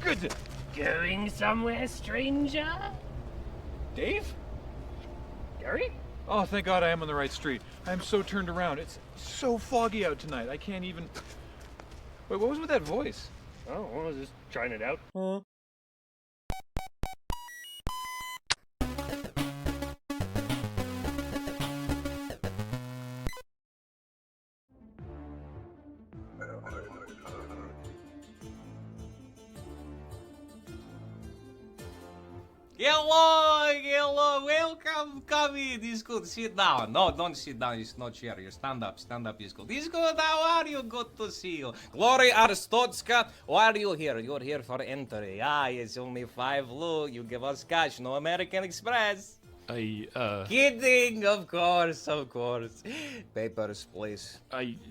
Good. Going somewhere, stranger? Dave? Gary? Oh, thank God I am on the right street. I'm so turned around. It's so foggy out tonight. I can't even... Wait, what was with that voice? Oh, well, I was just trying it out. Hello, welcome, come in, it's good, sit down. No, don't sit down, it's not chair, you stand up is good. It's good, how are you? Good to see you. Glory Arstotska, why are you here? You're here for entry. Ah, it's only 5 lu, you give us cash, no American Express. Kidding, of course. Papers, please.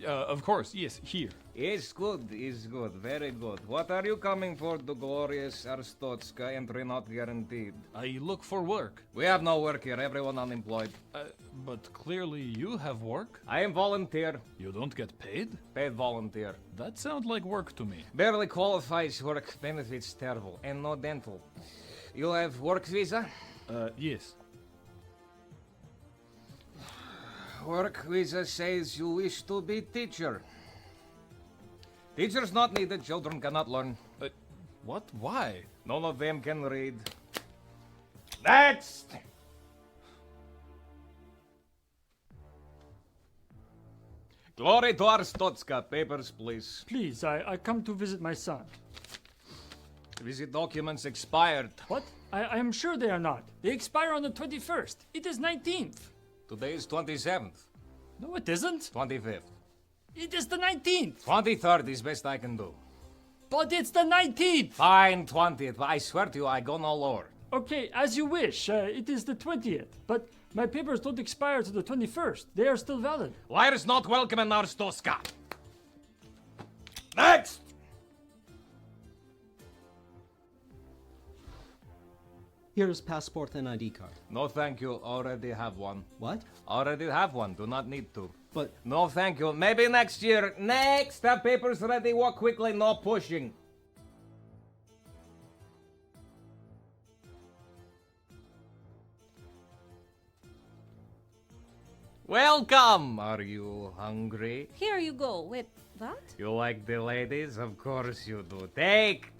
Of course, yes, here. It's good, very good. What are you coming for, the glorious Arstotska, entry not guaranteed? I look for work. We have no work here, everyone unemployed. But clearly you have work. I am volunteer. You don't get paid? Paid volunteer. That sounds like work to me. Barely qualifies work, benefits terrible, and no dental. You have work visa? Yes. Work visa says you wish to be teacher. Teachers not needed, children cannot learn. What? Why? None of them can read. Next! Glory to Arstotska, papers please. Please, I come to visit my son. Visit documents expired. What? I am sure they are not. They expire on the 21st. It is 19th. Today is 27th. No, it isn't. 25th. It is the 19th. 23rd is best I can do. But it's the 19th. Fine, 20th. I swear to you, I go no lower. Okay, as you wish. It is the 20th. But my papers don't expire to the 21st. They are still valid. Liars not welcome in Arstoska. Next! Here's passport and ID card. No thank you, already have one. What? Already have one, do not need to. But... No thank you, maybe next year. Next! Have papers ready, walk quickly, no pushing. Welcome! Are you hungry? Here you go. Wait, what? You like the ladies? Of course you do. Take!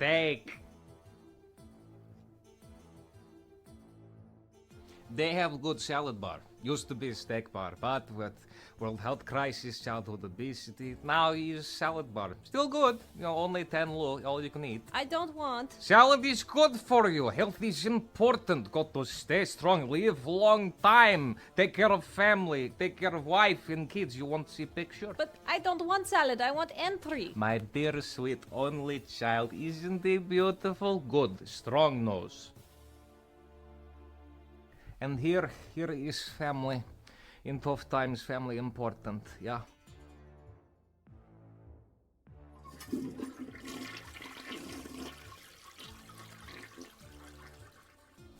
They have good salad bar. Used to be a steak bar, but with World Health Crisis, childhood obesity, now use salad bar. Still good. You know, only 10 lu, all you can eat. I don't want. Salad is good for you. Health is important. Got to stay strong, live long time. Take care of family, take care of wife and kids. You want to see picture? But I don't want salad. I want entry. My dear sweet only child, isn't he beautiful? Good, strong nose. And here is family. In tough times, family important, yeah.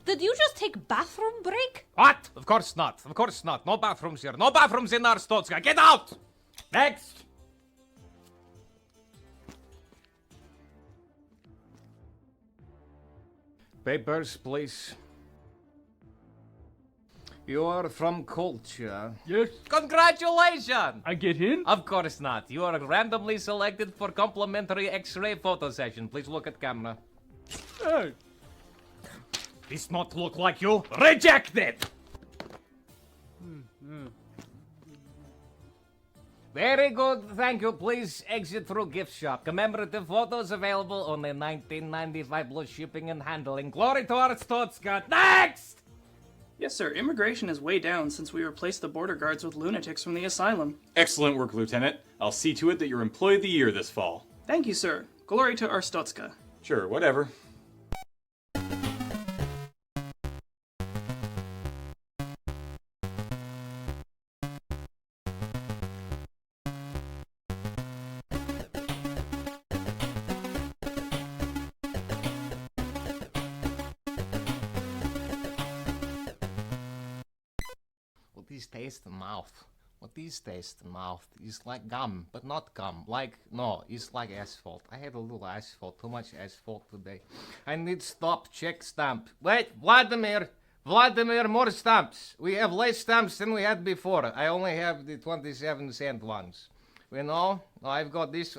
Did you just take bathroom break? What? Of course not. No bathrooms here. No bathrooms in Arstotska. Get out! Next! Papers, please. You are from culture. Yes. Congratulations! I get in? Of course not. You are randomly selected for complimentary X-ray photo session. Please look at camera. Hey. This not look like you. Rejected! Very good, thank you. Please exit through gift shop. Commemorative photos available, only $19.95 plus shipping and handling. Glory to Arstotska. Next! Yes, sir. Immigration is way down since we replaced the border guards with lunatics from the asylum. Excellent work, Lieutenant. I'll see to it that you're Employee of the Year this fall. Thank you, sir. Glory to Arstotska. Sure, whatever. These taste in mouth. What is taste in mouth? It's like gum, but not gum. No, it's like asphalt. I had a little asphalt, too much asphalt today. I need stop, check stamp. Wait, Vladimir, more stamps. We have less stamps than we had before. I only have the 27-cent ones. You know, I've got this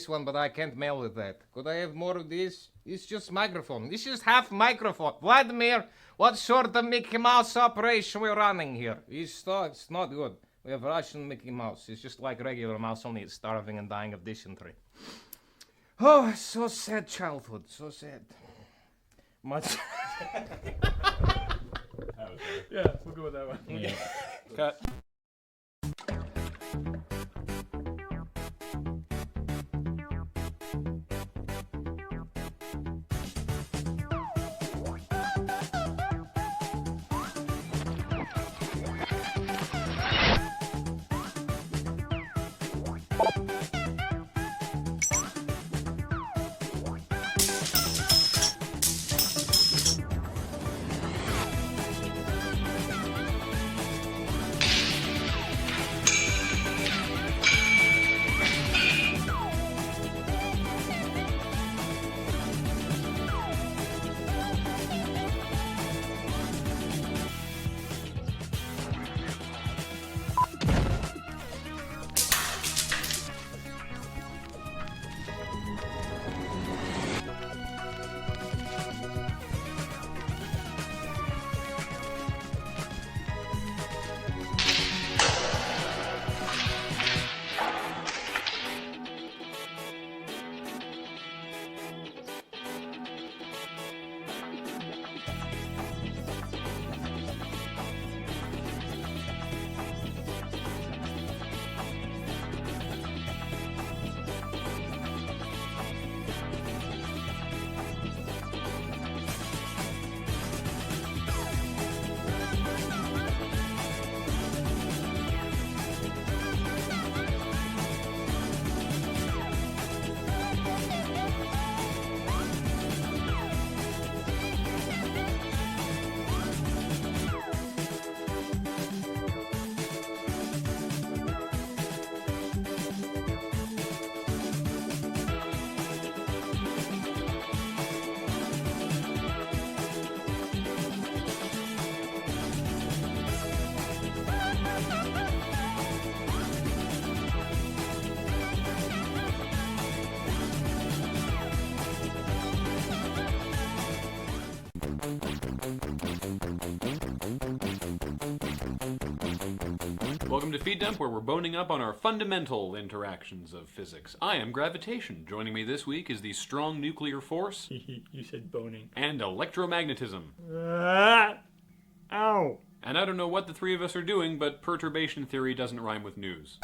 one, but I can't mail with that. Could I have more of this? It's just microphone. It's just half microphone. Vladimir, what sort of Mickey Mouse operation we're running here? It's not good. We have Russian Mickey Mouse. It's just like regular mouse, only it's starving and dying of dysentery. Oh, so sad childhood. So sad. Much. Yeah, we'll go with that one. Yeah. Cut. Welcome to Feed Dump, where we're boning up on our fundamental interactions of physics. I am gravitation. Joining me this week is the strong nuclear force. You said boning. And electromagnetism. Ow. And I don't know what the three of us are doing, but perturbation theory doesn't rhyme with news.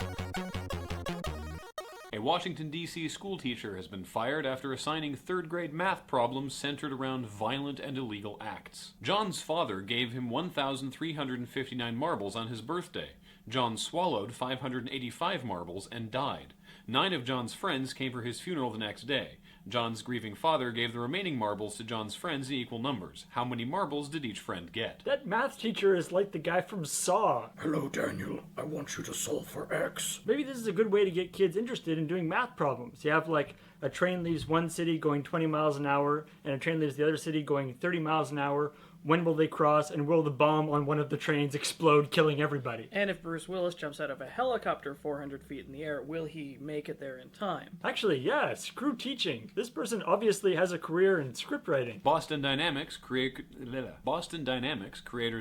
A Washington, D.C. schoolteacher has been fired after assigning third-grade math problems centered around violent and illegal acts. John's father gave him 1,359 marbles on his birthday. John swallowed 585 marbles and died. 9 of John's friends came for his funeral the next day. John's grieving father gave the remaining marbles to John's friends in equal numbers. How many marbles did each friend get? That math teacher is like the guy from Saw. Hello, Daniel. I want you to solve for X. Maybe this is a good way to get kids interested in doing math problems. You have like a train leaves one city going 20 miles an hour and a train leaves the other city going 30 miles an hour. When will they cross, and will the bomb on one of the trains explode, killing everybody? And if Bruce Willis jumps out of a helicopter 400 feet in the air, will he make it there in time? Actually, yeah, screw teaching. This person obviously has a career in script writing. Boston Dynamics, creators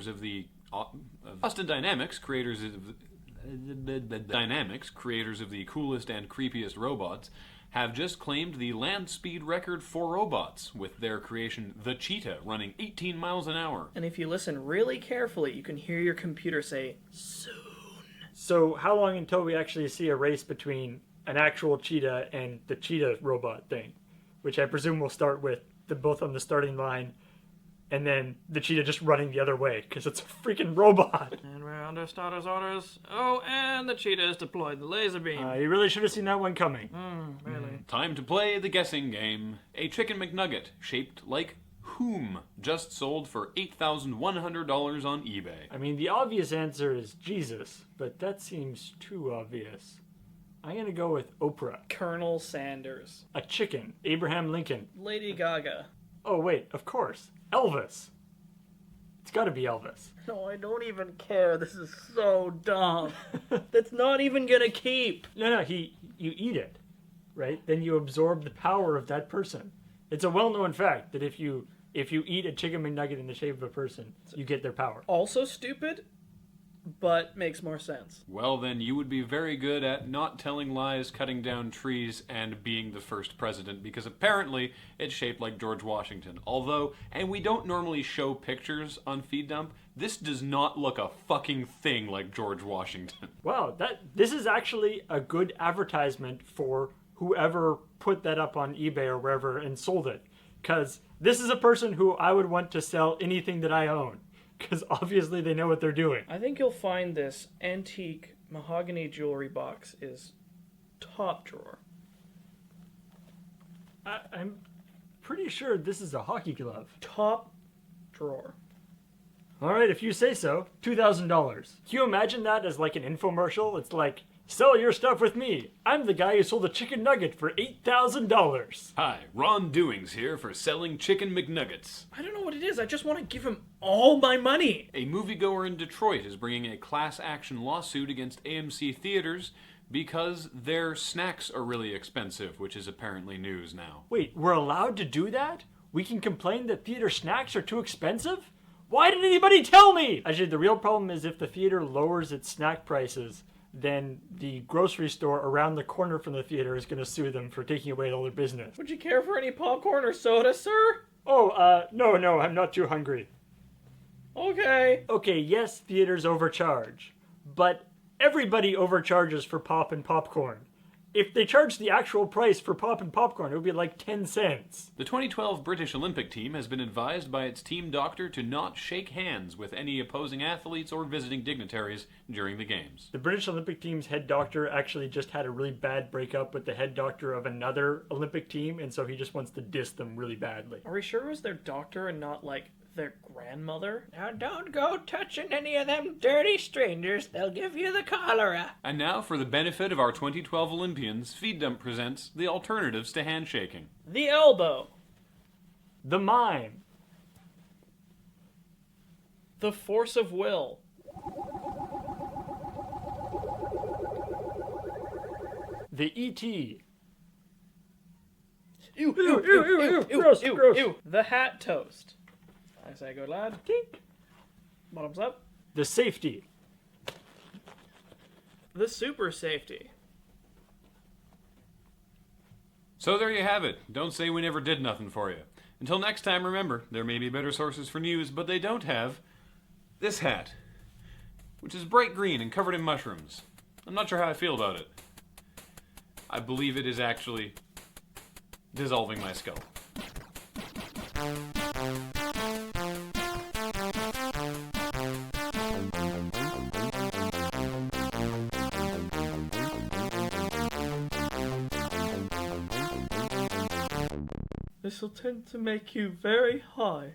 of the coolest and creepiest robots, have just claimed the land speed record for robots, with their creation, the Cheetah, running 18 miles an hour. And if you listen really carefully, you can hear your computer say, soon. So how long until we actually see a race between an actual cheetah and the cheetah robot thing? Which I presume will start with them both on the starting line, and then the cheetah just running the other way, because it's a freaking robot. And we're under starter's orders. Oh, and the cheetah has deployed the laser beam. You really should have seen that one coming. Really? Time to play the guessing game. A chicken McNugget, shaped like whom just sold for $8,100 on eBay? I mean, the obvious answer is Jesus, but that seems too obvious. I'm gonna go with Oprah. Colonel Sanders. A chicken. Abraham Lincoln. Lady Gaga. Oh, wait, of course. Elvis. It's gotta be Elvis. No, I don't even care. This is so dumb. That's not even gonna keep. No, you eat it, right? Then you absorb the power of that person. It's a well-known fact that if you eat a chicken McNugget in the shape of a person, you get their power. Also stupid, but makes more sense. Well, then you would be very good at not telling lies, cutting down trees, and being the first president, because apparently it's shaped like George Washington. Although, and we don't normally show pictures on FeedDump, this does not look a fucking thing like George Washington. Wow, this is actually a good advertisement for whoever put that up on eBay or wherever and sold it. Because this is a person who I would want to sell anything that I own. Because obviously they know what they're doing. I think you'll find this antique mahogany jewelry box is top drawer. I'm pretty sure this is a hockey glove. Top drawer. Alright, if you say so. $2,000. Can you imagine that as like an infomercial? It's like, sell your stuff with me. I'm the guy who sold a chicken nugget for $8,000. Hi, Ron Doings here for selling chicken McNuggets. I don't know what it is. I just want to give him all my money. A moviegoer in Detroit is bringing a class action lawsuit against AMC theaters because their snacks are really expensive, which is apparently news now. Wait, we're allowed to do that? We can complain that theater snacks are too expensive? Why didn't anybody tell me? Actually, the real problem is if the theater lowers its snack prices, then the grocery store around the corner from the theater is going to sue them for taking away all their business. Would you care for any popcorn or soda, sir? Oh, no, I'm not too hungry. Okay. Okay, yes, theaters overcharge, but everybody overcharges for pop and popcorn. If they charged the actual price for pop and popcorn, it would be like 10 cents. The 2012 British Olympic team has been advised by its team doctor to not shake hands with any opposing athletes or visiting dignitaries during the games. The British Olympic team's head doctor actually just had a really bad breakup with the head doctor of another Olympic team, and so he just wants to diss them really badly. Are we sure it was their doctor and not, like, their grandmother? Now don't go touching any of them dirty strangers. They'll give you the cholera. And now, for the benefit of our 2012 Olympians, FeedDump presents the alternatives to handshaking. The elbow. The mime. The force of will. The E.T. Ew, gross. The hat toast. I say go, lad. Tink. Bottoms up. The safety. The super safety. So there you have it. Don't say we never did nothing for you. Until next time, remember, there may be better sources for news, but they don't have this hat, which is bright green and covered in mushrooms. I'm not sure how I feel about it. I believe it is actually dissolving my skull. This will tend to make you very high.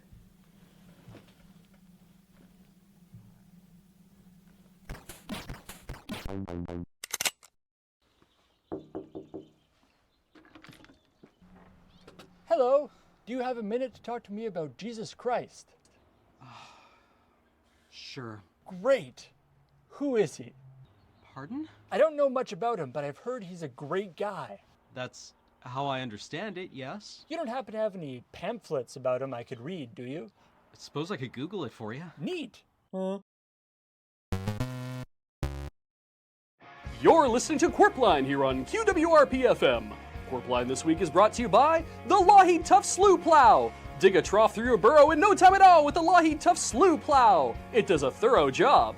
Hello. Do you have a minute to talk to me about Jesus Christ? Sure. Great. Who is he? Pardon? I don't know much about him, but I've heard he's a great guy. That's how I understand it, yes. You don't happen to have any pamphlets about him I could read, do you? I suppose I could Google it for you. Neat. You're listening to Qwerpline here on QWRP-FM. Qwerpline this week is brought to you by the Lougheed Tough Slew Plow. Dig a trough through your burrow in no time at all with the Lougheed Tough Slew Plow. It does a thorough job.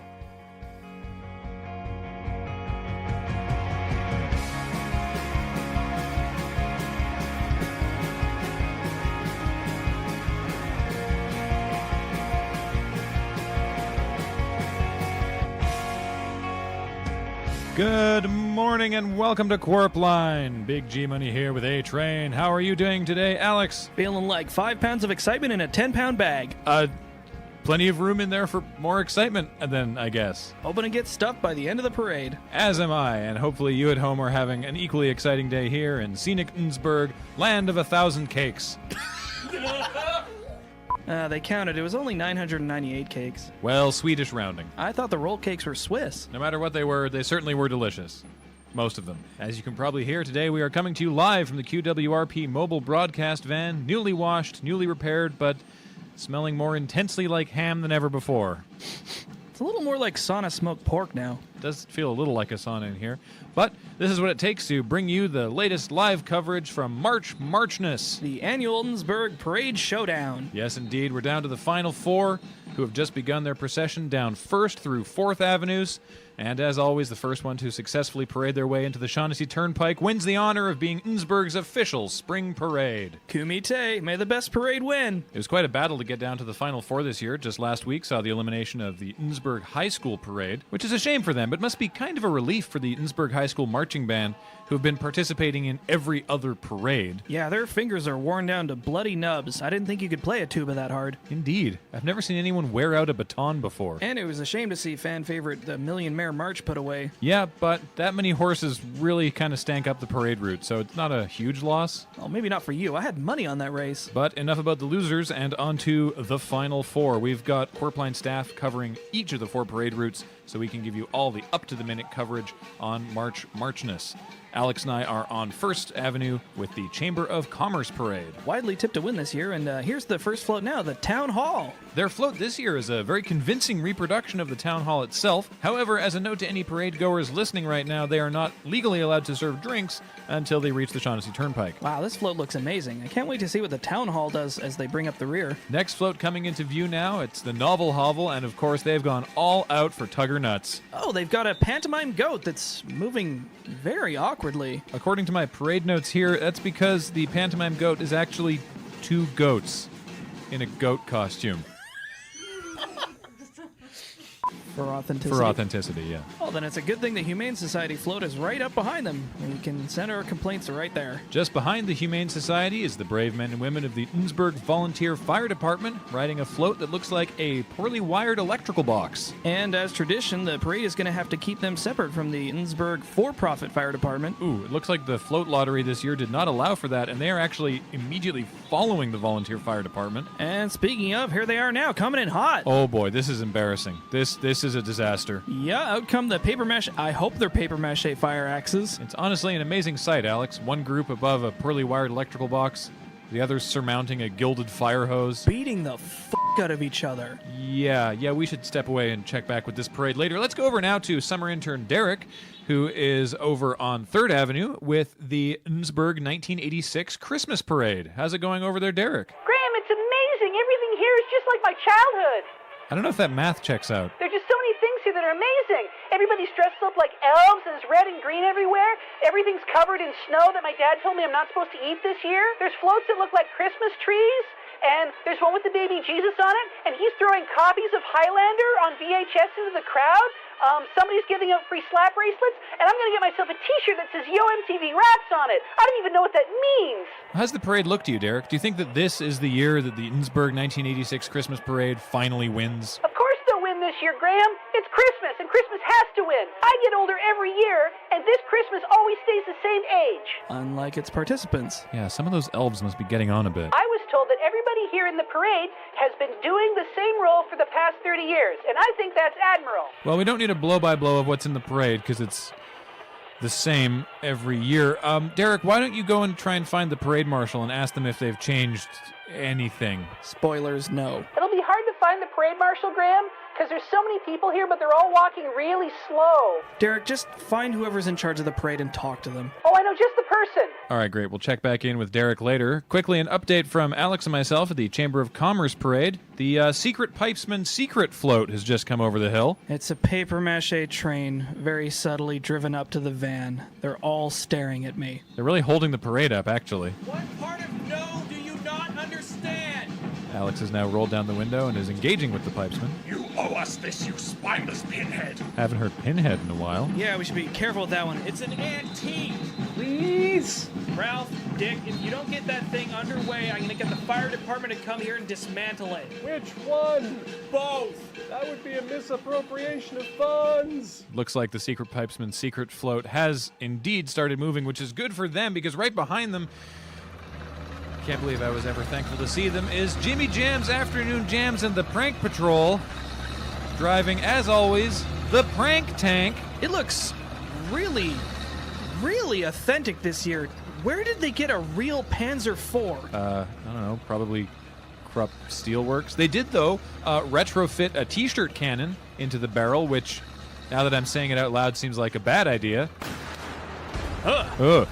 Good morning and welcome to Qwerpline. Big G Money here with A-Train. How are you doing today, Alex? Feeling like 5 pounds of excitement in a 10-pound bag. Plenty of room in there for more excitement, then, I guess. Hoping to get stuffed by the end of the parade. As am I, and hopefully you at home are having an equally exciting day here in scenic Innsbruck, land of 1,000 cakes. They counted. It was only 998 cakes. Well, Swedish rounding. I thought the roll cakes were Swiss. No matter what they were, they certainly were delicious. Most of them. As you can probably hear, today we are coming to you live from the QWRP mobile broadcast van, newly washed, newly repaired, but smelling more intensely like ham than ever before. It's a little more like sauna smoked pork now. It does feel a little like a sauna in here. But this is what it takes to bring you the latest live coverage from Marchness. The annual Innsbruck Parade Showdown. Yes, indeed. We're down to the final 4 who have just begun their procession down 1st through 4th Avenues. And as always, the first one to successfully parade their way into the Shaughnessy Turnpike wins the honor of being Innsbruck's official spring parade. Kumite, may the best parade win. It was quite a battle to get down to the final 4 this year. Just last week saw the elimination of the Innsbruck High School parade, which is a shame for them, but must be kind of a relief for the Innsbruck High School marching band, who have been participating in every other parade. Yeah, their fingers are worn down to bloody nubs. I didn't think you could play a tuba that hard. Indeed. I've never seen anyone wear out a baton before. And it was a shame to see fan favorite the Million Mare March put away. Yeah, but that many horses really kind of stank up the parade route, so it's not a huge loss. Well, maybe not for you. I had money on that race. But enough about the losers, and on to the final 4. We've got Qwerpline staff covering each of the 4 parade routes, so we can give you all the up-to-the-minute coverage on Marchness. Alex and I are on 1st Avenue with the Chamber of Commerce Parade. Widely tipped to win this year, and here's the first float now, the Town Hall. Their float this year is a very convincing reproduction of the Town Hall itself. However, as a note to any parade goers listening right now, they are not legally allowed to serve drinks until they reach the Shaughnessy Turnpike. Wow, this float looks amazing. I can't wait to see what the Town Hall does as they bring up the rear. Next float coming into view now, it's the Novel Hovel, and of course they've gone all out for Tugger Nuts. Oh, they've got a pantomime goat that's moving very awkwardly. According to my parade notes here, that's because the pantomime goat is actually 2 goats in a goat costume. For authenticity. For authenticity, yeah. Well, then it's a good thing the Humane Society float is right up behind them. We can send our complaints right there. Just behind the Humane Society is the brave men and women of the Innsbruck Volunteer Fire Department riding a float that looks like a poorly wired electrical box. And as tradition, the parade is going to have to keep them separate from the Innsbruck for-profit fire department. Ooh, it looks like the float lottery this year did not allow for that, and they are actually immediately following the volunteer fire department. And speaking of, here they are now, coming in hot. Oh boy, this is embarrassing. This is a disaster. Yeah, out come the paper mache. I hope they're paper mache fire axes. It's honestly an amazing sight, Alex. One group above a poorly wired electrical box, the others surmounting a gilded fire hose. Beating the out of each other. Yeah, we should step away and check back with this parade later. Let's go over now to summer intern Derek, who is over on 3rd Avenue with the Innsbruck 1986 Christmas Parade. How's it going over there, Derek? Graham, it's amazing. Everything here is just like my childhood. I don't know if that math checks out. There are just so many things here that are amazing. Everybody's dressed up like elves, and there's red and green everywhere. Everything's covered in snow that my dad told me I'm not supposed to eat this year. There's floats that look like Christmas trees, and there's one with the baby Jesus on it, and he's throwing copies of Highlander on VHS into the crowd. Somebody's giving out free slap bracelets, and I'm going to get myself a t-shirt that says Yo MTV Raps on it. I don't even know what that means. How's the parade look to you, Derek? Do you think that this is the year that the Innsbruck 1986 Christmas Parade finally wins? Of course they'll win this year, Graham. It's Christmas, and Christmas has to win. I get older every year, and this Christmas always stays the same age. Unlike its participants. Yeah, some of those elves must be getting on a bit. I was told that everybody here in the parade has been doing the same role for the past 30 years, and I think that's admirable. Well, we don't need a blow-by-blow of what's in the parade, because it's the same every year. Derek, why don't you go and try and find the parade marshal and ask them if they've changed anything? Spoilers, no. It'll be hard to find the parade marshal, Graham, because there's so many people here, but they're all walking really slow. Derek, just find whoever's in charge of the parade and talk to them. Oh, I know just the person. All right, great. We'll check back in with Derek later. Quickly, an update from Alex and myself at the Chamber of Commerce Parade. The Secret Pipesman Secret Float has just come over the hill. It's a papier-mâché train, very subtly driven up to the van. They're all staring at me. They're really holding the parade up, actually. What part of no do you not understand? Alex has now rolled down the window and is engaging with the pipesman. You Owe us this, you spineless pinhead. Haven't heard Pinhead in a while. Yeah, we should be careful with that one. It's an antique. Please. Ralph, Dick, if you don't get that thing underway, I'm gonna get the fire department to come here and dismantle it. Which one? Both. That would be a misappropriation of funds. Looks like the Secret Pipesman's secret float has indeed started moving, which is good for them because right behind them, can't believe I was ever thankful to see them, is Jimmy Jam's Afternoon Jams and the Prank Patrol, driving, as always, the Prank Tank. It looks really, really authentic this year. Where did they get a real Panzer IV? I don't know, probably Krupp Steelworks. They did, though, retrofit a t-shirt cannon into the barrel, which, now that I'm saying it out loud, seems like a bad idea. Ugh.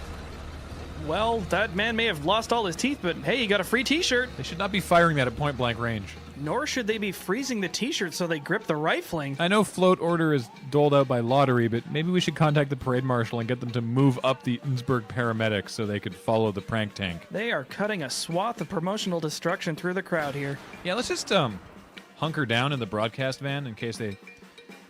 Well, that man may have lost all his teeth, but hey, you got a free t-shirt. They should not be firing that at point-blank range. Nor should they be freezing the t-shirt so they grip the rifling. I know float order is doled out by lottery, but maybe we should contact the parade marshal and get them to move up the Innsbruck paramedics so they could follow the prank tank. They are cutting a swath of promotional destruction through the crowd here. Yeah, let's just hunker down in the broadcast van in case they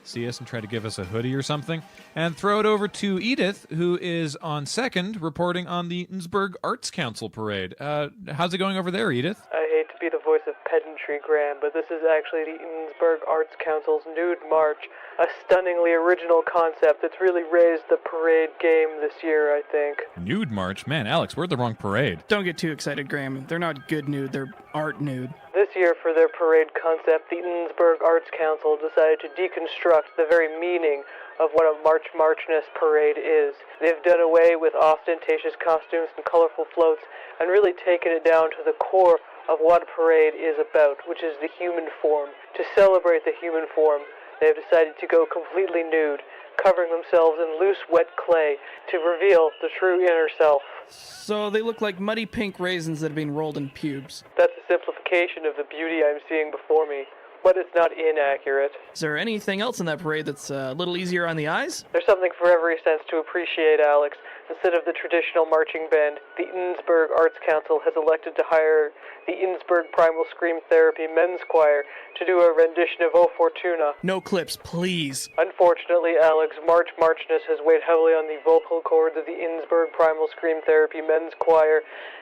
see us and try to give us a hoodie or something, and throw it over to Edith, who is on second, reporting on the Innsbruck Arts Council parade. How's it going over there, Edith? I hate to be the voice of pedantry, Graham, but this is actually the Innsbruck Arts Council's Nude March, a stunningly original concept that's really raised the parade game this year, I think. Nude March? Man, Alex, we're at the wrong parade. Don't get too excited, Graham. They're not good nude, they're art nude. This year, for their parade concept, the Innsbruck Arts Council decided to deconstruct the very meaning of what a Marchness parade is. They've done away with ostentatious costumes and colorful floats and really taken it down to the core of what a parade is about, which is the human form. To celebrate the human form, they've decided to go completely nude, covering themselves in loose, wet clay to reveal the true inner self. So they look like muddy pink raisins that have been rolled in pubes. That's a simplification of the beauty I'm seeing before me, but it's not inaccurate. Is there anything else in that parade that's a little easier on the eyes? There's something for every sense to appreciate, Alex. Instead of the traditional marching band, the Innsbruck Arts Council has elected to hire the Innsbruck Primal Scream Therapy Men's Choir to do a rendition of O Fortuna. No clips, please. Unfortunately, Alex, Marchness has weighed heavily on the vocal cords of the Innsbruck Primal Scream Therapy Men's Choir.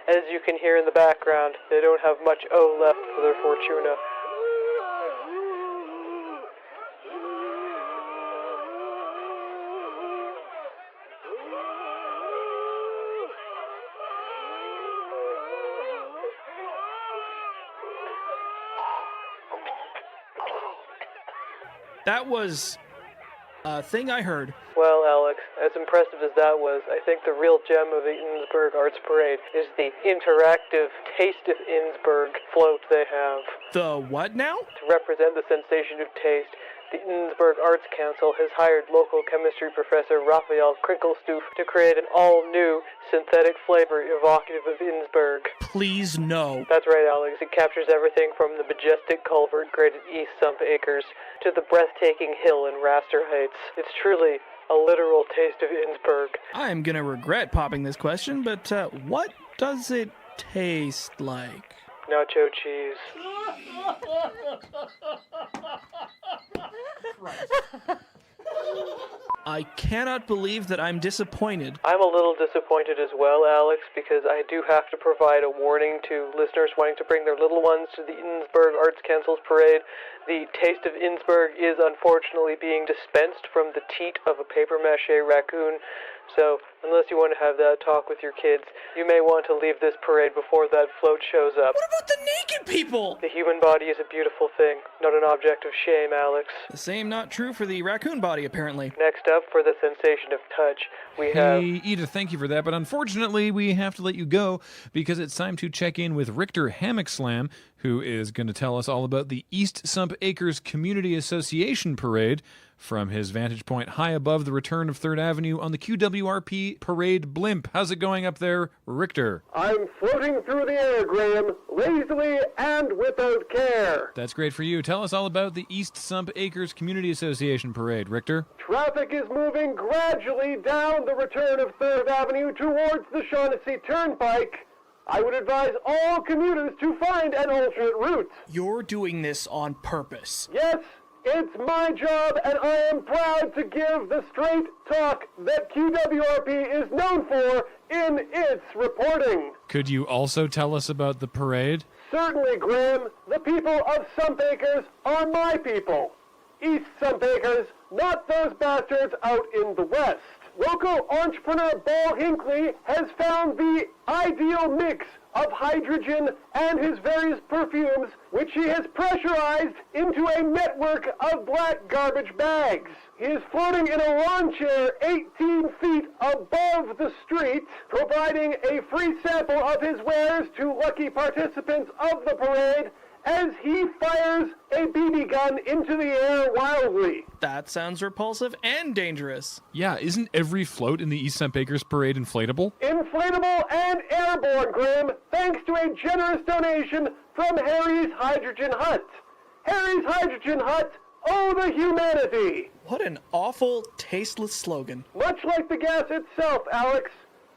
As you can hear in the background, they don't have much O left for their Fortuna. That was a thing I heard. Well, Alex, as impressive as that was, I think the real gem of the Innsbruck Arts Parade is the interactive Taste of Innsbruck float they have. The what now? To represent the sensation of taste, the Innsbruck Arts Council has hired local chemistry professor Raphael Krinkelstoof to create an all-new synthetic flavor evocative of Innsbruck. Please no. That's right, Alex. It captures everything from the majestic culvert graded East Sump Acres to the breathtaking hill in Raster Heights. It's truly a literal taste of Innsbruck. I'm gonna regret popping this question, but what does it taste like? Nacho cheese. I cannot believe that I'm disappointed. I'm a little disappointed as well, Alex, because I do have to provide a warning to listeners wanting to bring their little ones to the Innsbruck Arts Council's parade. The Taste of Innsbruck is unfortunately being dispensed from the teat of a papier-mâché raccoon, so unless you want to have that talk with your kids, you may want to leave this parade before that float shows up. What about the naked people? The human body is a beautiful thing, not an object of shame, Alex. The same not true for the raccoon body, apparently. Next up, for the sensation of touch, we have... Hey, Edith, thank you for that, but unfortunately we have to let you go because it's time to check in with Richter Hammock Slam, who is going to tell us all about the East Sump Acres Community Association Parade from his vantage point high above the return of 3rd Avenue on the QWRP Parade Blimp. How's it going up there, Richter? I'm floating through the air, Graham, lazily and without care. That's great for you. Tell us all about the East Sump Acres Community Association Parade, Richter. Traffic is moving gradually down the return of 3rd Avenue towards the Shaughnessy Turnpike. I would advise all commuters to find an alternate route. You're doing this on purpose. Yes, It's my job, and I am proud to give the straight talk that QWRP is known for in its reporting. Could you also tell us about the parade? Certainly, Graham. The people of Sumpacres are my people. East Sumpacres, not those bastards out in the west. Local entrepreneur Ball Hinckley has found the ideal mix of hydrogen and his various perfumes, which he has pressurized into a network of black garbage bags. He is floating in a lawn chair 18 feet above the street, providing a free sample of his wares to lucky participants of the parade as he fires a BB gun into the air wildly. That sounds repulsive and dangerous. Yeah, isn't every float in the East Sumpacres parade inflatable? Inflatable and airborne, Grim, thanks to a generous donation from Harry's Hydrogen Hut. Harry's Hydrogen Hut, oh the humanity! What an awful, tasteless slogan. Much like the gas itself, Alex.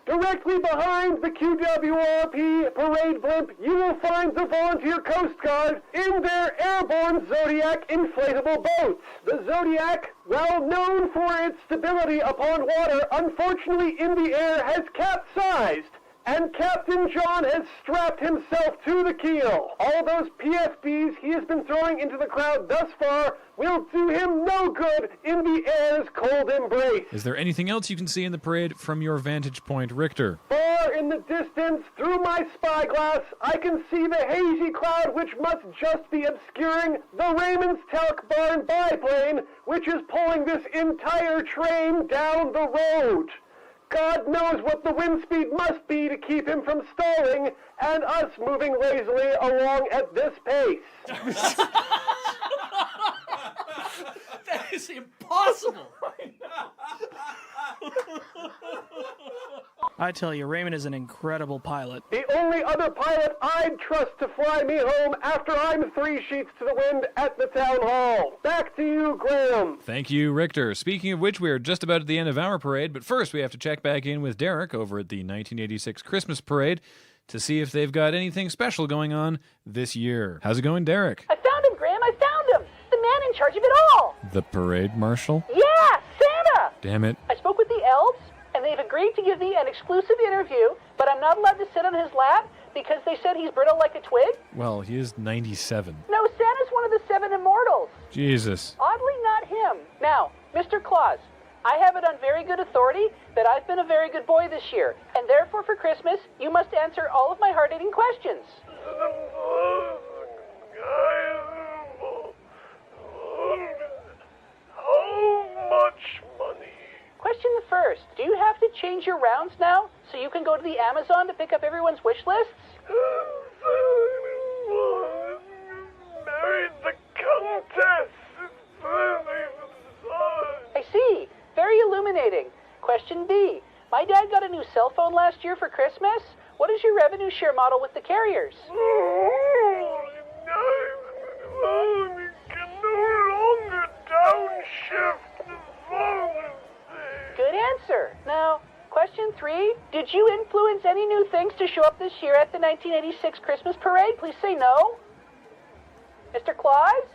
Directly behind the QWRP parade blimp, you will find the Volunteer Coast Guard in their airborne Zodiac inflatable boats. The Zodiac, well known for its stability upon water, unfortunately in the air has capsized, and Captain John has strapped himself to the keel. All those PFDs he has been throwing into the crowd thus far will do him no good in the air's cold embrace. Is there anything else you can see in the parade from your vantage point, Richter? Far in the distance, through my spyglass, I can see the hazy cloud which must just be obscuring the Raymond's Talc Barn biplane, which is pulling this entire train down the road. God knows what the wind speed must be to keep him from stalling and us moving lazily along at this pace. That is impossible. I tell you, Raymond is an incredible pilot. The only other pilot I'd trust to fly me home after I'm 3 sheets to the wind at the town hall. Back to you, Graham. Thank you, Richter. Speaking of which, we are just about at the end of our parade, but first we have to check back in with Derek over at the 1986 Christmas Parade to see if they've got anything special going on this year. How's it going, Derek? I found him, Graham. I found him. The man in charge of it all. The parade marshal? Yeah, Santa. Damn it. I spoke with the elves, and they've agreed to give me an exclusive interview, but I'm not allowed to sit on his lap because they said he's brittle like a twig. Well, he is 97. No, Santa's one of the 7 immortals. Jesus. Oddly not him. Now, Mr. Claus, I have it on very good authority that I've been a very good boy this year, and therefore for Christmas, you must answer all of my hard-hitting questions. How much money? Question the first. Do you have to change your rounds now so you can go to the Amazon to pick up everyone's wish lists? Married the Countess. I see. Very illuminating. Question B. My dad got a new cell phone last year for Christmas. What is your revenue share model with the carriers? Can no longer downshift the phone. Good answer. Now, question 3. Did you influence any new things to show up this year at the 1986 Christmas parade? Please say no. Mr. Claus?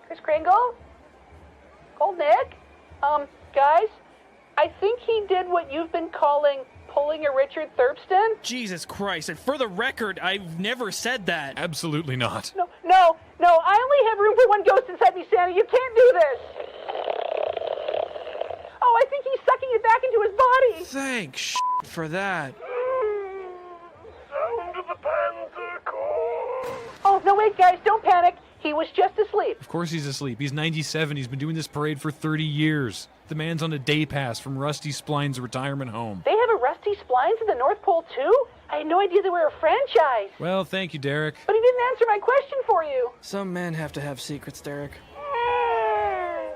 Chris Kringle? Old Nick? Guys, I think he did what you've been calling pulling a Richard Thurston. Jesus Christ, and for the record, I've never said that. Absolutely not. No, I only have room for one ghost inside me, Santa. You can't do this. Oh, I think he's sucking it back into his body. Thanks for that. Sound of the Panther Corps. Oh, no, wait, guys, don't panic. He was just asleep. Of course he's asleep. He's 97. He's been doing this parade for 30 years. The man's on a day pass from Rusty Spline's retirement home. They have a Rusty Splines at the North Pole, too? I had no idea they were a franchise. Well, thank you, Derek. But he didn't answer my question for you. Some men have to have secrets, Derek.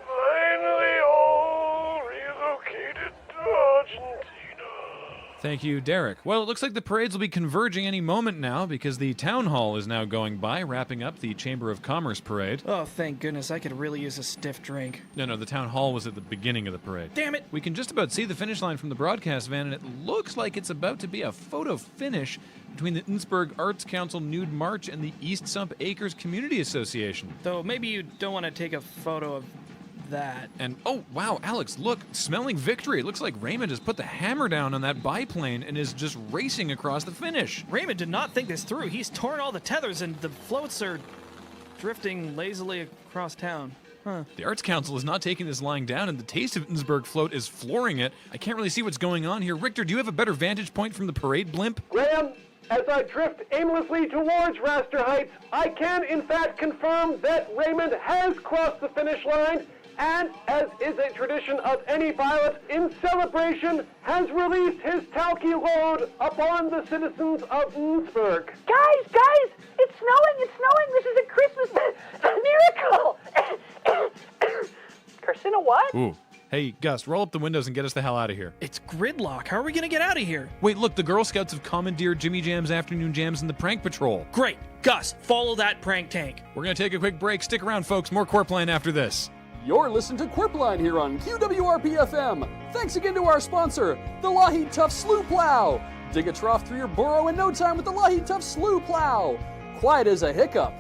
Finally all relocated to Argentina. Thank you, Derek. Well, it looks like the parades will be converging any moment now because the town hall is now going by, wrapping up the Chamber of Commerce parade. Oh, thank goodness. I could really use a stiff drink. No, the town hall was at the beginning of the parade. Damn it! We can just about see the finish line from the broadcast van, and it looks like it's about to be a photo finish between the Innsbruck Arts Council Nude March and the East Sump Acres Community Association. Though maybe you don't want to take a photo of that. And, oh, wow, Alex, look, smelling victory. It looks like Raymond has put the hammer down on that biplane and is just racing across the finish. Raymond did not think this through. He's torn all the tethers and the floats are drifting lazily across town. Huh. The Arts Council is not taking this lying down, and the Taste of Innsbruck float is flooring it. I can't really see what's going on here. Richter, do you have a better vantage point from the parade blimp? Graham, as I drift aimlessly towards Raster Heights, I can in fact confirm that Raymond has crossed the finish line and, as is a tradition of any pilot, in celebration has released his talkie load upon the citizens of Innsbruck. Guys, it's snowing, this is a Christmas miracle! Christina, what? Ooh. Hey, Gus, roll up the windows and get us the hell out of here. It's gridlock. How are we gonna get out of here? Wait, look, the Girl Scouts have commandeered Jimmy Jam's afternoon jams and the prank patrol. Great. Gus, follow that prank tank. We're gonna take a quick break. Stick around, folks. More Qwerpline after this. You're listening to Qwerpline here on QWRP-FM. Thanks again to our sponsor, the Lougheed Tough Slew Plow. Dig a trough through your burrow in no time with the Lougheed Tough Slew Plow. Quiet as a hiccup.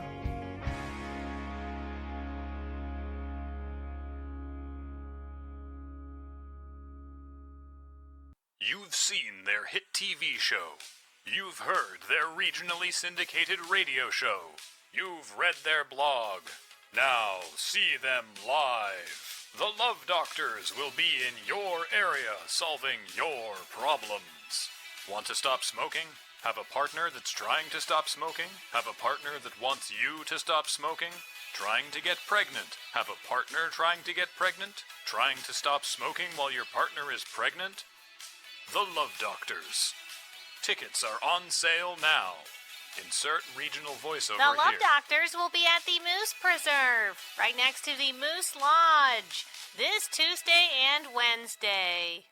You've seen their hit TV show. You've heard their regionally syndicated radio show. You've read their blog. Now see them live. The Love Doctors will be in your area solving your problems. Want to stop smoking? Have a partner that's trying to stop smoking? Have a partner that wants you to stop smoking? Trying to get pregnant? Have a partner trying to get pregnant? Trying to stop smoking while your partner is pregnant? The Love Doctors. Tickets are on sale now. Insert regional voiceover The Love here. Doctors will be at the Moose Preserve, right next to the Moose Lodge, this Tuesday and Wednesday.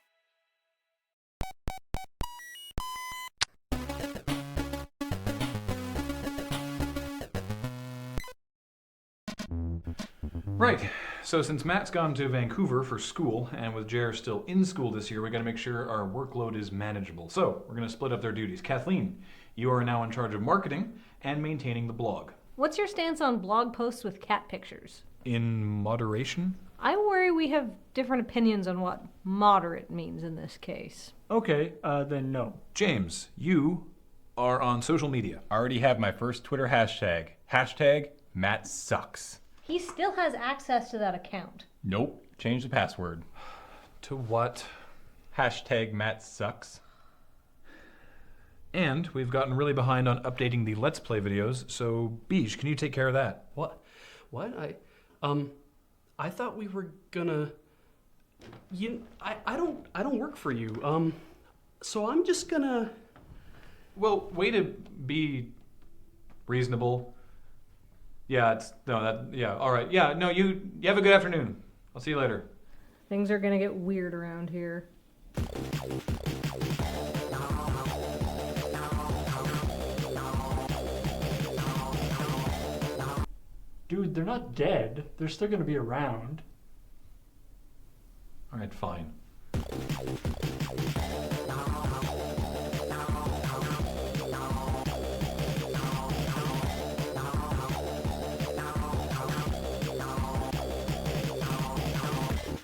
Right, so since Matt's gone to Vancouver for school, and with Cher still in school this year, we gotta make sure our workload is manageable. So, we're gonna split up their duties. Kathleen, you are now in charge of marketing and maintaining the blog. What's your stance on blog posts with cat pictures? In moderation? I worry we have different opinions on what moderate means in this case. Okay, then no. James, you are on social media. I already have my first Twitter hashtag. Hashtag Matt sucks. He still has access to that account. Nope. Change the password. To what? Hashtag Matt sucks. And we've gotten really behind on updating the Let's Play videos, so Beej, can you take care of that? What? I thought we were gonna... I don't work for you. So I'm just gonna... Well, way to be reasonable. Yeah, all right. Yeah, no, you have a good afternoon. I'll see you later. Things are gonna get weird around here. Dude, they're not dead. They're still gonna be around. All right, fine.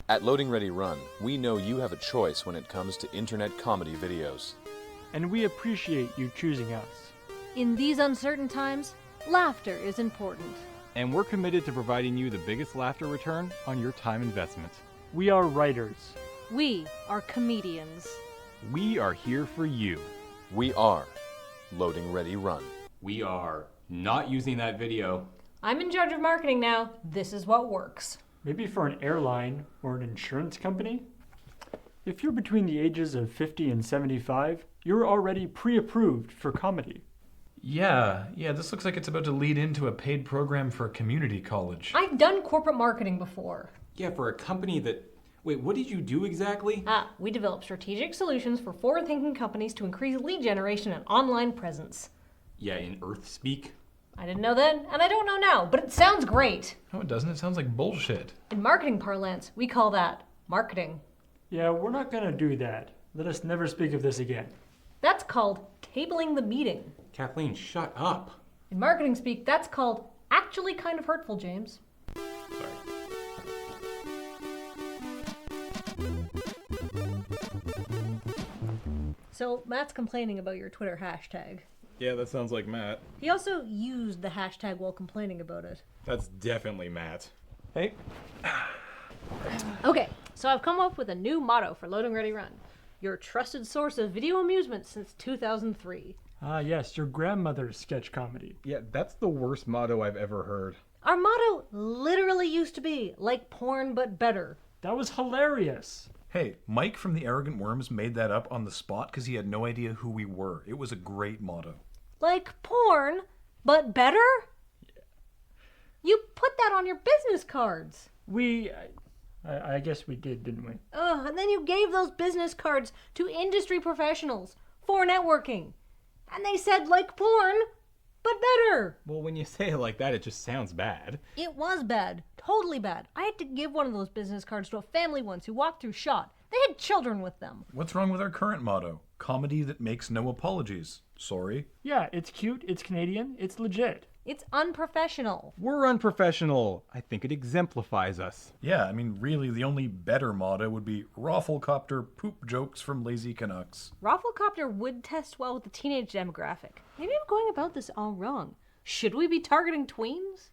At Loading Ready Run, we know you have a choice when it comes to internet comedy videos. And we appreciate you choosing us. In these uncertain times, laughter is important. And we're committed to providing you the biggest laughter return on your time investment. We are writers. We are comedians. We are here for you. We are Loading Ready Run. We are not using that video. I'm in charge of marketing now. This is what works. Maybe for an airline or an insurance company? If you're between the ages of 50 and 75, you're already pre-approved for comedy. Yeah, this looks like it's about to lead into a paid program for a community college. I've done corporate marketing before. Yeah, for a company that Wait, what did you do exactly? We develop strategic solutions for forward-thinking companies to increase lead generation and online presence. Yeah, in Earth speak. I didn't know then, and I don't know now, but it sounds great. No, it doesn't. It sounds like bullshit. In marketing parlance, we call that marketing. Yeah, we're not gonna do that. Let us never speak of this again. That's called tabling the meeting. Kathleen, shut up. In marketing speak, that's called actually kind of hurtful, James. So, Matt's complaining about your Twitter hashtag. Yeah, that sounds like Matt. He also used the hashtag while complaining about it. That's definitely Matt. Hey. Okay, so I've come up with a new motto for Loading Ready Run. Your trusted source of video amusement since 2003. Ah, yes, your grandmother's sketch comedy. Yeah, that's the worst motto I've ever heard. Our motto literally used to be, like porn but better. That was hilarious. Hey, Mike from the Arrogant Worms made that up on the spot because he had no idea who we were. It was a great motto. Like porn, but better? Yeah. You put that on your business cards. I guess we did, didn't we? And then you gave those business cards to industry professionals for networking. And they said, like porn, but better. Well, when you say it like that, it just sounds bad. It was bad. Totally bad. I had to give one of those business cards to a family once who walked through shot. They had children with them. What's wrong with our current motto? Comedy that makes no apologies. Sorry. Yeah, it's cute, it's Canadian, it's legit. It's unprofessional. We're unprofessional. I think it exemplifies us. Yeah, I mean, really, the only better motto would be Rafflecopter poop jokes from lazy Canucks. Rafflecopter would test well with the teenage demographic. Maybe I'm going about this all wrong. Should we be targeting tweens?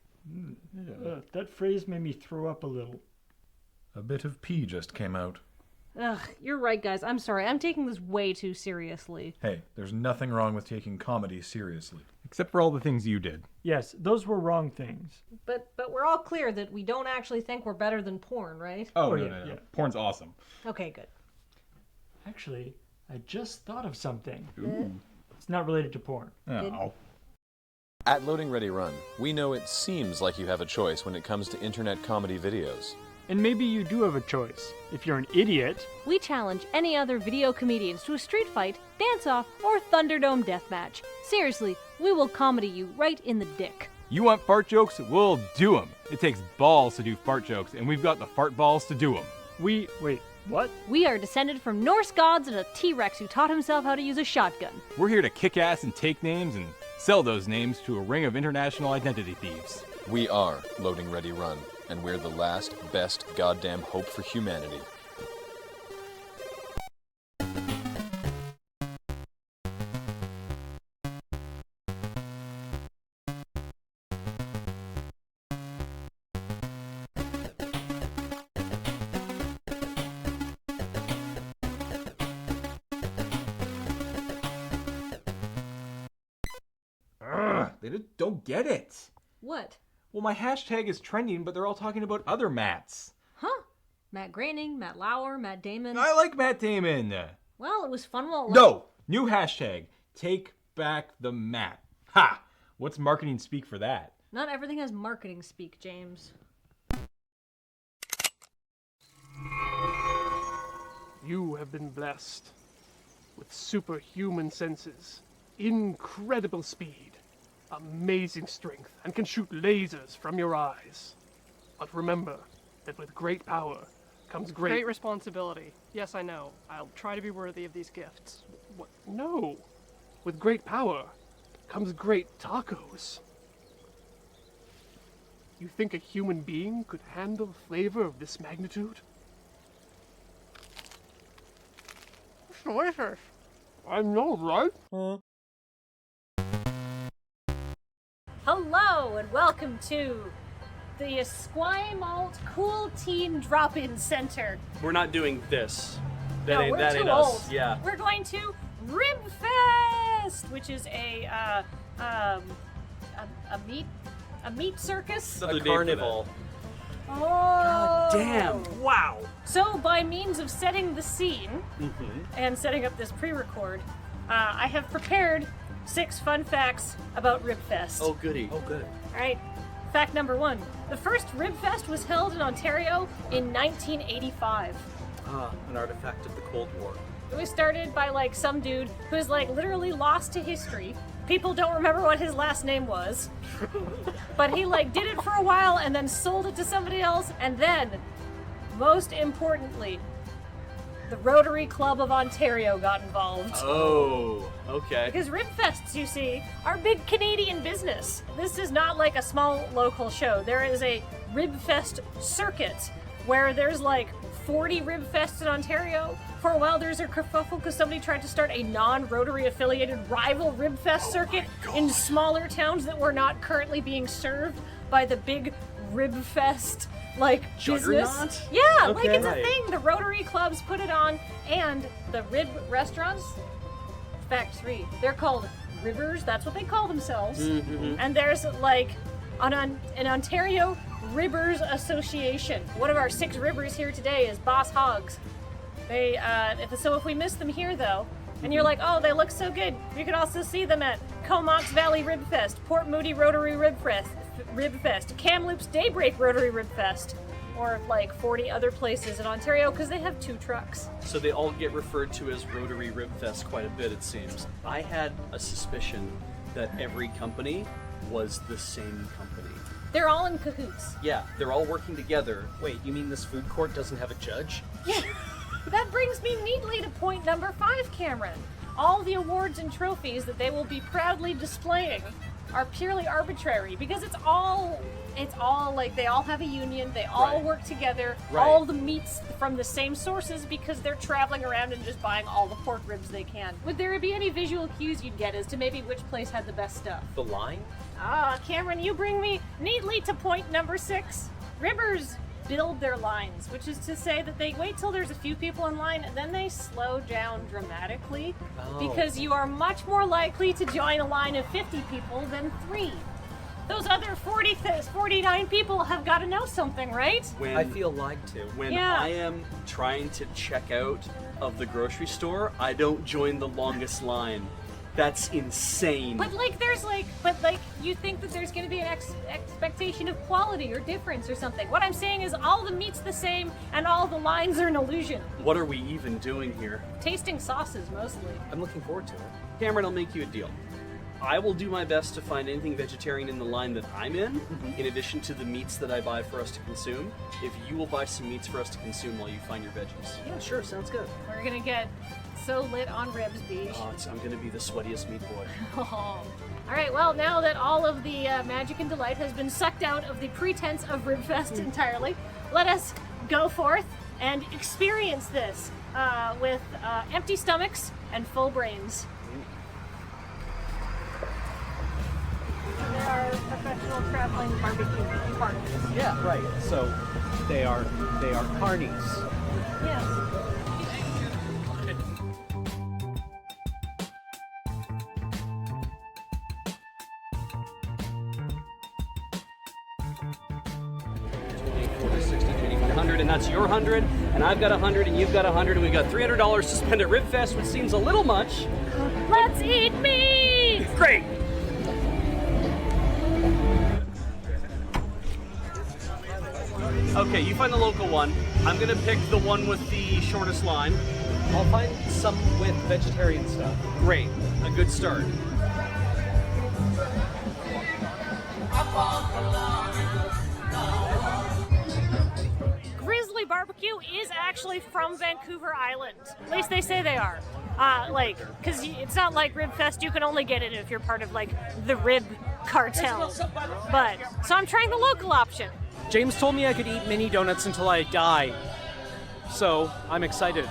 That phrase made me throw up a little. A bit of pee just came out. Ugh, you're right, guys. I'm sorry. I'm taking this way too seriously. Hey, there's nothing wrong with taking comedy seriously. Except for all the things you did. Yes, those were wrong things. But we're all clear that we don't actually think we're better than porn, right? Oh, no. Porn's awesome. Okay, good. Actually, I just thought of something. Ooh. It's not related to porn. Oh. At Loading Ready Run, we know it seems like you have a choice when it comes to internet comedy videos. And maybe you do have a choice. If you're an idiot, we challenge any other video comedians to a street fight, dance-off, or Thunderdome deathmatch. Seriously, we will comedy you right in the dick. You want fart jokes? We'll do them. It takes balls to do fart jokes, and we've got the fart balls to do them. Wait, what? We are descended from Norse gods and a T-Rex who taught himself how to use a shotgun. We're here to kick ass and take names and sell those names to a ring of international identity thieves. We are Loading Ready Run, and we're the last, best goddamn hope for humanity. They just don't get it. What? Well, my hashtag is trending, but they're all talking about other Matts. Huh? Matt Groening, Matt Lauer, Matt Damon. I like Matt Damon. Well, it was fun while... No! New hashtag. Take back the Matt. Ha! What's marketing speak for that? Not everything has marketing speak, James. You have been blessed with superhuman senses, incredible speed, amazing strength, and can shoot lasers from your eyes. But remember that with great power comes Great responsibility. Yes, I know. I'll try to be worthy of these gifts. What? No. With great power comes great tacos. You think a human being could handle flavor of this magnitude? It's delicious. I know, right? Hello and welcome to the Esquimalt Cool Teen Drop-In Center. We're not doing this. No, we're that too ain't old. us. Yeah. We're going to Ribfest, which is a meat circus. A carnival. Oh. God damn. Wow. So by means of setting the scene and setting up this pre-record, I have prepared 6 fun facts about Ribfest. Oh goody. Oh good. All right. Fact number 1. The first Ribfest was held in Ontario in 1985. An artifact of the Cold War. It was started by like some dude who's like literally lost to history. People don't remember what his last name was. But he like did it for a while and then sold it to somebody else, and then, most importantly, the Rotary Club of Ontario got involved. Oh, okay. Because Ribfests, you see, are big Canadian business. This is not like a small local show. There is a Ribfest circuit where there's like 40 Ribfests in Ontario. For a while there's a kerfuffle because somebody tried to start a non-Rotary affiliated rival Ribfest circuit in smaller towns that were not currently being served by the big Ribfest like Juggernaut? business. Yeah, Okay. like it's a Right. thing. The Rotary clubs put it on, and the rib restaurants. Fact 3, they're called ribbers. That's what they call themselves. Mhm. And there's like an Ontario Ribbers Association. One of our 6 ribbers here today is Boss Hogs. They if we miss them here though, and you're like, oh, they look so good, you can also see them at Comox Valley Ribfest, Port Moody Rotary Ribfest, Kamloops Daybreak Rotary Ribfest, or like 40 other places in Ontario because they have 2 trucks. So they all get referred to as Rotary Ribfest quite a bit, it seems. I had a suspicion that every company was the same company. They're all in cahoots. Yeah, they're all working together. Wait, you mean this food court doesn't have a judge? Yeah. That brings me neatly to point number 5, Cameron. All the awards and trophies that they will be proudly displaying are purely arbitrary because it's all like they all have a union, they all Right. work together, Right. all the meats from the same sources because they're traveling around and just buying all the pork ribs they can. Would there be any visual cues you'd get as to maybe which place had the best stuff? The line? Cameron, you bring me neatly to point number 6. Ribbers build their lines, which is to say that they wait till there's a few people in line and then they slow down dramatically because you are much more likely to join a line of 50 people than 3. Those other 49 people have got to know something, right? I feel lied to. When Yeah. I am trying to check out of the grocery store, I don't join the longest line. That's insane. But you think that there's going to be an expectation of quality or difference or something. What I'm saying is all the meat's the same and all the lines are an illusion. What are we even doing here? Tasting sauces mostly. I'm looking forward to it. Cameron, I'll make you a deal. I will do my best to find anything vegetarian in the line that I'm in addition to the meats that I buy for us to consume. If you will buy some meats for us to consume while you find your veggies. Yeah, sure, sounds good. We're going to get so lit on ribs, Beach. I'm going to be the sweatiest meat boy. All right, well, now that all of the magic and delight has been sucked out of the pretense of Ribfest entirely, let us go forth and experience this with empty stomachs and full brains. There are professional traveling barbecue parties. Yeah, right. So they are carnies. Yes. And that's your 100, and I've got 100, and you've got 100, and we've got $300 to spend at Ribfest, which seems a little much. Let's eat meat! Great! Okay, you find the local one. I'm gonna pick the one with the shortest line. I'll find some with vegetarian stuff. Great, a good start. Grizzly Barbecue is actually from Vancouver Island. At least they say they are. Because it's not like Ribfest, you can only get it if you're part of, like, the Rib Cartel. So I'm trying the local option. James told me I could eat mini donuts until I die. So, I'm excited.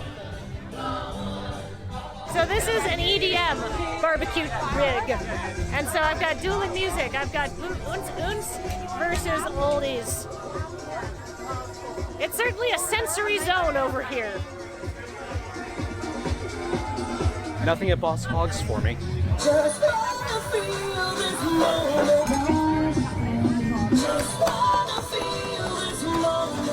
So this is an EDM barbecue rig. And so I've got dueling music. I've got Oons versus Oldies. It's certainly a sensory zone over here. Nothing at Boss Hogs for me. Just wanna feel this moment. Just wanna feel this moment.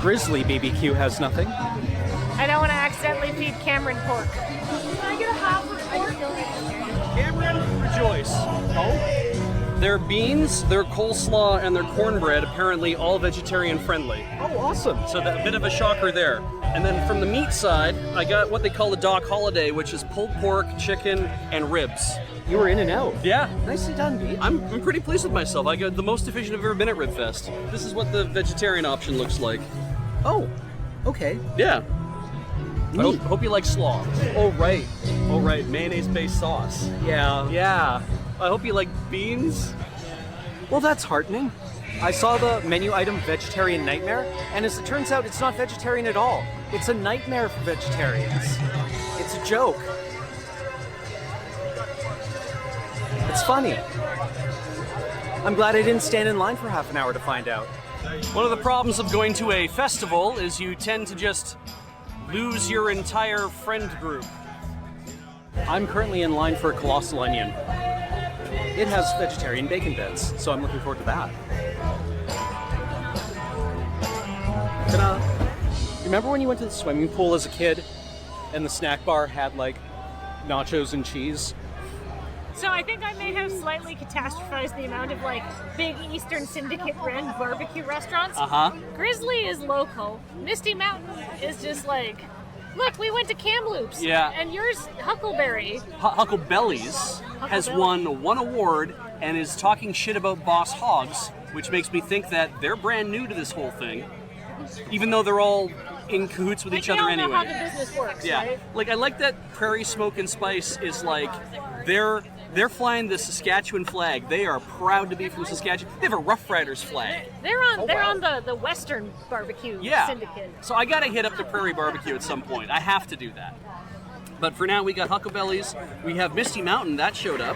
Grizzly BBQ has nothing. I don't want to accidentally feed Cameron Cameron pork. Can I get a half of pork? Cameron, rejoice. Oh? Their beans, their coleslaw, and their cornbread apparently all vegetarian friendly. Oh, awesome. So a bit of a shocker there. And then from the meat side, I got what they call the Doc Holiday, which is pulled pork, chicken, and ribs. You were in and out. Yeah. Nicely done, Pete. I'm pretty pleased with myself. I got the most efficient I've ever been at Ribfest. This is what the vegetarian option looks like. Oh, okay. Yeah. I hope you like slaw. Oh, right. Oh, right. Mayonnaise-based sauce. Yeah. Yeah. I hope you like beans. Well, that's heartening. I saw the menu item Vegetarian Nightmare, and as it turns out, it's not vegetarian at all. It's a nightmare for vegetarians. It's a joke. It's funny. I'm glad I didn't stand in line for half an hour to find out. One of the problems of going to a festival is you tend to just lose your entire friend group. I'm currently in line for a colossal onion. It has vegetarian bacon bits, so I'm looking forward to that. Remember when you went to the swimming pool as a kid and the snack bar had like nachos and cheese? So I think I may have slightly catastrophized the amount of like big Eastern Syndicate brand barbecue restaurants. Grizzly is local. Misty Mountain is just like, look, we went to Kamloops. Yeah. And yours, Huckleberry. Huckleberries has won one award and is talking shit about Boss Hogs, which makes me think that they're brand new to this whole thing, even though they're all in cahoots with each other anyway. They all know how the business works, yeah. right? Like, I like that Prairie Smoke and Spice is like, they're flying the Saskatchewan flag. They are proud to be from Saskatchewan. They have a Rough Riders flag. They're on the Western barbecue syndicate. So I gotta hit up the Prairie Barbecue at some point. I have to do that. But for now, we got Huckleberries. We have Misty Mountain, that showed up.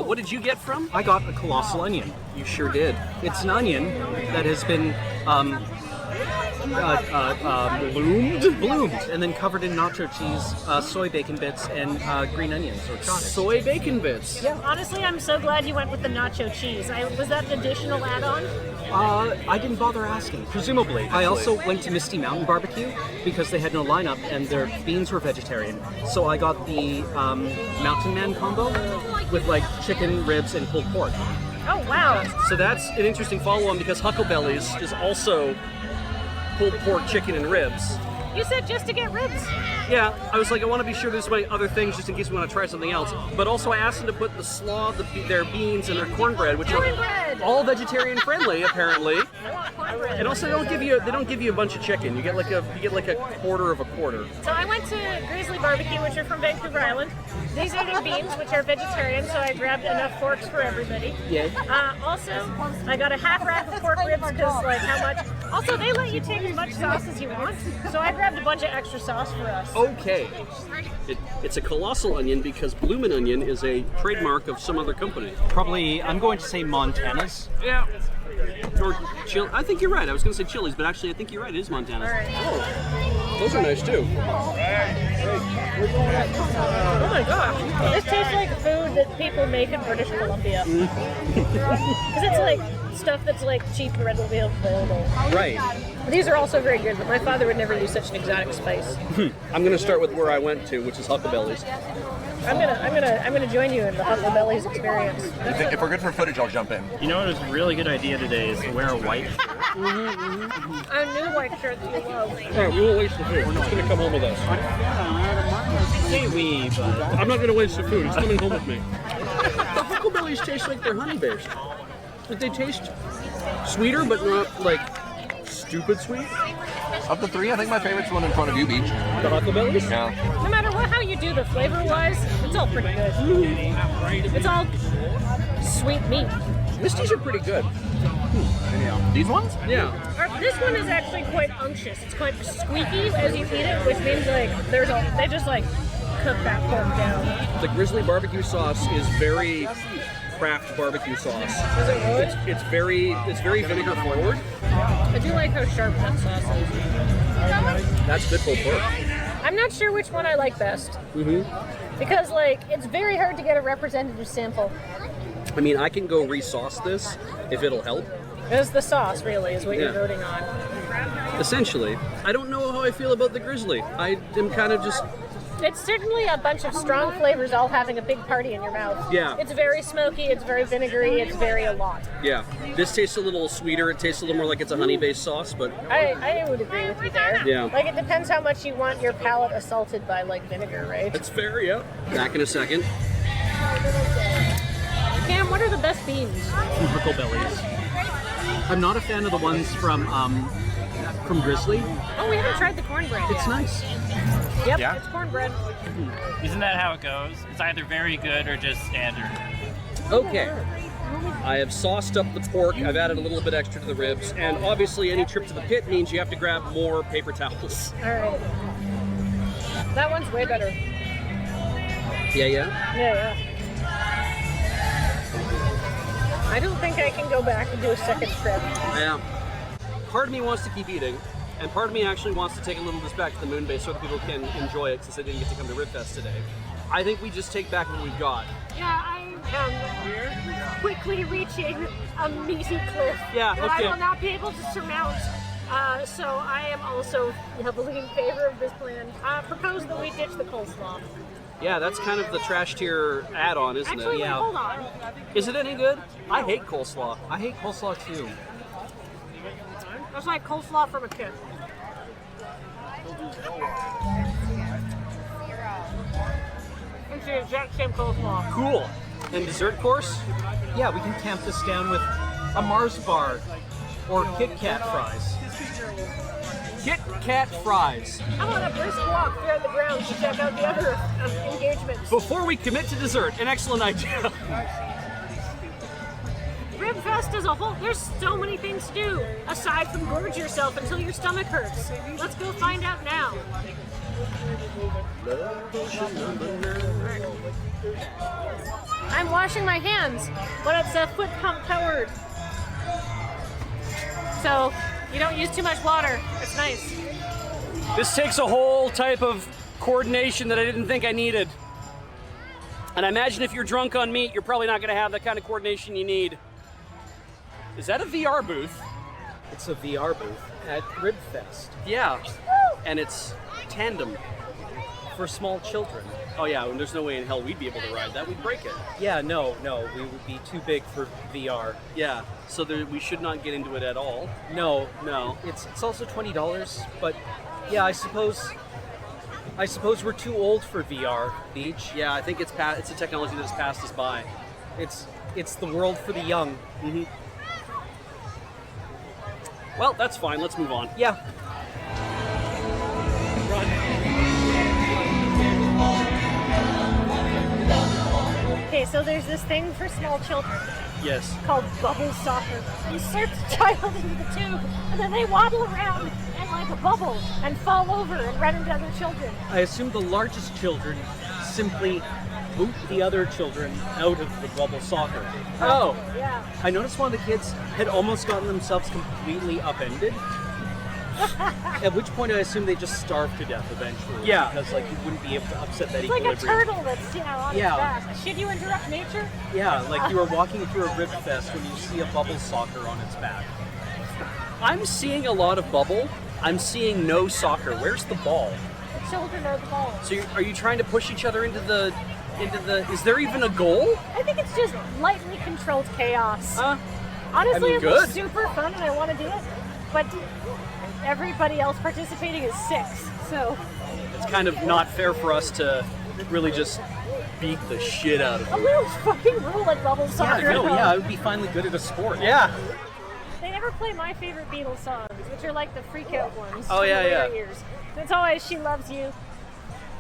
What did you get from? I got a colossal onion. You sure did. It's an onion that has been bloomed, and then covered in nacho cheese, soy bacon bits, and green onions or chives. Soy bacon bits. Yeah. Honestly, I'm so glad you went with the nacho cheese. Was that an additional add-on? I didn't bother asking. Presumably. I also went to Misty Mountain Barbecue because they had no lineup and their beans were vegetarian. So I got the Mountain Man combo with like chicken, ribs, and pulled pork. Oh, wow. So that's an interesting follow-on because Huckleberries is also pulled pork, chicken, and ribs. You said just to get ribs. Yeah, I was like, I want to be sure there's my other things just in case we want to try something else. But also I asked them to put the slaw, their beans, and their cornbread, which are all vegetarian friendly, apparently. And also they don't give you a bunch of chicken. You get like a quarter of a quarter. So I went to Grizzly Barbecue, which are from Vancouver Island. These are their beans, which are vegetarian, so I grabbed enough forks for everybody. Yay. Also, I got a half rack of pork ribs because, like, how much? Also, they let you take as much sauce as you want, so I grabbed a bunch of extra sauce for us. Okay. It's a colossal onion because bloomin' onion is a trademark of some other company. Probably, I'm going to say Montana's. Yeah. Or I think you're right. I was going to say Chili's, but actually I think you're right. It is Montana's. All right. Oh, those are nice too. Oh my gosh. This tastes like food that people make in British Columbia. Because it's like stuff that's like cheap and readily available. Right. These are also very good, but my father would never use such an exotic spice. I'm going to start with where I went to, which is Huckleberries. I'm gonna join you in the Huckleberries experience. If we're good for footage, I'll jump in. You know what is a really good idea today is to wear a white shirt. A new white shirt that you love. Alright, we won't waste the food. It's going to come home with us. Say we, but... I'm not going to waste the food. It's coming home with me. The Huckleberries taste like they're honey-based. Like they taste sweeter, but not like stupid sweet. Of the three, I think my favorite's the one in front of you, Beach. The Huckleberries? Yeah. No matter how you do the flavor-wise, it's all pretty good. It's all sweet meat. Misty's are pretty good. These ones? Yeah. This one is actually quite unctuous. It's quite squeaky as you eat it, which means like they just like cook that pork down. The Grizzly barbecue sauce is very craft barbecue sauce. Is it really? It's very vinegar forward. I do like how sharp that sauce is. That's good pulled pork. I'm not sure which one I like best. Because like it's very hard to get a representative sample. I mean, I can go re-sauce this if it'll help. It's the sauce, really, is what you're voting on. Essentially. I don't know how I feel about the Grizzly. I am kind of just It's certainly a bunch of strong flavors all having a big party in your mouth. Yeah. It's very smoky, it's very vinegary, it's very a lot. Yeah. This tastes a little sweeter. It tastes a little more like it's a honey-based sauce, but I would agree with you there. Yeah. Like, it depends how much you want your palate assaulted by, like, vinegar, right? it's fair, yeah. Back in a second. Cam, what are the best beans? Huckleberries. I'm not a fan of the ones from Grizzly. Oh, we haven't tried the cornbread yet. It's nice. Yep, Yeah? it's cornbread. Isn't that how it goes? It's either very good or just standard. Okay. I have sauced up the pork. I've added a little bit extra to the ribs. And obviously, any trip to the pit means you have to grab more paper towels. All right. That one's way better. Yeah? Yeah. I don't think I can go back and do a second trip. Yeah. Part of me wants to keep eating, and part of me actually wants to take a little of this back to the moon base so that people can enjoy it since they didn't get to come to Ribfest today. I think we just take back what we've got. Yeah, I am quickly reaching a meaty cliff Yeah, that okay. I will not be able to surmount. So I am also heavily in favor of this plan. Propose that we ditch the coleslaw. Yeah, that's kind of the trash tier add-on, isn't Actually, it? wait, hold on. Is it any good? I hate coleslaw. I hate coleslaw too. That's like coleslaw from a kid. It's the exact same coleslaw. Cool. And dessert course? Yeah, we can tamp this down with a Mars bar or Kit Kat fries. Kit Kat fries. How about a brisk walk throughout the grounds to check out the other engagements? Before we commit to dessert, an excellent idea. Ribfest as a whole, there's so many things to do, aside from gorge yourself until your stomach hurts. Let's go find out now. I'm washing my hands, but it's foot pump powered. So you don't use too much water. It's nice. This takes a whole type of coordination that I didn't think I needed. And I imagine if you're drunk on meat, you're probably not going to have that kind of coordination you need. Is that a VR booth? It's a VR booth at Ribfest. Yeah. And it's tandem. For small children. Oh yeah, and there's no way in hell we'd be able to ride that. We'd break it. Yeah, no, we would be too big for VR. Yeah, so we should not get into it at all. No. It's also $20, but yeah, I suppose we're too old for VR, Beach. Yeah, I think it's a technology that has passed us by. It's the world for the young. Mm-hmm. Well, that's fine. Let's move on. Yeah. Okay, so there's this thing for small children Yes. called bubble soccer. You insert the child into the tube, and then they waddle around and like a bubble and fall over and run into other children. I assume the largest children simply boot the other children out of the bubble soccer. Oh. Yeah. I noticed one of the kids had almost gotten themselves completely upended. At which point I assume they just starved to death eventually. Yeah. Because like you wouldn't be able to upset that It's like equilibrium. a turtle that's, on its back. Should you interrupt nature? Yeah, like you were walking through a Ribfest when you see a bubble soccer on its back. I'm seeing a lot of bubble. I'm seeing no soccer. Where's the ball? The children are the ball. So are you trying to push each other into the? Is there even a goal? I think it's just lightly controlled chaos. Honestly, I mean, it good. was super fun and I want to do it, but everybody else participating is 6, so It's kind of not fair for us to really just beat the shit out of a them. little fucking rule at bubble soccer. I would be finally good at a sport. Yeah. They never play my favorite Beatles songs, which are like the freak out ones. Oh, yeah, from the yeah. later years. It's always She Loves You.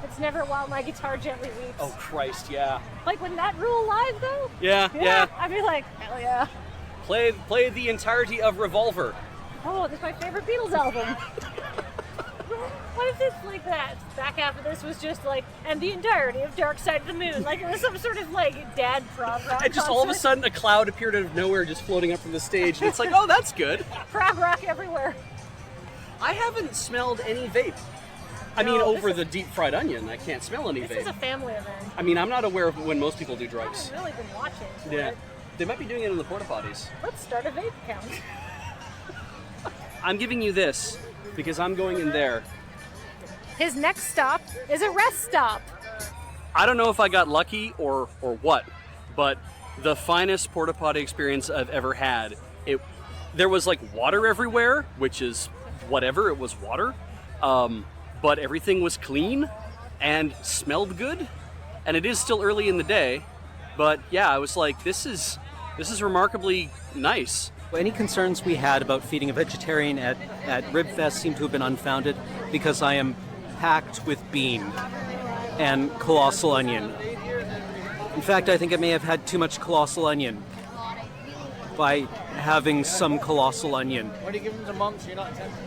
It's never While My Guitar Gently Weeps. Oh Christ, yeah. Like when that rule live though? Yeah. I'd be like, hell yeah. Play the entirety of Revolver. Oh, this is my favorite Beatles album. What if it's like that? Back half of this was just like, and the entirety of Dark Side of the Moon. Like it was some sort of like dad prog rock And just all of a concert. sudden a cloud appeared out of nowhere just floating up from the stage. And it's like, oh, that's good. Prog rock everywhere. I haven't smelled any vape. I mean, No, over the deep fried onion, I can't smell any This vape. is a family event. I mean, I'm not aware of when most people do I drugs. haven't really been watching. for Yeah. it. They might be doing it in the porta potties. Let's start a vape count. I'm giving you this because I'm going in there. His next stop is a rest stop. I don't know if I got lucky or what, but the finest porta potty experience I've ever had. There was like water everywhere, which is whatever, it was water, but everything was clean and smelled good, and it is still early in the day, but yeah, I was like, this is remarkably nice. Any concerns we had about feeding a vegetarian at Ribfest seem to have been unfounded because I am packed with bean and colossal onion. In fact, I think I may have had too much colossal onion by having some colossal onion. What do you give them to monks? You're not tempted.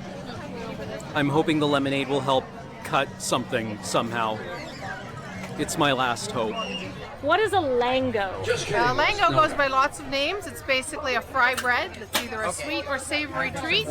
I'm hoping the lemonade will help cut something somehow. It's my last hope. What is a lango? Lango goes by lots of names. It's basically a fry bread that's either a sweet or savory treat.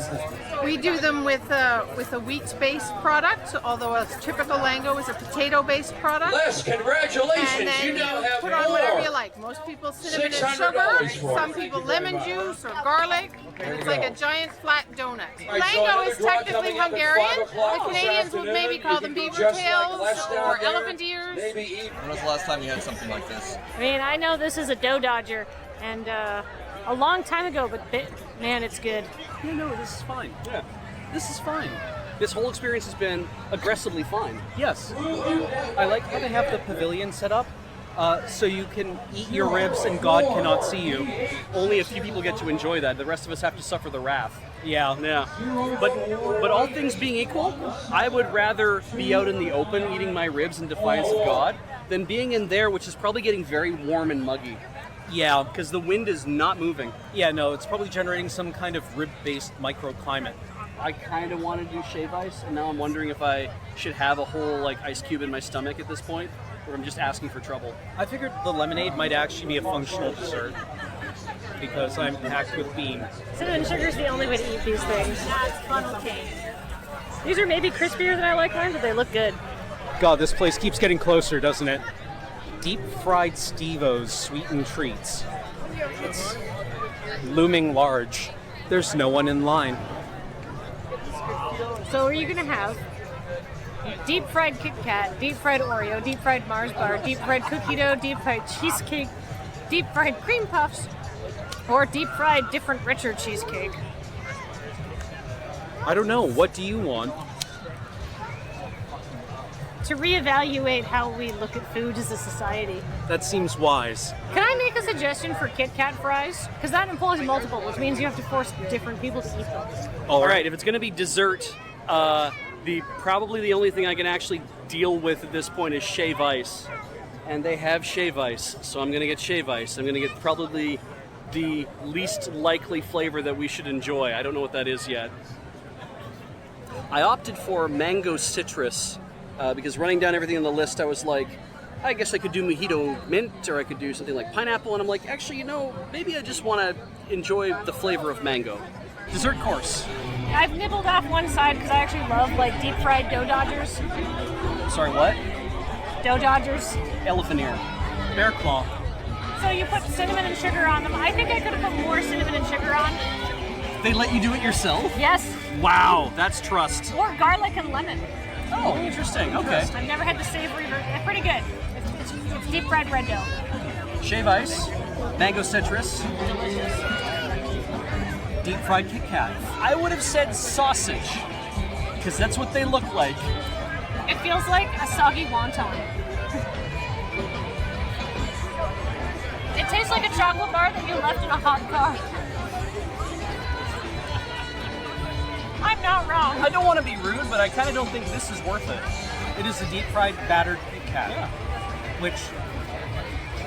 We do them with a wheat-based product, although a typical lango is a potato-based product. Les, congratulations! And then You now have put on whatever more. you like. Most people cinnamon and $600 sugar, for some it. people lemon juice or garlic. There you It's like go. a giant flat donut. Right, so Lango another is draw technically coming up at Hungarian. 5 o'clock The this Canadians would maybe afternoon. call You them can do beaver just like tails Les down or there. elephant ears. When was the last time you had something like this? I mean, I know this is a dough dodger, and a long time ago, but man, it's good. Yeah, no, this is fine. Yeah, this is fine. This whole experience has been aggressively fine. Yes. I like how they have the pavilion set up so you can eat your ribs and God cannot see you. Only a few people get to enjoy that. The rest of us have to suffer the wrath. Yeah. Yeah. But all things being equal, I would rather be out in the open eating my ribs in defiance of God than being in there, which is probably getting very warm and muggy. Yeah. Because the wind is not moving. Yeah, no, it's probably generating some kind of rib-based microclimate. I kind of want to do shave ice, and now I'm wondering if I should have a whole like ice cube in my stomach at this point, or I'm just asking for trouble. I figured the lemonade might actually be a functional dessert because I'm packed with bean. Cinnamon sugar is the only way to eat these things. These are maybe crispier than I like mine, but they look good. God, this place keeps getting closer, doesn't it? Deep fried Steve-O's sweetened treats. It's looming large. There's no one in line. So are you going to have deep fried Kit Kat, deep fried Oreo, deep fried Mars bar, deep fried cookie dough, deep fried cheesecake, deep fried cream puffs, or deep fried different richer cheesecake? I don't know. What do you want? To reevaluate how we look at food as a society. That seems wise. Can I make a suggestion for Kit Kat fries? Because that implies multiple, which means you have to force different people to eat them. All right, if it's going to be dessert, probably the only thing I can actually deal with at this point is shave ice. And they have shave ice, so I'm going to get shave ice. I'm going to get probably the least likely flavor that we should enjoy. I don't know what that is yet. I opted for mango citrus because running down everything on the list, I was like, I guess I could do mojito mint, or I could do something like pineapple, and I'm like, actually, you know, maybe I just want to enjoy the flavor of mango. Dessert course. I've nibbled off one side because I actually love like deep fried dough dodgers. Sorry, what? Dough dodgers. Elephant ear. Bear claw. So you put cinnamon and sugar on them. I think I could have put more cinnamon and sugar on. They let you do it yourself? Yes. Wow, that's trust. Or garlic and lemon. Oh, interesting. Okay. I've never had the savory version. They're pretty good. It's deep fried red dough. Shave ice, mango citrus, deep fried Kit Kat. I would have said sausage, because that's what they look like. It feels like a soggy wonton. It tastes like a chocolate bar that you left in a hot car. I'm not wrong. I don't want to be rude, but I kind of don't think this is worth it. It is a deep fried battered Kit Kat, which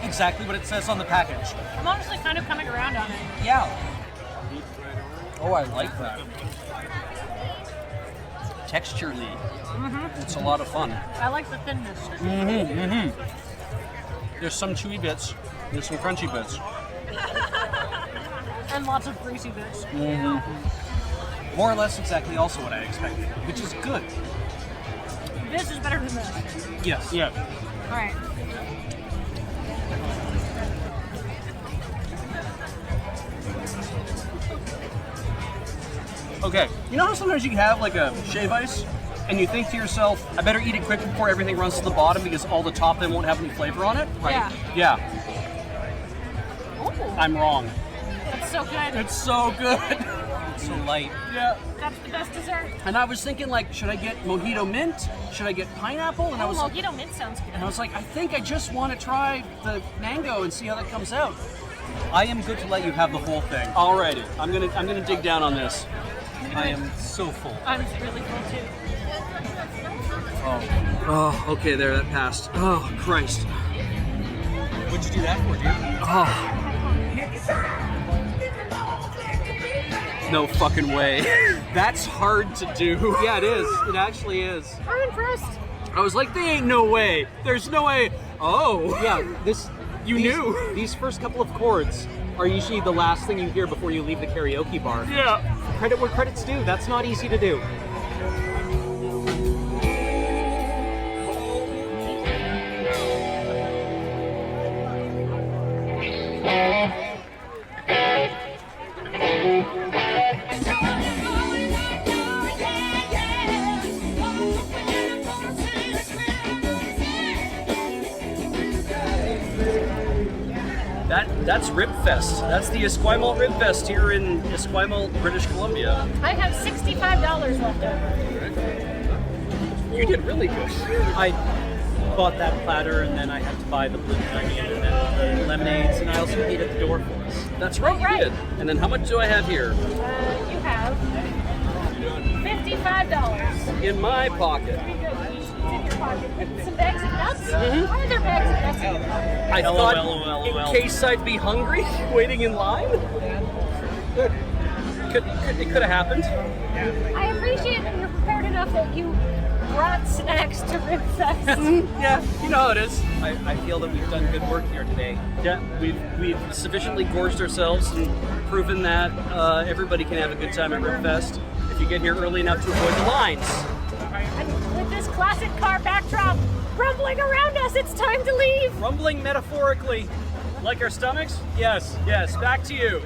exactly what it says on the package. I'm honestly kind of coming around on it. Yeah. Oh, I like that. Texturally, Mm-hmm. it's a lot of fun. I like the thinness. There's some chewy bits, there's some crunchy bits. And lots of greasy bits. More or less exactly also what I expected, which is good. This is better than this. Yes. Yeah. All right. Okay, you know how sometimes you can have like a shave ice and you think to yourself, I better eat it quick before everything runs to the bottom because all the top then won't have any flavor on it. Yeah. Yeah. Ooh. I'm wrong. That's so good. It's so good. It's so light. Yeah. That's the best dessert. And I was thinking, like, should I get mojito mint? Should I get pineapple? And I was like, mojito mint sounds good. and I was like, I think I just want to try the mango and see how that comes out. I am good to let you have the whole thing. Alrighty, I'm gonna dig down on this. I am so full. I'm really full too. Oh, okay, there, that passed. Oh, Christ. What'd you do that for, dude? Oh. No fucking way. That's hard to do. Yeah, it is. It actually is. I'm impressed. I was like, there ain't no way. There's no way. Oh. Yeah, these knew. These first couple of chords are usually the last thing you hear before you leave the karaoke bar. Yeah. Credit where credit's due. That's not easy to do. That's Ribfest. That's the Esquimalt Ribfest here in Esquimalt, British Columbia. I have $65 left over. You did really good. I bought that platter, and then I had to buy the blue onion and then the lemonades, and I also paid at the door for us. That's right, you did. And then how much do I have here? You have $55. In my pocket. It's in your pocket. Some bags of nuts? Mhm. Why are there bags of nuts? I thought, in case I'd be hungry, waiting in line. It could have happened. I appreciate that you're prepared enough that you brought snacks to Ribfest. Yeah, you know how it is. I feel that we've done good work here today. Yeah, we've sufficiently gorged ourselves and proven that everybody can have a good time at Ribfest if you get here early enough to avoid the lines. And with this classic car backdrop rumbling around us, it's time to leave. Rumbling metaphorically. Like our stomachs? Yes, yes, back to you.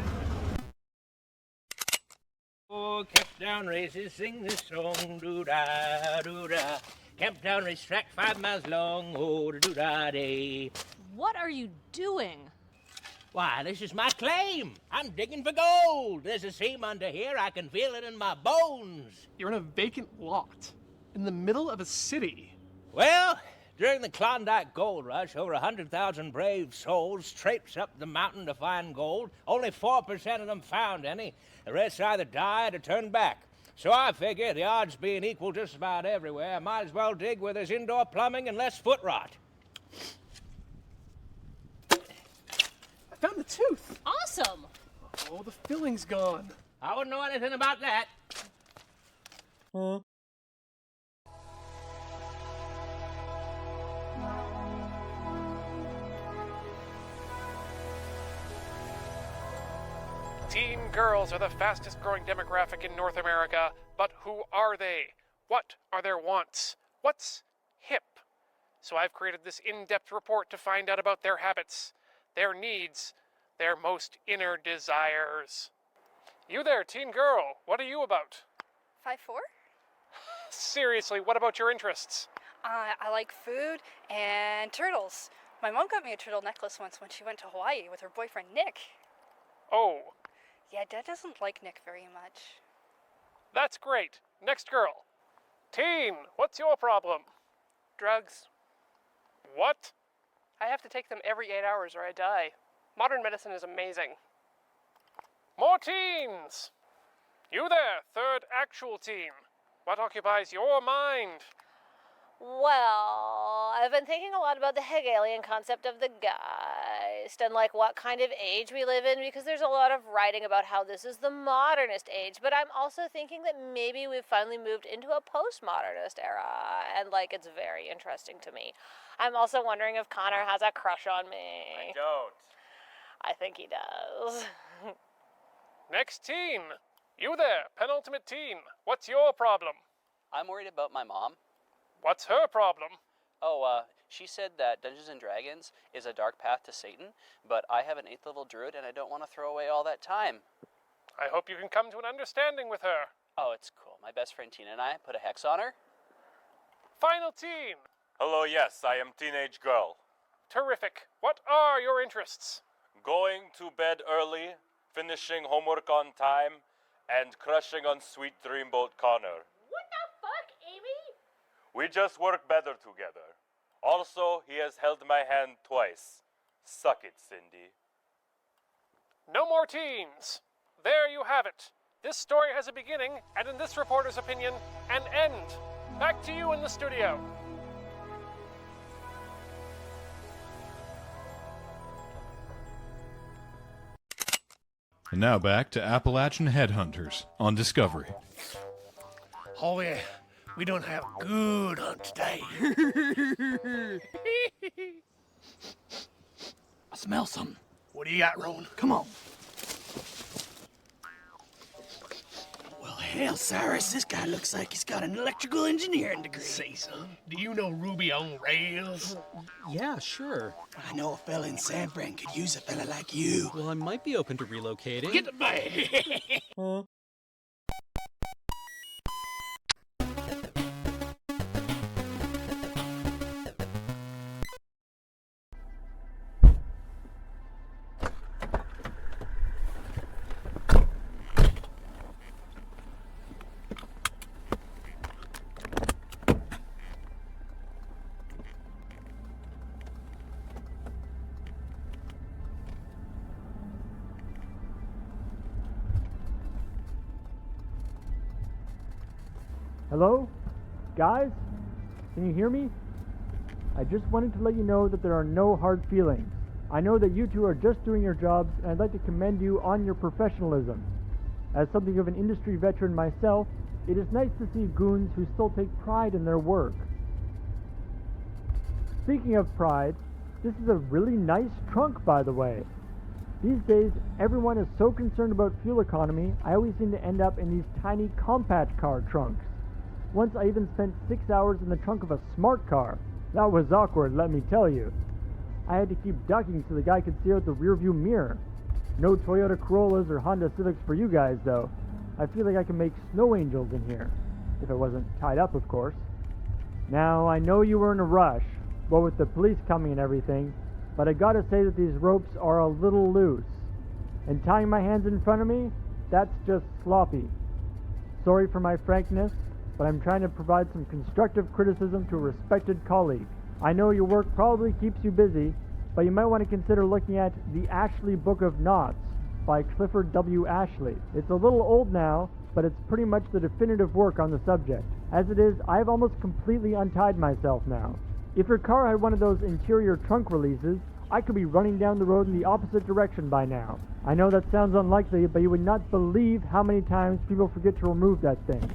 Oh, Camptown races sing this song, doo-da, doo-da. Camptown racetrack 5 miles long, oh, doo-da-day. What are you doing? Why, this is my claim. I'm digging for gold. There's a seam under here. I can feel it in my bones. You're in a vacant lot in the middle of a city. Well, during the Klondike Gold Rush, over 100,000 brave souls traipsed up the mountain to find gold. Only 4% of them found any. The rest either died or turned back. So I figure, the odds being equal just about everywhere, I might as well dig where there's indoor plumbing and less foot rot. I found the tooth. Awesome. Oh, the filling's gone. I wouldn't know anything about that. Teen girls are the fastest growing demographic in North America, but who are they? What are their wants? What's hip? So I've created this in-depth report to find out about their habits, their needs, their most inner desires. You there, teen girl, what are you about? 5'4"? Seriously, what about your interests? I like food and turtles. My mom got me a turtle necklace once when she went to Hawaii with her boyfriend Nick. Oh, Yeah, Dad doesn't like Nick very much. that's great. Next girl. Teen, what's your problem? Drugs. What? I have to take them every 8 hours or I die. Modern medicine is amazing. More teens! You there, third actual teen. What occupies your mind? Well, I've been thinking a lot about the Hegelian concept of the Geist and like what kind of age we live in, because there's a lot of writing about how this is the modernist age, but I'm also thinking that maybe we've finally moved into a postmodernist era, and like it's very interesting to me. I'm also wondering if Connor has a crush on me. I don't. I think he does. Next teen. You there, penultimate teen. What's your problem? I'm worried about my mom. What's her problem? Oh, she said that Dungeons & Dragons is a dark path to Satan, but I have an 8th level druid and I don't want to throw away all that time. I hope you can come to an understanding with her. Oh, it's cool. My best friend Tina and I put a hex on her. Final team. Hello, yes, I am teenage girl. Terrific. What are your interests? Going to bed early, finishing homework on time, and crushing on sweet Dreamboat Connor. What the fuck, Amy? We just work better together. Also, he has held my hand twice. Suck it, Cindy. No more teams. There you have it. This story has a beginning, and in this reporter's opinion, an end. Back to you in the studio. And now back to Appalachian Headhunters on Discovery. Oh yeah, we don't have a good hunt today. I smell something. What do you got, Rowan? Come on. Well, hell, Cyrus, this guy looks like he's got an electrical engineering degree. Say something. Do you know Ruby on Rails? Yeah, sure. I know a fella in San Fran could use a fella like you. Well, I might be open to relocating. Get the bag. Hello? Guys? Can you hear me? I just wanted to let you know that there are no hard feelings. I know that you two are just doing your jobs, and I'd like to commend you on your professionalism. As something of an industry veteran myself, it is nice to see goons who still take pride in their work. Speaking of pride, this is a really nice trunk, by the way. These days, everyone is so concerned about fuel economy, I always seem to end up in these tiny compact car trunks. Once I even spent 6 hours in the trunk of a smart car. That was awkward, let me tell you. I had to keep ducking so the guy could see out the rearview mirror. No Toyota Corollas or Honda Civics for you guys, though. I feel like I can make snow angels in here. If I wasn't tied up, of course. Now, I know you were in a rush, what with the police coming and everything, but I gotta say that these ropes are a little loose. And tying my hands in front of me, that's just sloppy. Sorry for my frankness, but I'm trying to provide some constructive criticism to a respected colleague. I know your work probably keeps you busy, but you might want to consider looking at The Ashley Book of Knots by Clifford W. Ashley. It's a little old now, but it's pretty much the definitive work on the subject. As it is, I've almost completely untied myself now. If your car had one of those interior trunk releases, I could be running down the road in the opposite direction by now. I know that sounds unlikely, but you would not believe how many times people forget to remove that thing.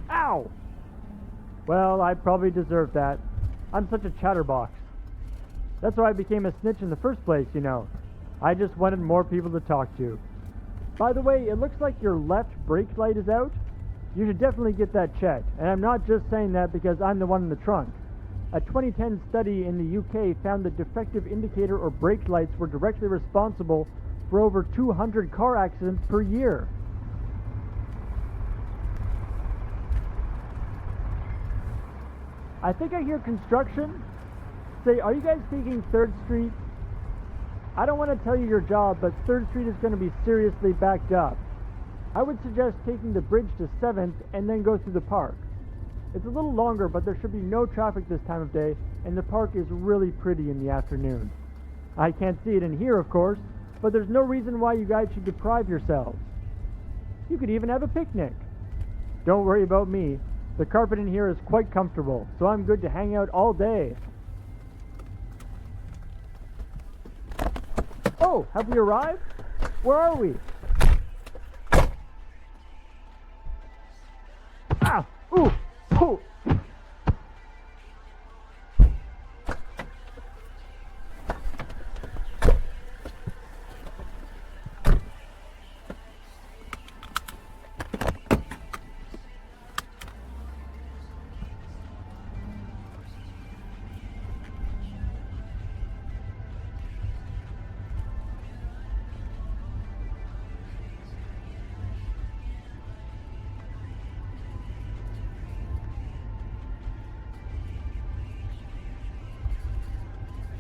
Ow! Well, I probably deserve that. I'm such a chatterbox. That's why I became a snitch in the first place, you know. I just wanted more people to talk to. By the way, it looks like your left brake light is out. You should definitely get that checked. And I'm not just saying that because I'm the one in the trunk. A 2010 study in the UK found that defective indicator or brake lights were directly responsible for over 200 car accidents per year. I think I hear construction. Say, are you guys speaking 3rd Street? I don't want to tell you your job, but 3rd Street is going to be seriously backed up. I would suggest taking the bridge to 7th and then go through the park. It's a little longer, but there should be no traffic this time of day, and the park is really pretty in the afternoon. I can't see it in here, of course, but there's no reason why you guys should deprive yourselves. You could even have a picnic. Don't worry about me. The carpet in here is quite comfortable, so I'm good to hang out all day. Oh, have we arrived? Where are we? Ah! Ooh! Ooh!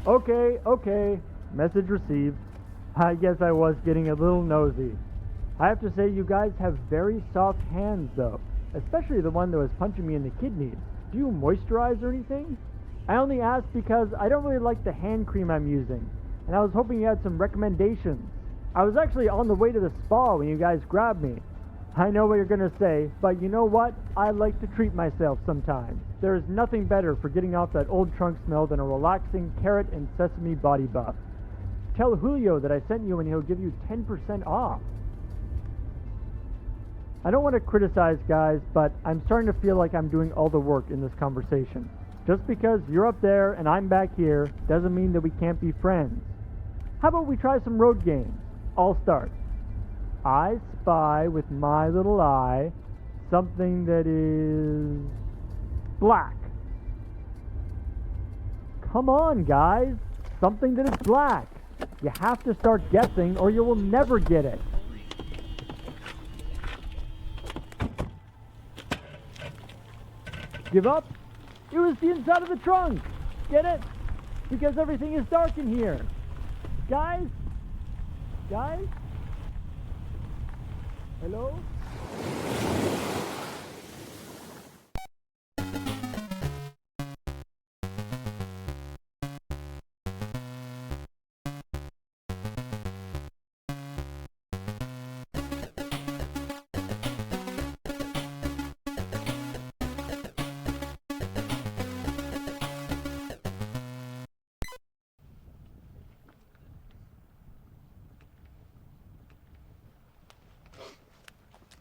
Okay. Message received. I guess I was getting a little nosy. I have to say you guys have very soft hands though, especially the one that was punching me in the kidneys. Do you moisturize or anything? I only ask because I don't really like the hand cream I'm using, and I was hoping you had some recommendations. I was actually on the way to the spa when you guys grabbed me. I know what you're gonna say, but you know what? I like to treat myself sometimes. There is nothing better for getting off that old trunk smell than a relaxing carrot and sesame body buff. Tell Julio that I sent you and he'll give you 10% off. I don't want to criticize guys, but I'm starting to feel like I'm doing all the work in this conversation. Just because you're up there and I'm back here doesn't mean that we can't be friends. How about we try some road games? I'll start. I spy with my little eye something that is black. Come on, guys. Something that is black. You have to start guessing or you will never get it. Give up? It was the inside of the trunk. Get it? Because everything is dark in here. Guys? Guys? Hello?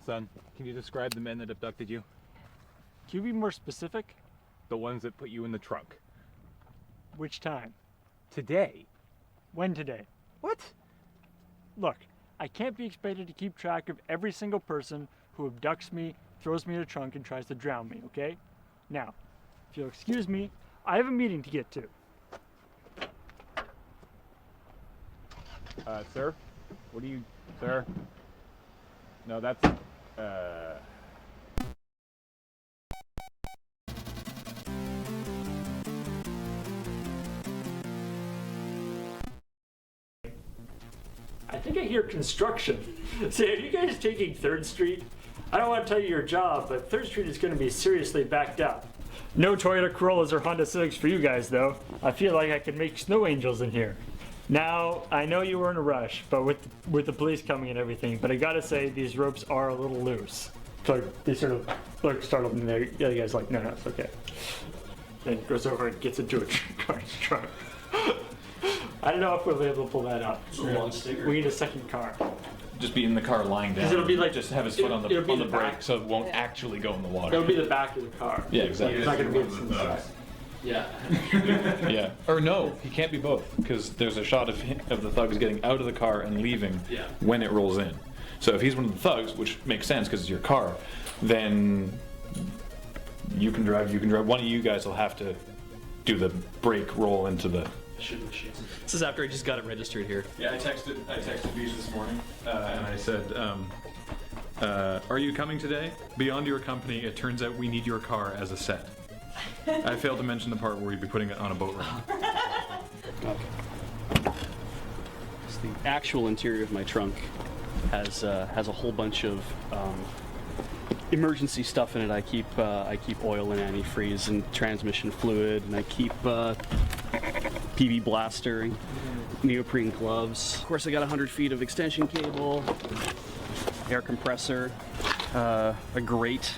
Son, can you describe the men that abducted you? Can you be more specific? The ones that put you in the trunk. Which time? Today. When today? What? Look, I can't be expected to keep track of every single person who abducts me, throws me in a trunk, and tries to drown me, okay? Now, if you'll excuse me, I have a meeting to get to. Sir? What do you... Sir? No, that's... I think I hear construction. Say, are you guys taking 3rd Street? I don't want to tell you your job, but 3rd Street is going to be seriously backed up. No Toyota Corollas or Honda Civics for you guys, though. I feel like I could make snow angels in here. Now, I know you were in a rush, but with the police coming and everything, but I gotta say, these ropes are a little loose. So they sort of look startled, and the other guy's like, no, it's okay. Then goes over and gets into a car's trunk. I don't know if we'll be able to pull that up. We need a second car. Just be in the car lying down. It'll be like, just have his foot on the brake back, so it won't actually go in the water. It'll be the back of the car. Yeah, exactly. It's not going to be inside. Yeah. Yeah. Or no, he can't be both, because there's a shot of the thugs getting out of the car and leaving when it rolls in. So if he's one of the thugs, which makes sense because it's your car, then you can drive. One of you guys will have to do the brake roll into the... This is after I just got it registered here. Yeah, I texted Beach this morning, and I said, are you coming today? Beyond your company, it turns out we need your car as a set. I failed to mention the part where we'd be putting it on a boat ramp. Okay. So the actual interior of my trunk has a whole bunch of emergency stuff in it. I keep oil and antifreeze and transmission fluid, and I keep PV blaster and neoprene gloves. Of course, I got 100 feet of extension cable, air compressor, a grate.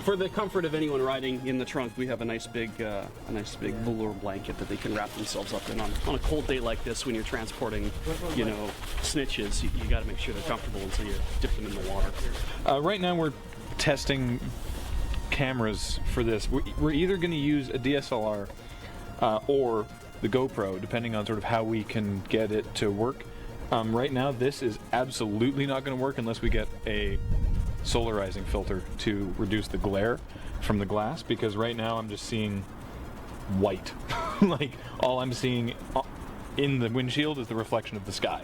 For the comfort of anyone riding in the trunk, we have a nice big velour blanket that they can wrap themselves up in. On a cold day like this, when you're transporting, snitches, you got to make sure they're comfortable until you dip them in the water. Right now, we're testing cameras for this. We're either going to use a DSLR or the GoPro, depending on sort of how we can get it to work. Right now, this is absolutely not going to work unless we get a solarizing filter to reduce the glare from the glass, because right now I'm just seeing white. Like, all I'm seeing in the windshield is the reflection of the sky.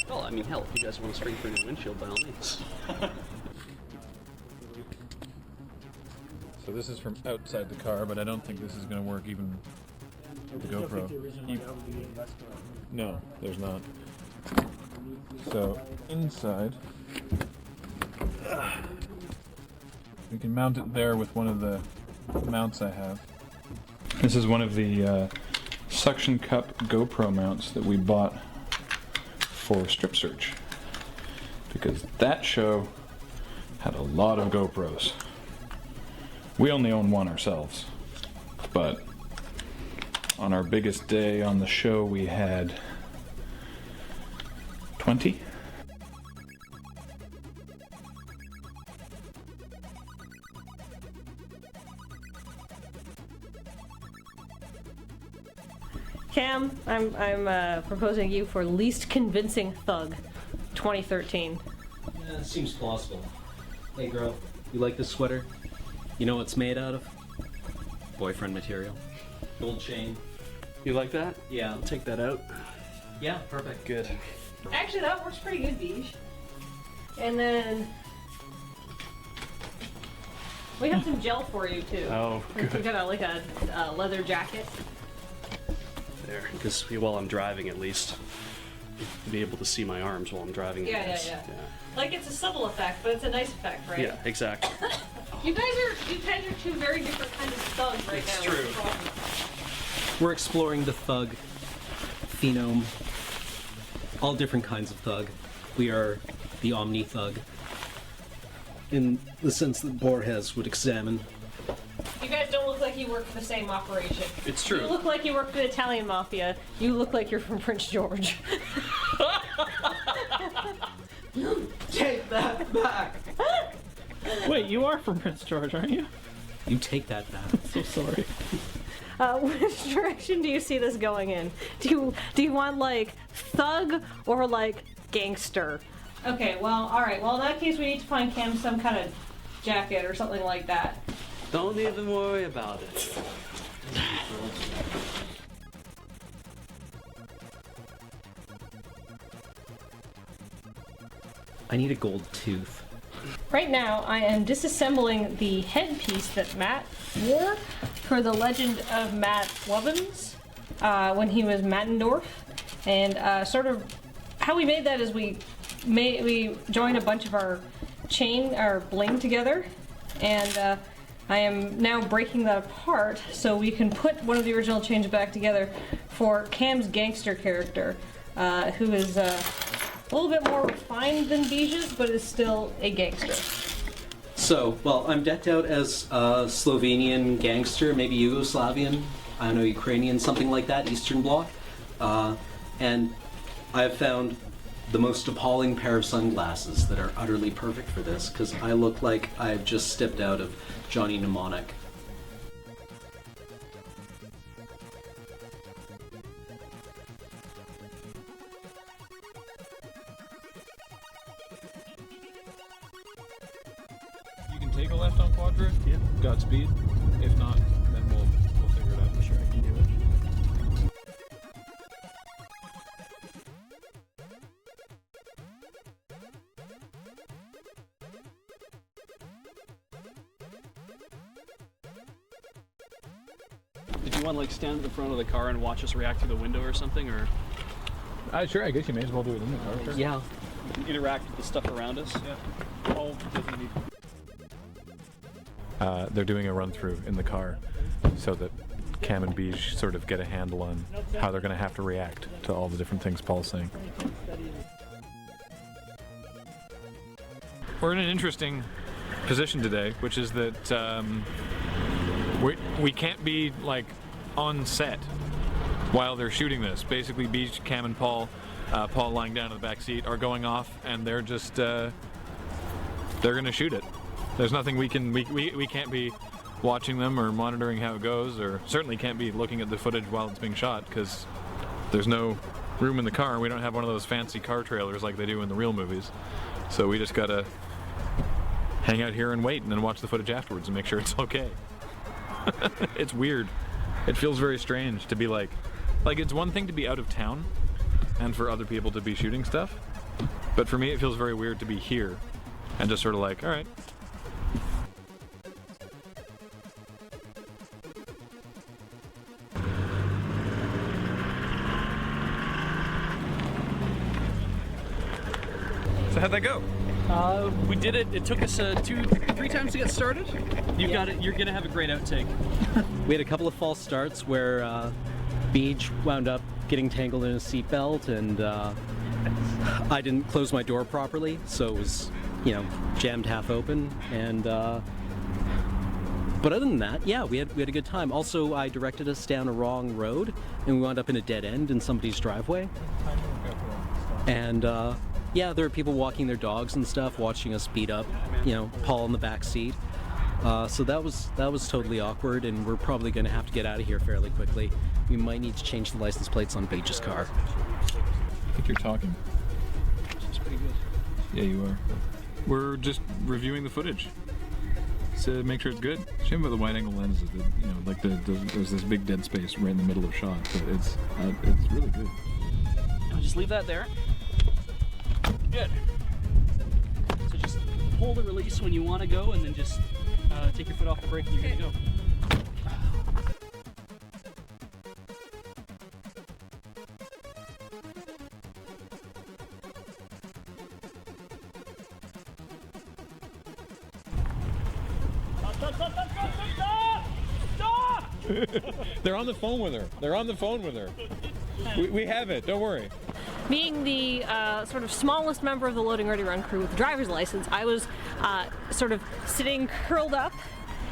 Well, I mean, hell, if you guys want to spring for a new windshield, by all means. So So this is from outside the car, but I don't think this is going to work even with the GoPro. No, there's not. So inside, we can mount it there with one of the mounts I have. This is one of the suction cup GoPro mounts that we bought for Strip Search, because that show had a lot of GoPros. We only own one ourselves, but on our biggest day on the show we had 20. Cam, I'm proposing you for least convincing thug, 2013. Yeah, it seems plausible. Hey girl, you like this sweater? You know what it's made out of? Boyfriend material. Gold chain. You like that? Yeah. I'll take that out. Yeah, perfect. Good. Actually, that works pretty good, Beige. And then we have some gel for you too. Oh, good. We got a leather jacket. There, because while I'm driving, at least, be able to see my arms while I'm driving. Yeah. Like it's a subtle effect, but it's a nice effect, right? Yeah, exactly. You guys are two very different kinds of thugs right now. It's true. We're exploring the thug phenome. All different kinds of thug. We are the omni thug. In the sense that Borges would examine. You guys don't look like you work for the same operation. It's true. You look like you work for the Italian mafia. You look like you're from Prince George. Take that back! Wait, you are from Prince George, aren't you? You take that back. So sorry. Which direction do you see this going in? Do you want like thug or like gangster? Okay, well, all right. Well, in that case, we need to find Cam some kind of jacket or something like that. Don't even worry about it. I need a gold tooth. Right now, I am disassembling the headpiece that Matt wore for the legend of Matt Wubbins when he was Mattendorf. And sort of how we made that is we joined a bunch of our bling together, and I am now breaking that apart so we can put one of the original chains back together for Cam's gangster character, who is a little bit more refined than Beige's, but is still a gangster. So, well, I'm decked out as a Slovenian gangster, maybe Yugoslavian, I don't know, Ukrainian, something like that, Eastern Bloc. And I've found the most appalling pair of sunglasses that are utterly perfect for this, because I look like I've just stepped out of Johnny Mnemonic. You can take a left on Quadra. Yeah. Godspeed. If not, then we'll figure it out. I'm sure I can do it. Did you want to like stand at the front of the car and watch us react through the window or something, or? Sure, I guess you may as well do it in the car. Sure. Yeah. You can interact with the stuff around us. Yeah. All doesn't need. They're doing a run through in the car so that Cam and Beige sort of get a handle on how they're going to have to react to all the different things Paul's saying. We're in an interesting position today, which is that we can't be like on set while they're shooting this. Basically, Beige, Cam, and Paul lying down in the back seat, are going off, and they're just they're gonna shoot it. There's nothing we can't be watching them or monitoring how it goes, or certainly can't be looking at the footage while it's being shot because there's no room in the car. We don't have one of those fancy car trailers like they do in the real movies. So we just gotta hang out here and wait, and then watch the footage afterwards and make sure it's okay. It's weird. It feels very strange to be like it's one thing to be out of town and for other people to be shooting stuff, but for me it feels very weird to be here and just sort of like, all right. So how'd that go? We did it. It took us 2-3 times to get started. You got it. You're gonna have a great outtake. We had a couple of false starts where Beach wound up getting tangled in a seatbelt, and I didn't close my door properly, so it was, jammed half open. And but other than that, yeah, we had a good time. Also, I directed us down a wrong road, and we wound up in a dead end in somebody's driveway. And yeah, there were people walking their dogs and stuff, watching us beat up, Paul in the back seat. So that was totally awkward, and we're probably going to have to get out of here fairly quickly. We might need to change the license plates on Beach's car. I think you're talking. It's pretty good. Yeah, you are. We're just reviewing the footage to make sure it's good. Shame about the wide-angle lenses. There's this big dead space right in the middle of shot, but it's really good. I'll just leave that there. Good. So just hold the release when you want to go, and then just take your foot off the brake and you're good to go. They're on the phone with her. We have it. Don't worry. Being the sort of smallest member of the Loading Ready Run crew with a driver's license, I was sort of sitting curled up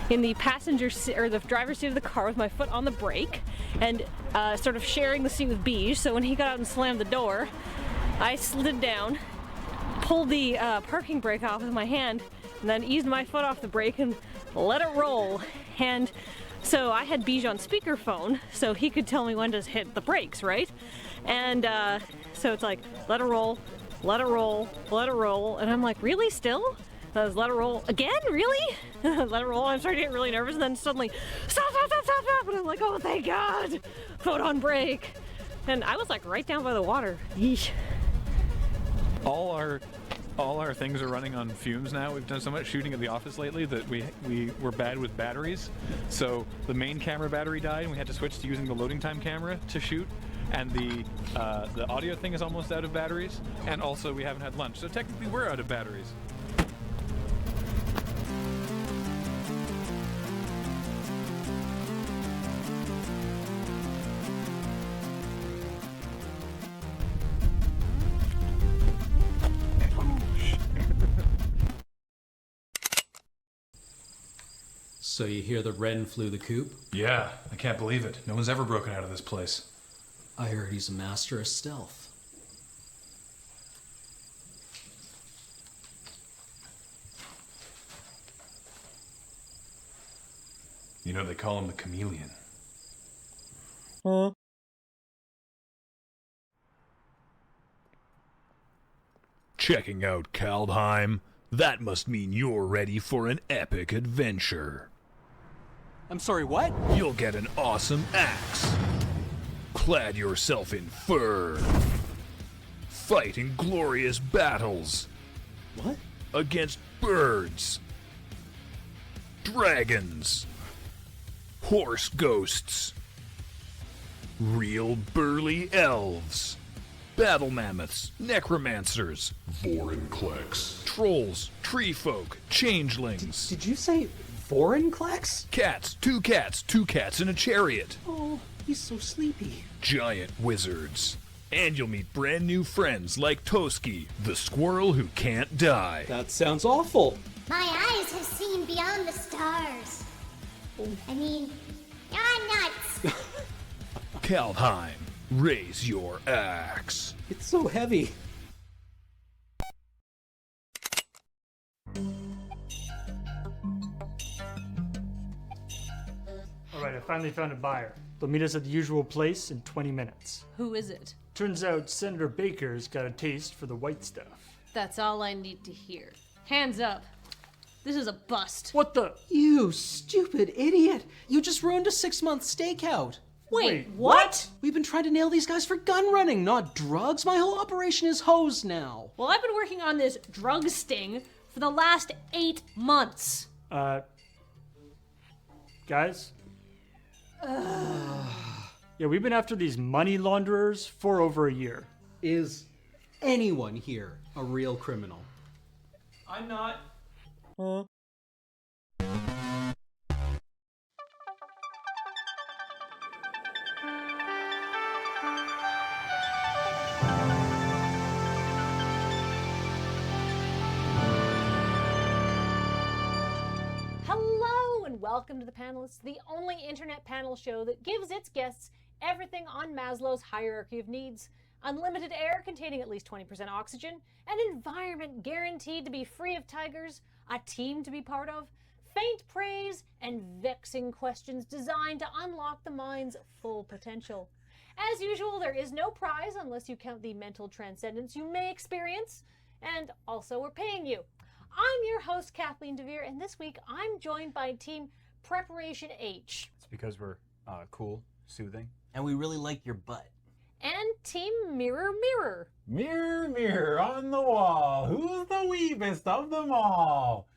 in the passenger seat, or the driver's seat of the car with my foot on the brake, and sort of sharing the seat with Beige. So when he got out and slammed the door, I slid down, pulled the parking brake off with my hand, and then eased my foot off the brake and let it roll. And so I had Beige on speakerphone, so he could tell me when to hit the brakes, right? And so it's like, let it roll, let it roll, let it roll. And I'm like, really still? Let it roll again, really? Let it roll. I'm starting to get really nervous, and then suddenly, stop. And I'm like, oh, thank God, foot on brake. And I was like right down by the water. Yeesh. All our things are running on fumes now. We've done so much shooting at the office lately that we were bad with batteries. So the main camera battery died, and we had to switch to using the loading time camera to shoot. And the audio thing is almost out of batteries. And also we haven't had lunch, so technically we're out of batteries. So you hear the wren flew the coop? Yeah, I can't believe it. No one's ever broken out of this place. I heard he's a master of stealth. You know, they call him the chameleon. Huh? Checking out Kaldheim? That must mean you're ready for an epic adventure. I'm sorry, what? You'll get an awesome axe. Clad yourself in fur. Fight in glorious battles. What? Against birds. Dragons. Horse ghosts. Real burly elves. Battle mammoths, necromancers, Vorinclex, trolls, tree folk, changelings. Did you say Vorinclex? Cats, two cats in a chariot. Oh, he's so sleepy. Giant wizards. And you'll meet brand new friends like Toski, the squirrel who can't die. That sounds awful. My eyes have seen beyond the stars. I mean, you're nuts. Kaldheim, raise your axe. It's so heavy. Alright, I finally found a buyer. They'll meet us at the usual place in 20 minutes. Who is it? Turns out Senator Baker's got a taste for the white stuff. That's all I need to hear. Hands up. This is a bust. What the? You stupid idiot. You just ruined a 6-month stakeout. Wait, what? We've been trying to nail these guys for gun running, not drugs. My whole operation is hosed now. Well, I've been working on this drug sting for the last 8 months. Guys? Yeah, we've been after these money launderers for over a year. Is anyone here a real criminal? I'm not. Hello and welcome to the Panelists, the only internet panel show that gives its guests everything on Maslow's hierarchy of needs. Unlimited air containing at least 20% oxygen, an environment guaranteed to be free of tigers, a team to be part of, faint praise, and vexing questions designed to unlock the mind's full potential. As usual, there is no prize unless you count the mental transcendence you may experience, and also we're paying you. I'm your host, Kathleen DeVere, and this week I'm joined by Team Preparation H. It's because we're cool, soothing. And we really like your butt. And Team Mirror Mirror. Mirror, mirror on the wall, who's the weebest of them all?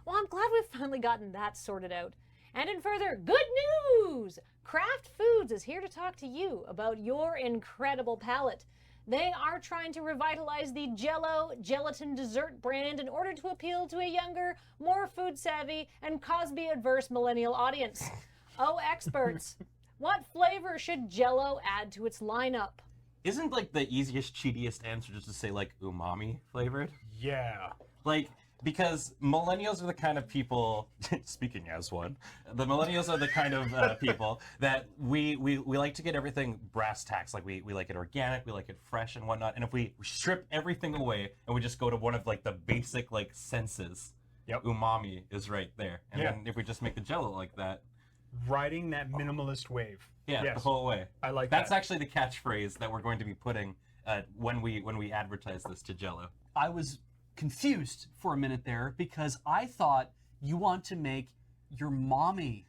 Well, I'm glad we've finally gotten that sorted out. And in further good news, Kraft Foods is here to talk to you about your incredible palate. They are trying to revitalize the Jell-O gelatin dessert brand in order to appeal to a younger, more food-savvy, and Cosby-adverse millennial audience. Oh, experts, what flavor should Jell-O add to its lineup? Isn't like the easiest, cheatiest answer just to say like umami flavored? Yeah. Like, because millennials are the kind of people, speaking as one, the millennials are the kind of people that we like to get everything brass tacks. Like we like it organic, we like it fresh and whatnot. And if we strip everything away and we just go to one of like the basic like senses, umami is right there. And then if we just make the Jell-O like that. Riding that minimalist wave. Yeah, yes. The whole way. I like That's that. actually the catchphrase that we're going to be putting when we advertise this to Jell-O. I was confused for a minute there because I thought you want to make your mommy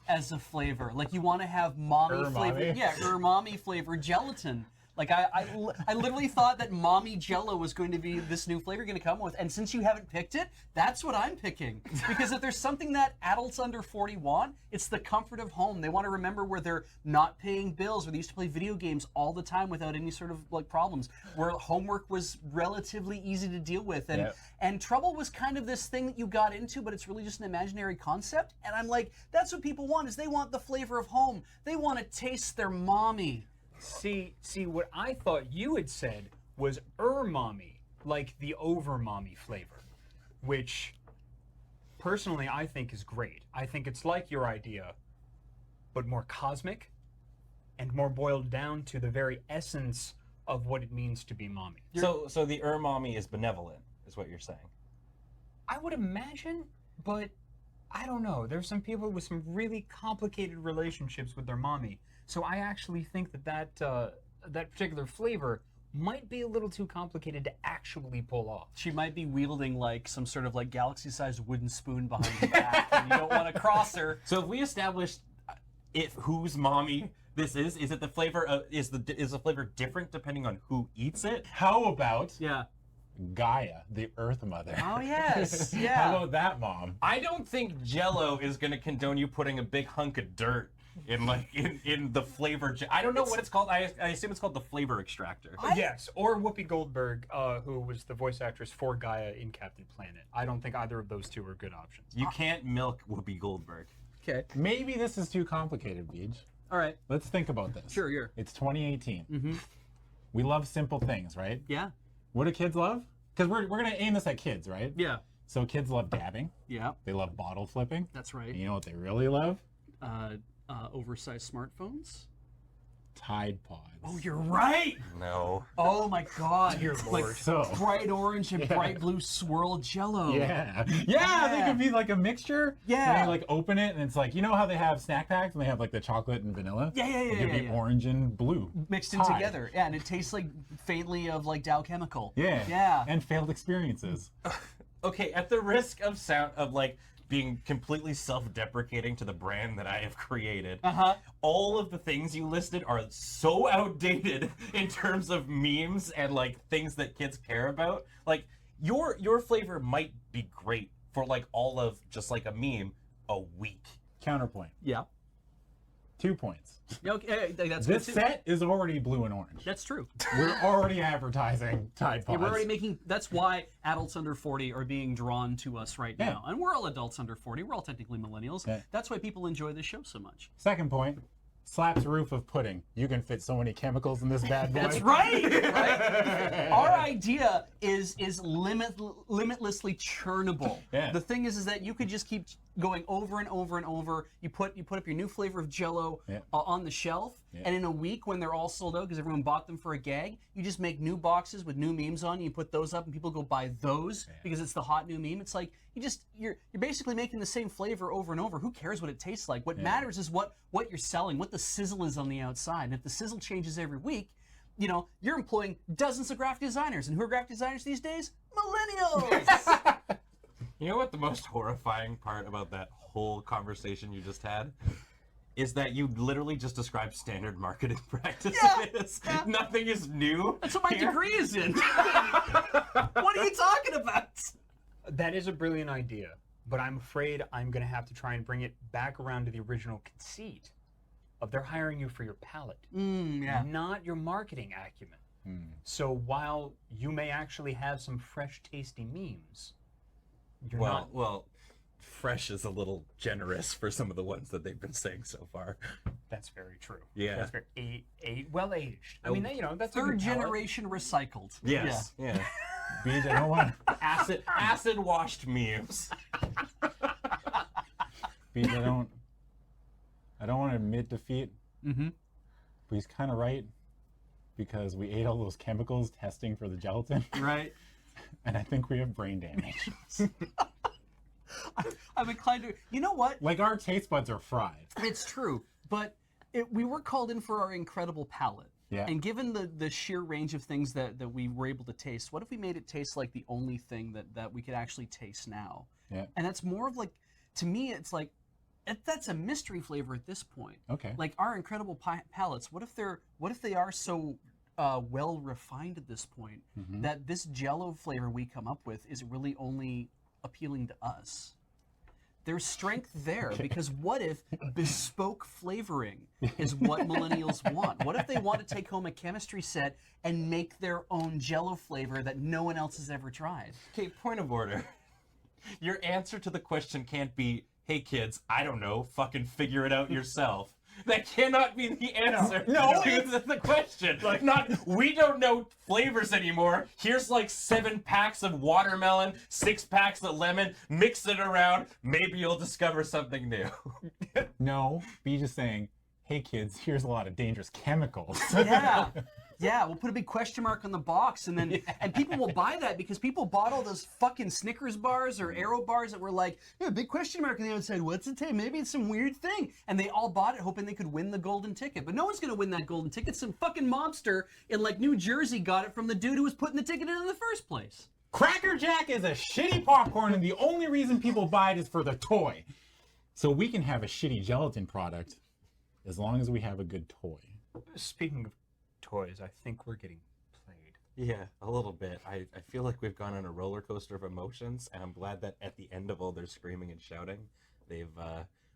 as a flavor. Like you want to have mommy flavored, umami flavored gelatin. Like I literally thought that mommy Jell-O was going to be this new flavor you're going to come with. And since you haven't picked it, that's what I'm picking. Because if there's something that adults under 40 want, it's the comfort of home. They want to remember where they're not paying bills, where they used to play video games all the time without any sort of like problems, where homework was relatively easy to deal with. And trouble was kind of this thing that you got into, but it's really just an imaginary concept. And I'm like, that's what people want, is they want the flavor of home. They want to taste their mommy. See, what I thought you had said was mommy, like the over mommy flavor, which personally I think is great. I think it's like your idea, but more cosmic and more boiled down to the very essence of what it means to be mommy. So the mommy is benevolent, is what you're saying. I would imagine, but I don't know. There's some people with some really complicated relationships with their mommy. So I actually think that particular flavor might be a little too complicated to actually pull off. She might be wielding like some sort of like galaxy-sized wooden spoon behind her back, and you don't want to cross her. So if we established whose mommy this is it the flavor is the flavor different depending on who eats it? How about Gaia, the Earth Mother? Oh yes, yeah. How about that, Mom? I don't think Jell-O is going to condone you putting a big hunk of dirt in the flavor. I don't know what it's called. I assume it's called the flavor extractor. Yes, or Whoopi Goldberg, who was the voice actress for Gaia in Captain Planet. I don't think either of those two are good options. You can't milk Whoopi Goldberg. Okay. Maybe this is too complicated, Beej. All right. Let's think about this. Sure. It's 2018. Mm-hmm. We love simple things, right? Yeah. What do kids love? Because we're going to aim this at kids, right? Yeah. So kids love dabbing. Yeah. They love bottle flipping. That's right. And you know what they really love? Oversized smartphones. Tide Pods. Oh, you're right. No. Oh my God. Dear Like Lord. So bright orange and bright blue swirl Jell-O. Yeah. They could be like a mixture. Yeah. And you like open it and it's like, you know how they have snack packs and they have like the chocolate and vanilla? Yeah. It could be orange and blue. Mixed in Tide. together. Yeah, and it tastes like faintly of like Dow Chemical. Yeah. Yeah. And failed experiences. Okay, at the risk of like being completely self-deprecating to the brand that I have created, all of the things you listed are so outdated in terms of memes and like things that kids care about. Like your flavor might be great for like all of just like a meme a week. Counterpoint. Yeah. 2 points. Okay, that's This good too. set is already blue and orange. That's true. We're already advertising Tide Pods. Yeah, we're already making. That's why adults under 40 are being drawn to us right now, and we're all adults under 40. We're all technically millennials. Yeah. That's why people enjoy this show so much. Second point. Slap's roof of pudding. You can fit so many chemicals in this bad boy. That's right. Right? Our idea is limitlessly churnable. Yeah. The thing is that you could just keep going over and over and over. You put up your new flavor of Jell-O on the shelf, and in a week when they're all sold out because everyone bought them for a gag, you just make new boxes with new memes on. You put those up, and people go buy those because it's the hot new meme. It's like you're basically making the same flavor over and over. Who cares what it tastes like? What matters is what you're selling, what the sizzle is on the outside. And if the sizzle changes every week, you're employing dozens of graphic designers. And who are graphic designers these days? Millennials! You know what the most horrifying part about that whole conversation you just had? Is that you literally just described standard marketing practices. Nothing is new. That's what my degree is in. What are you talking about? That is a brilliant idea, but I'm afraid I'm going to have to try and bring it back around to the original conceit of they're hiring you for your palate, not your marketing acumen. So while you may actually have some fresh, tasty memes, you're not... Well, fresh is a little generous for some of the ones that they've been saying so far. That's very true. Yeah. That's very well-aged. I mean, that's third generation recycled. Yes. Yeah. Beans, I don't want acid washed memes. Beans, I don't want to admit defeat. Mm-hmm. But he's kind of right, because we ate all those chemicals testing for the gelatin. Right. And I think we have brain damage. I'm inclined to. You know what? Like, our taste buds are fried. It's true, but we were called in for our incredible palate. Yeah. And given the sheer range of things that we were able to taste, what if we made it taste like the only thing that we could actually taste now? Yeah. And that's more of like, to me, it's like, that's a mystery flavor at this point. Okay. Like our incredible palates, what if they are so well refined at this point that this Jell-O flavor we come up with is really only appealing to us? There's strength there, because what if bespoke flavoring is what millennials want? What if they want to take home a chemistry set and make their own Jell-O flavor that no one else has ever tried? Okay, point of order. Your answer to the question can't be, hey kids, I don't know, fucking figure it out yourself. That cannot be the answer to the question. Like, not, we don't know flavors anymore. Here's like 7 packs of watermelon, 6 packs of lemon, mix it around, maybe you'll discover something new. No, be just saying, hey kids, here's a lot of dangerous chemicals. Yeah, we'll put a big question mark on the box, and then and people will buy that because people bought all those fucking Snickers bars or Aero bars that were like, big question mark on the outside. What's it take? Maybe it's some weird thing. And they all bought it hoping they could win the golden ticket. But no one's gonna win that golden ticket. Some fucking mobster in like New Jersey got it from the dude who was putting the ticket in the first place. Cracker Jack is a shitty popcorn, and the only reason people buy it is for the toy. So we can have a shitty gelatin product as long as we have a good toy. Speaking of toys, I think we're getting played. Yeah, a little bit. I feel like we've gone on a roller coaster of emotions, and I'm glad that at the end of all their screaming and shouting, they've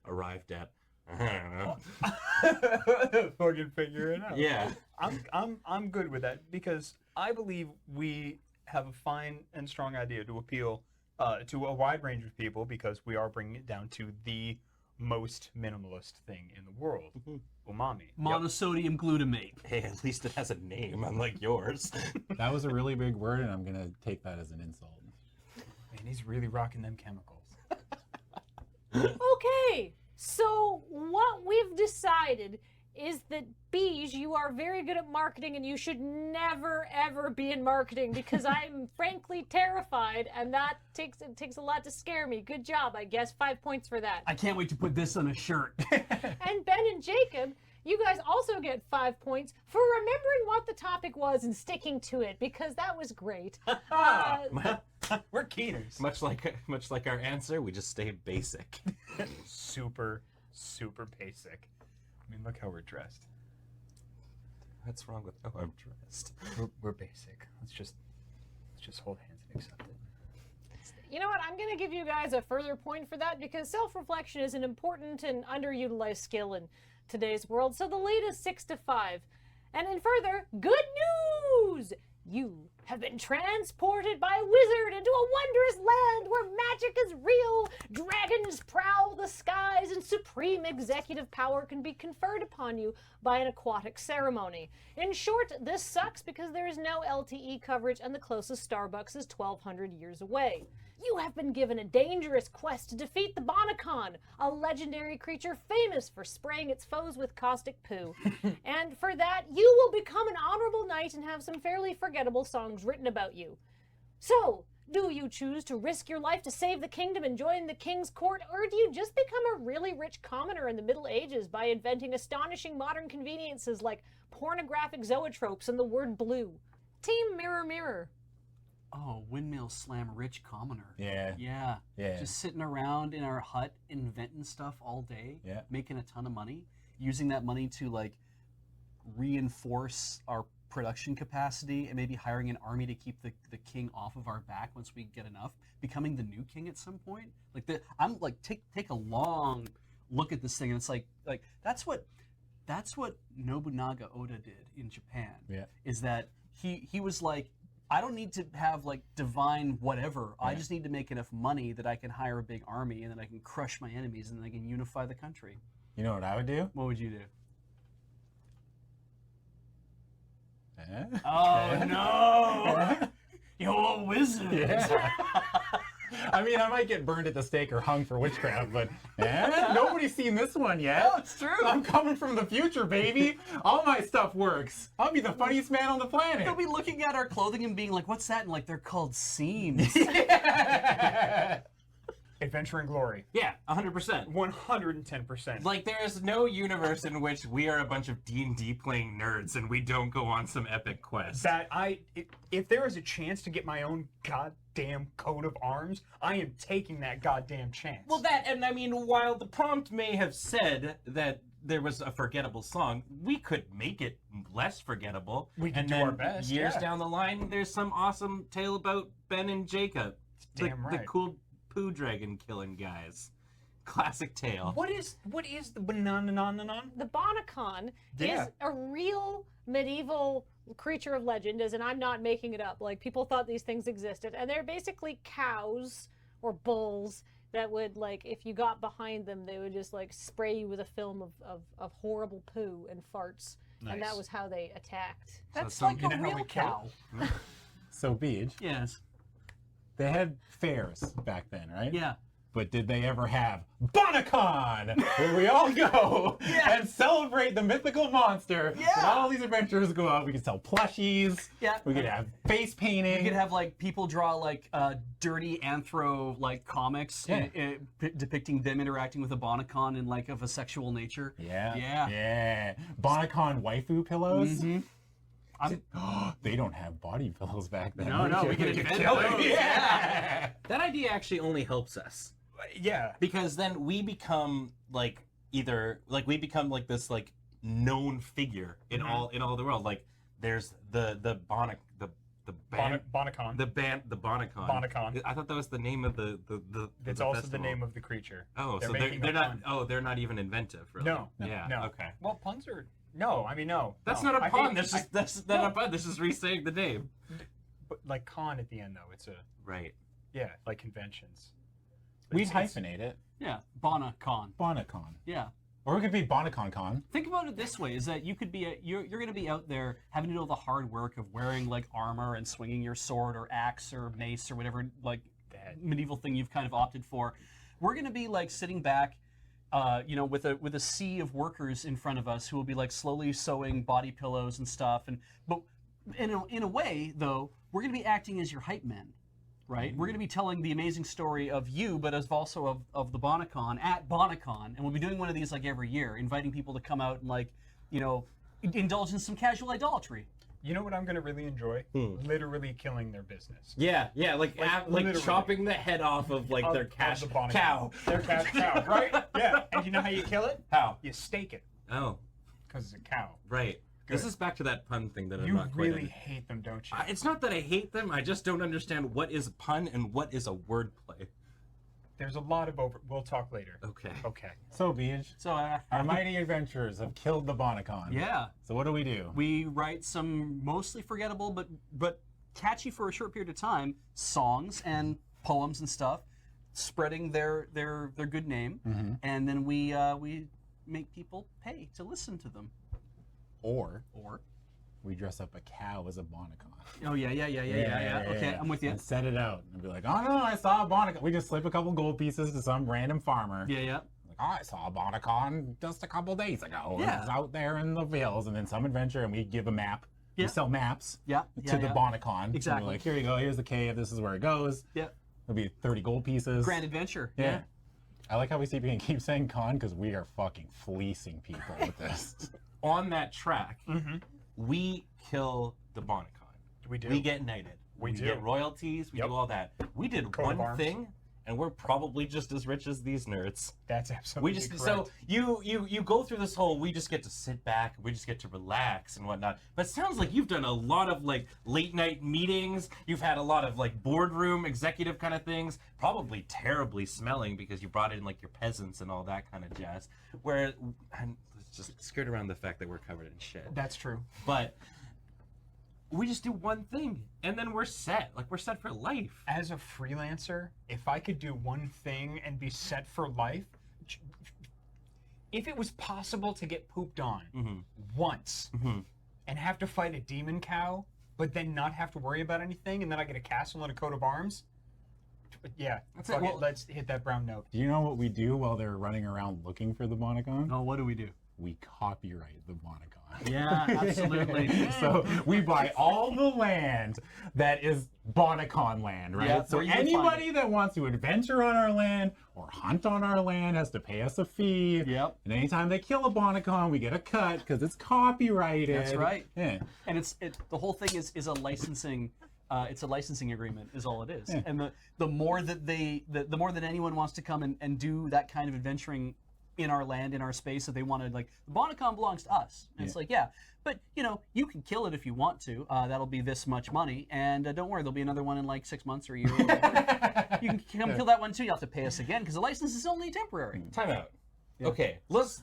arrived at, I don't know. Fucking figure it out. Yeah. I'm good with that, because I believe we have a fine and strong idea to appeal to a wide range of people, because we are bringing it down to the most minimalist thing in the world. Umami. Monosodium glutamate. Hey, at least it has a name, unlike yours. That was a really big word, and I'm going to take that as an insult. Man, he's really rocking them chemicals. Okay, so what we've decided is that Beige, you are very good at marketing, and you should never ever be in marketing, because I'm frankly terrified, and that takes a lot to scare me. Good job, I guess. 5 points for that. I can't wait to put this on a shirt. And Ben and Jacob, you guys also get 5 points for remembering what the topic was and sticking to it, because that was great. We're keeners. Much like our answer, we just stay basic. Super basic. I mean, look how we're dressed. What's wrong with how I'm dressed? We're basic. Let's just hold hands and accept it. You know what? I'm going to give you guys a further point for that, because self-reflection is an important and underutilized skill, and today's world, so the lead is 6-5. And in further good news, you have been transported by a wizard into a wondrous land where magic is real, dragons prowl the skies, and supreme executive power can be conferred upon you by an aquatic ceremony. In short, this sucks because there is no LTE coverage and the closest Starbucks is 1,200 years away. You have been given a dangerous quest to defeat the Bonacon, a legendary creature famous for spraying its foes with caustic poo. And for that, you will become an honorable knight and have some fairly forgettable songs written about you. So, do you choose to risk your life to save the kingdom and join the king's court, or do you just become a really rich commoner in the Middle Ages by inventing astonishing modern conveniences like pornographic zoetropes and the word blue? Team Mirror Mirror. Oh, windmill slam rich commoner. Yeah. Yeah. Yeah. Just sitting around in our hut inventing stuff all day. Yeah. Making a ton of money. Using that money to like reinforce our production capacity and maybe hiring an army to keep the king off of our back once we get enough. Becoming the new king at some point. I'm like take a long look at this thing and it's like that's what Nobunaga Oda did in Japan. Yeah. Is that he was like, I don't need to have like divine whatever. I just need to make enough money that I can hire a big army and then I can crush my enemies and then I can unify the country. You know what I would do? What would you do? Oh no! You old wizard! Yeah. I mean, I might get burned at the stake or hung for witchcraft, but nobody's seen this one yet. No, it's true. I'm coming from the future, baby. All my stuff works. I'll be the funniest man on the planet. They'll be looking at our clothing and being like, "What's that?" And like, they're called seams. Adventure and Glory. Yeah, 100%. 110%. Like, there is no universe in which we are a bunch of D&D playing nerds and we don't go on some epic quest. If there is a chance to get my own goddamn coat of arms, I am taking that goddamn chance. Well, that, and I mean, while the prompt may have said that there was a forgettable song, we could make it less forgettable. We can and do then our best, years yeah. down the line, there's some awesome tale about Ben and Jacob. Damn right. The cool poo dragon killing guys. Classic tale. What is the banana? The Bonacon is a real medieval creature of legend, and I'm not making it up. Like, people thought these things existed, and they're basically cows or bulls that would, like, if you got behind them, they would just like spray you with a film of horrible poo and farts. Nice. And that was how they attacked. That's like a real cow. So, Beej. Yes. They had fairs back then, right? Yeah. But did they ever have Bonacon, where we all go and celebrate the mythical monster? Yeah. And all these adventurers go out. We could sell plushies. Yeah. We could have face painting. We could have like people draw like dirty anthro like comics depicting them interacting with a Bonacon in like of a sexual nature. Yeah. Yeah. Yeah. Bonacon waifu pillows. Mm-hmm. They don't have body pillows back then. No, we can invent those. Yeah. That idea actually only helps us. Yeah. Because then we become like we become like this like known figure in all the world. Like there's the band Bonacon. The Bonacon. Bonacon. I thought that was the name of the It's the also festival. the name of the creature. Oh, so they're not they're not even inventive, really. No. Yeah. No. Okay. Well, puns are no. That's no. not a pun. That's That's not a pun. This is re-saying the name. But like con at the end though, it's a right. Yeah, like conventions. We'd hyphenate it. Yeah, Bonacon. Bonacon. Yeah. Or it could be Bonacon Con. Think about it this way: is that you could be you're going to be out there having to do all the hard work of wearing like armor and swinging your sword or axe or mace or whatever like medieval thing you've kind of opted for. We're going to be like sitting back, with a sea of workers in front of us who will be like slowly sewing body pillows and stuff. But in a way though, we're going to be acting as your hype men. Right, we're going to be telling the amazing story of you, but as also of the Bonacon at Bonacon, and we'll be doing one of these like every year, inviting people to come out and like, indulge in some casual idolatry. You know what I'm going to really enjoy? Literally killing their business. Yeah, like chopping the head off of like their cash cow. Their cash cow, right? Yeah. And you know how you kill it? How? You stake it. Oh. Because it's a cow. Right. Good. This is back to that pun thing that I'm You not quite really in. hate them, don't you? It's not that I hate them. I just don't understand what is a pun and what is a wordplay. There's a lot of over. We'll talk later. Okay. Okay. So, Beej, So our mighty adventurers have killed the Bonacon. yeah, So what do? we write some mostly forgettable but catchy for a short period of time songs and poems and stuff, spreading their good name, and then we make people pay to listen to them. Or Or we dress up a cow as a Bonacon. oh yeah. Okay, I'm with you. And set it out and be like, oh no, I saw a Bonacon. We just slip a couple gold pieces to some random farmer. Yeah. Like, oh, I saw a Bonacon just a couple days ago. Yeah. It was out there in the hills, and then some adventure, and we give a map. Yeah. We sell maps Yeah. to the Bonacon. Exactly. And we're like, here you go, here's the cave, this is where it goes. Yeah. It'll be 30 gold pieces. Grand adventure. Yeah. I like how we keep saying con because we are fucking fleecing people with this. On that track, we kill the Bonacon. We do. We get knighted. We do. get royalties. We do all that. We did Coat of one arms. thing, and we're probably just as rich as these nerds. That's absolutely We just correct. so you go through this whole. We just get to sit back. We just get to relax and whatnot. But it sounds like you've done a lot of like late night meetings. You've had a lot of like boardroom executive kind of things. Probably terribly smelling because you brought in like your peasants and all that kind of jazz. Where I'm just skirt around the fact that we're covered in shit. That's true. But we just do one thing and then we're set. Like we're set for life. As a freelancer, if I could do one thing and be set for life, if it was possible to get pooped on once and have to fight a demon cow, but then not have to worry about anything, and then I get a castle and a coat of arms, yeah, That's fuck it. it. Well- Let's hit that brown note. Do you know what we do while they're running around looking for the Bonacon? Oh, what do we do? We copyright the Bonacon. Yeah, absolutely. So we buy all the land that is Bonacon land, right? Yeah, so where you can anybody find that wants to adventure on our land or hunt on our land has to pay us a fee. Yep. And anytime they kill a Bonacon, we get a cut because it's copyrighted. That's right. Yeah. And the whole thing is a licensing. It's a licensing agreement, is all it is. Yeah. And the more that the more that anyone wants to come and do that kind of adventuring in our land, in our space, that they want to, like, the Bonacon belongs to us. And it's like, yeah, but you can kill it if you want to. That'll be this much money, and don't worry, there'll be another one in like 6 months or a year. Or whatever. You can come kill that one too. You have to pay us again because the license is only temporary. Time out. Okay, let's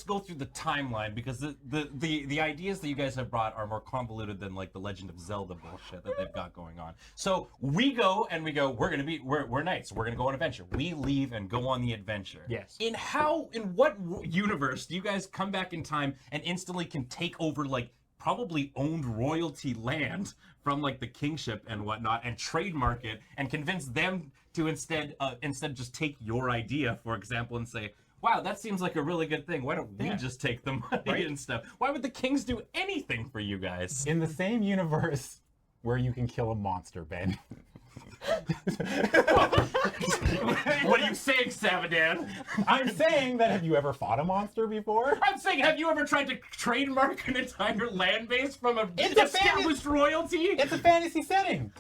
go through the timeline because the ideas that you guys have brought are more convoluted than like the Legend of Zelda bullshit that they've got going on. So we go, we're knights. We're gonna go on an adventure. We leave and go on the adventure. Yes. In what universe do you guys come back in time and instantly can take over like probably owned royalty land from like the kingship and whatnot and trademark it and convince them to instead just take your idea, for example, and say, wow, that seems like a really good thing. Why don't we just take the money and stuff? Why would the kings do anything for you guys? In the same universe where you can kill a monster, Ben. What are you saying, Savadan? I'm saying that have you ever fought a monster before? I'm saying, have you ever tried to trademark an entire land base from a It's a established royalty? It's a fantasy setting.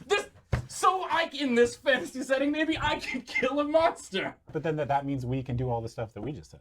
In this fantasy setting, maybe I can kill a monster. But then that means we can do all the stuff that we just said.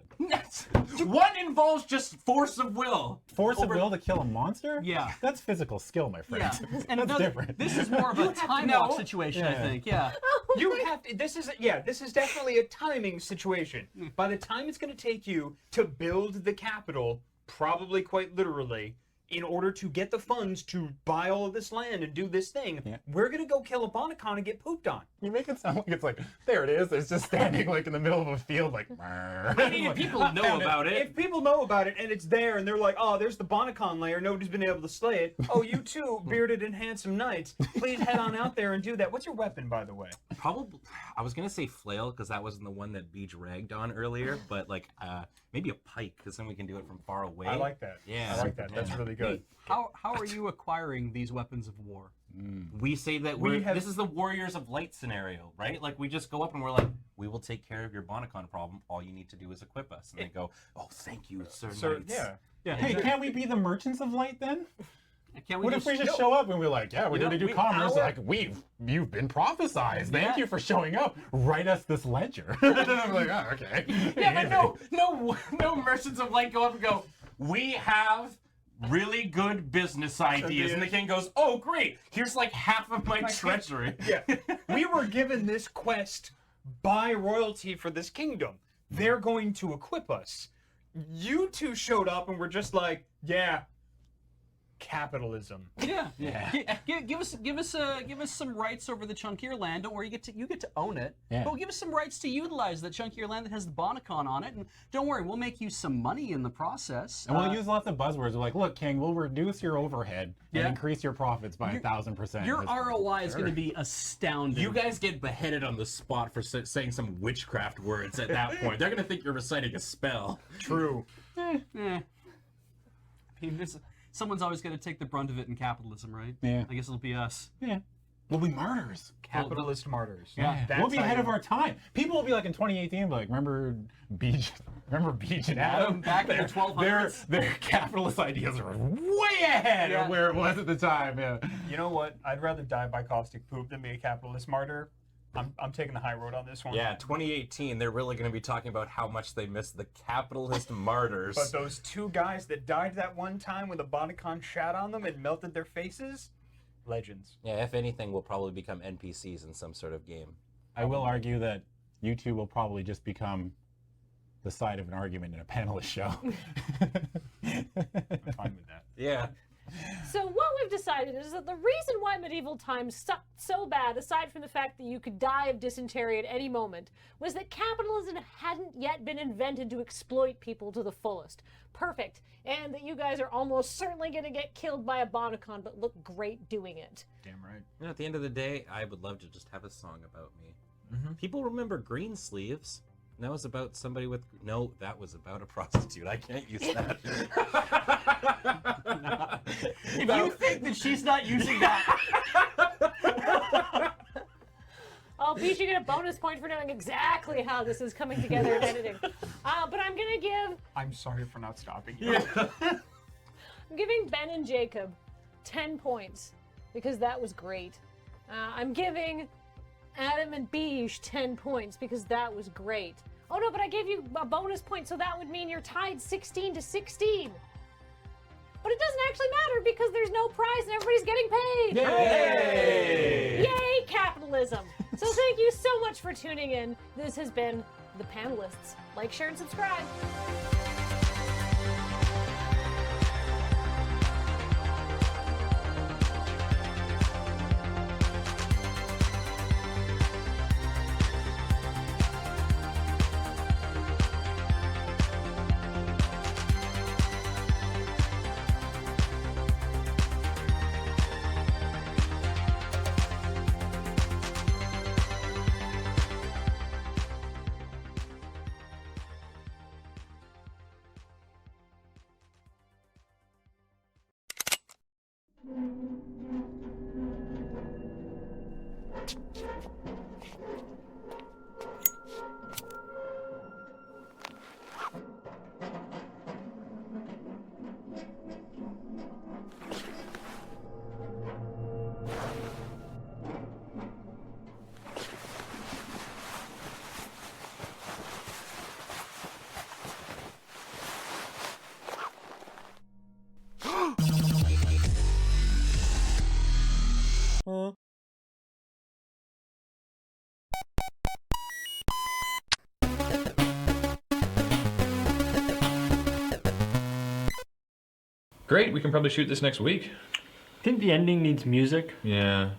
One involves just force of will. Force of will to kill a monster? Yeah. That's physical skill, my friend. Yeah. And That's different. This is more of a time walk situation, I think. Yeah. You have to. This is definitely a timing situation. By the time it's going to take you to build the capital, probably quite literally, in order to get the funds to buy all of this land and do this thing, we're going to go kill a Bonacon and get pooped on. You make it sound like it's like, there it is. It's just standing like in the middle of a field like, I mean, if people know about it. If people know about it and it's there and they're like, oh, there's the Bonacon lair, nobody's been able to slay it. Oh, you too, bearded and handsome knights. Please head on out there and do that. What's your weapon, by the way? Probably, I was going to say flail because that wasn't the one that Beach ragged on earlier, but like maybe a pike because then we can do it from far away. I like that. Yeah. I like that. That's really good. How are you acquiring these weapons of war? We say that this is the Warriors of Light scenario, right? Like we just go up and we're like, we will take care of your Bonacon problem. All you need to do is equip us. And they go, oh, thank you, Sir Knights. Yeah. Hey, can't we be the merchants of light then? Can't What if we just show up and we're like, yeah, we're here to do commerce? Like, you've been prophesized. Thank you for showing up. Write us this ledger. And I'm like, oh, okay. Yeah, but no merchants of light go up and go, we have really good business ideas. And the king goes, oh, great. Here's like half of my treasury. Yeah. We were given this quest buy royalty for this kingdom. They're going to equip us. You two showed up and were just like, yeah, capitalism. Yeah. Give us some rights over the chunkier land. Don't worry, you get to own it. Yeah. But give us some rights to utilize that chunkier land that has the Bonacon on it, and don't worry, we'll make you some money in the process. And we'll use lots of buzzwords. We're like, look, King, we'll reduce your overhead and increase your profits by 1,000%. Your ROI is going to be astounding. You guys get beheaded on the spot for saying some witchcraft words at that point. They're going to think you're reciting a spell. True. I mean, someone's always going to take the brunt of it in capitalism, right? Yeah. I guess it'll be us. Yeah. We'll be martyrs. Capitalist martyrs. Yeah. We'll be ahead of our time. People will be like in 2018, like, remember Beach and Adam? Back in the 1200s? Their capitalist ideas are way ahead of where it was at the time. Yeah. You know what? I'd rather die by caustic poop than be a capitalist martyr. I'm taking the high road on this one. Yeah, 2018, they're really going to be talking about how much they miss the capitalist martyrs. But those two guys that died that one time when the Bonacon shat on them and melted their faces, legends. Yeah, if anything, we'll probably become NPCs in some sort of game. I will argue that you two will probably just become the side of an argument in a panelist show. I'm fine with that. Yeah. So what we've decided is that the reason why medieval times sucked so bad, aside from the fact that you could die of dysentery at any moment, was that capitalism hadn't yet been invented to exploit people to the fullest. Perfect. And that you guys are almost certainly going to get killed by a Bonacon, but look great doing it. Damn right. You know, at the end of the day, I would love to just have a song about me. People remember Green Sleeves. And that was about somebody with... No, that was about a prostitute. I can't use that. If you think that she's not using that... I'll beat you get a bonus point for knowing exactly how this is coming together in editing. But I'm going to give... I'm sorry for not stopping you. I'm giving Ben and Jacob 10 points because that was great. I'm giving Adam and Beige 10 points because that was great. Oh no, but I gave you a bonus point, so that would mean you're tied 16-16. But it doesn't actually matter because there's no prize and everybody's getting paid. Yay! Yay, capitalism. So thank you so much for tuning in. This has been The Panelists. Like, share, and subscribe. Great, we can probably shoot this next week. I think the ending needs music. Yeah.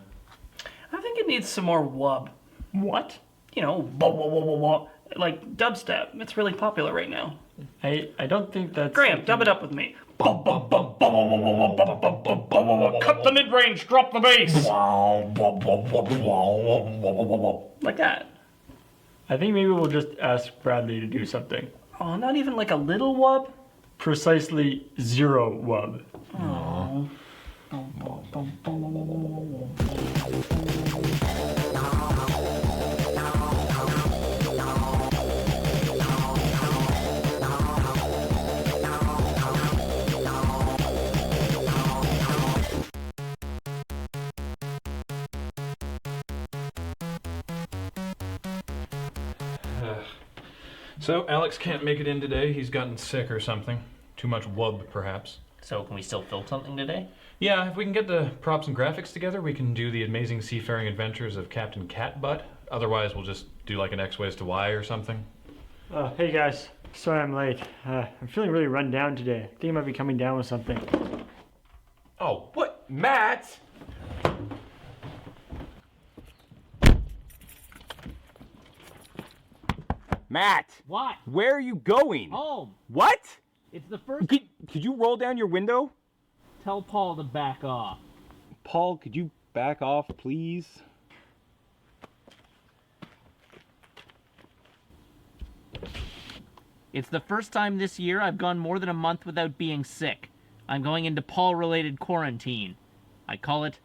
I think it needs some more wub. What? You know, wah, wah, wah, wah, wah. Like dubstep. It's really popular right now. I don't think that's... Graham, dub it up with me. Cut the mid-range, drop the bass. Like that. I think maybe we'll just ask Bradley to do something. Oh, not even like a little wub? Precisely 0 wub. Oh. So, Alex can't make it in today. He's gotten sick or something. Too much wub, perhaps. So, can we still film something today? Yeah, if we can get the props and graphics together, we can do the amazing seafaring adventures of Captain Catbutt. Otherwise, we'll just Do like an X ways to Y or something? Hey guys, sorry I'm late. I'm feeling really run down today. I think I might be coming down with something. Oh, what? Matt! Matt! What? Where are you going? Home. What? It's the first... Could you roll down your window? Tell Paul to back off. Paul, could you back off, please? It's the first time this year I've gone more than a month without being sick. I'm going into Paul-related quarantine. I call it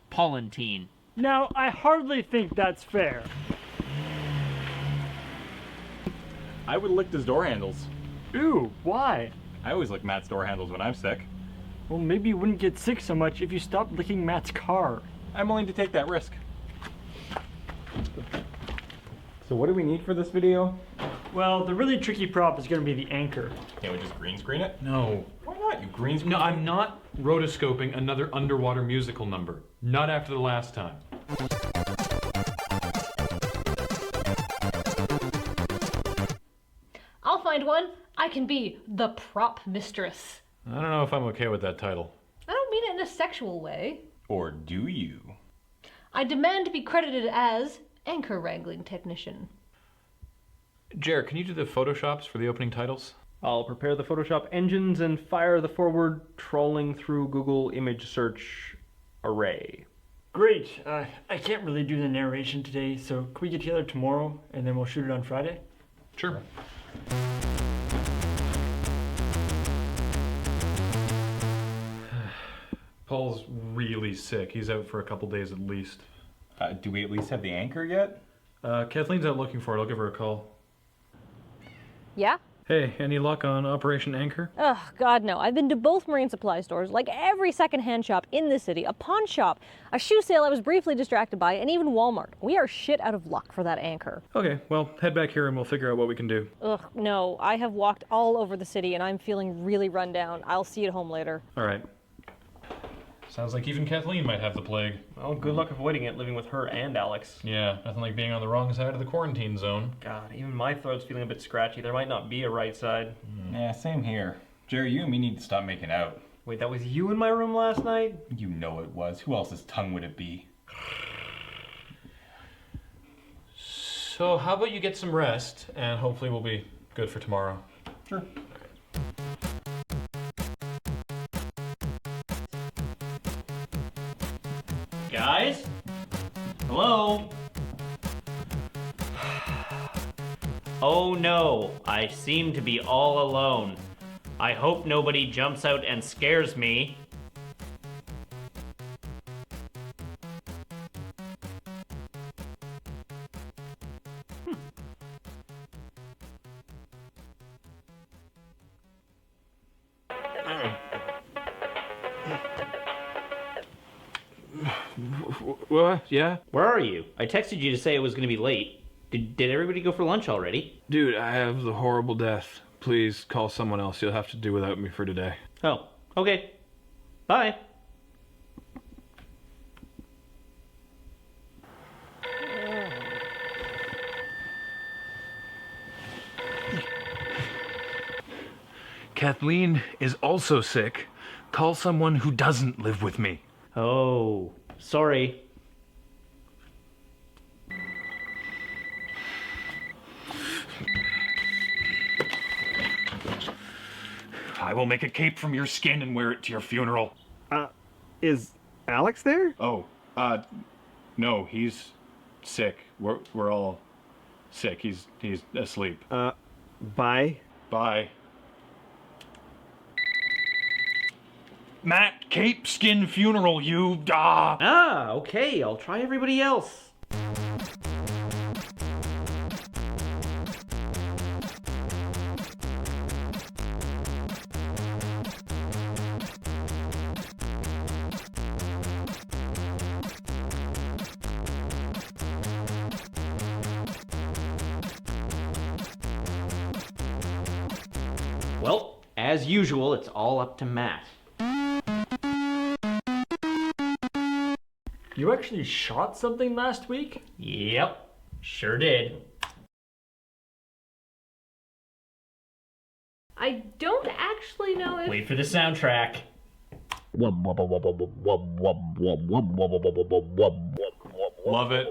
Paulantine. Now, I hardly think that's fair. I would have licked his door handles. Ew, why? I always lick Matt's door handles when I'm sick. Well, maybe you wouldn't get sick so much if you stopped licking Matt's car. I'm willing to take that risk. So what do we need for this video? Well, the really tricky prop is going to be the anchor. Can't we just green screen it? No. Why not? You green screen? No, I'm not rotoscoping another underwater musical number. Not after the last time. I'll find one. I can be the prop mistress. I don't know if I'm okay with that title. I don't mean it in a sexual way. Or do you? I demand to be credited as anchor wrangling technician. Cher, can you do the photoshops for the opening titles? I'll prepare the Photoshop engines and fire the forward trolling through Google image search array. Great. I can't really do the narration today, so can we get together tomorrow and then we'll shoot it on Friday? Sure. Paul's really sick. He's out for a couple days at least. Do we at least have the anchor yet? Kathleen's out looking for it. I'll give her a call. Yeah? Hey, any luck on Operation Anchor? Oh, God, no. I've been to both marine supply stores, like every second-hand shop in the city, a pawn shop, a shoe sale I was briefly distracted by, and even Walmart. We are shit out of luck for that anchor. Okay, well, head back here and we'll figure out what we can do. Ugh, no. I have walked all over the city, and I'm feeling really run down. I'll see you at home later. All right. Sounds like even Kathleen might have the plague. Well, good luck avoiding it living with her and Alex. Yeah, nothing like being on the wrong side of the quarantine zone. God, even my throat's feeling a bit scratchy. There might not be a right side. Yeah, same here. Jerry, you and me need to stop making out. Wait, that was you in my room last night? You know it was. Who else's tongue would it be? So how about you get some rest, and hopefully we'll be good for tomorrow. Sure. Guys? Hello? Oh no, I seem to be all alone. I hope nobody jumps out and scares me. What? Yeah? Where are you? I texted you to say it was going to be late. Did everybody go for lunch already? Dude, I have the horrible death. Please call someone else. You'll have to do without me for today. Oh, okay. Bye. Kathleen is also sick. Call someone who doesn't live with me. Oh, sorry. I will make a cape from your skin and wear it to your funeral. Is Alex there? Oh, no, he's sick. We're all sick. He's asleep. Bye. Bye. Matt, cape, skin, funeral, you Ah, okay, I'll try everybody else. Well, as usual, it's all up to Matt. You actually shot something last week? Yep. Sure did. I don't actually know if... Wait for the soundtrack. Love it.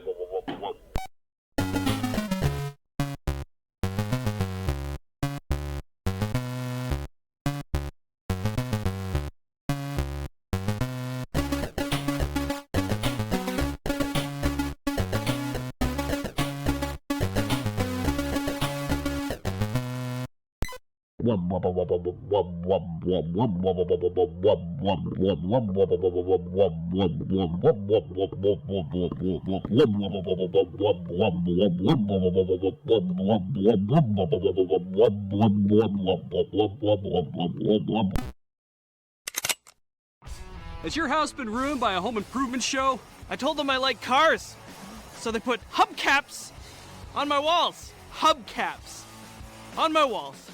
Has your house been ruined by a home improvement show? I told them I like cars, so they put hubcaps on my walls. Hubcaps on my walls.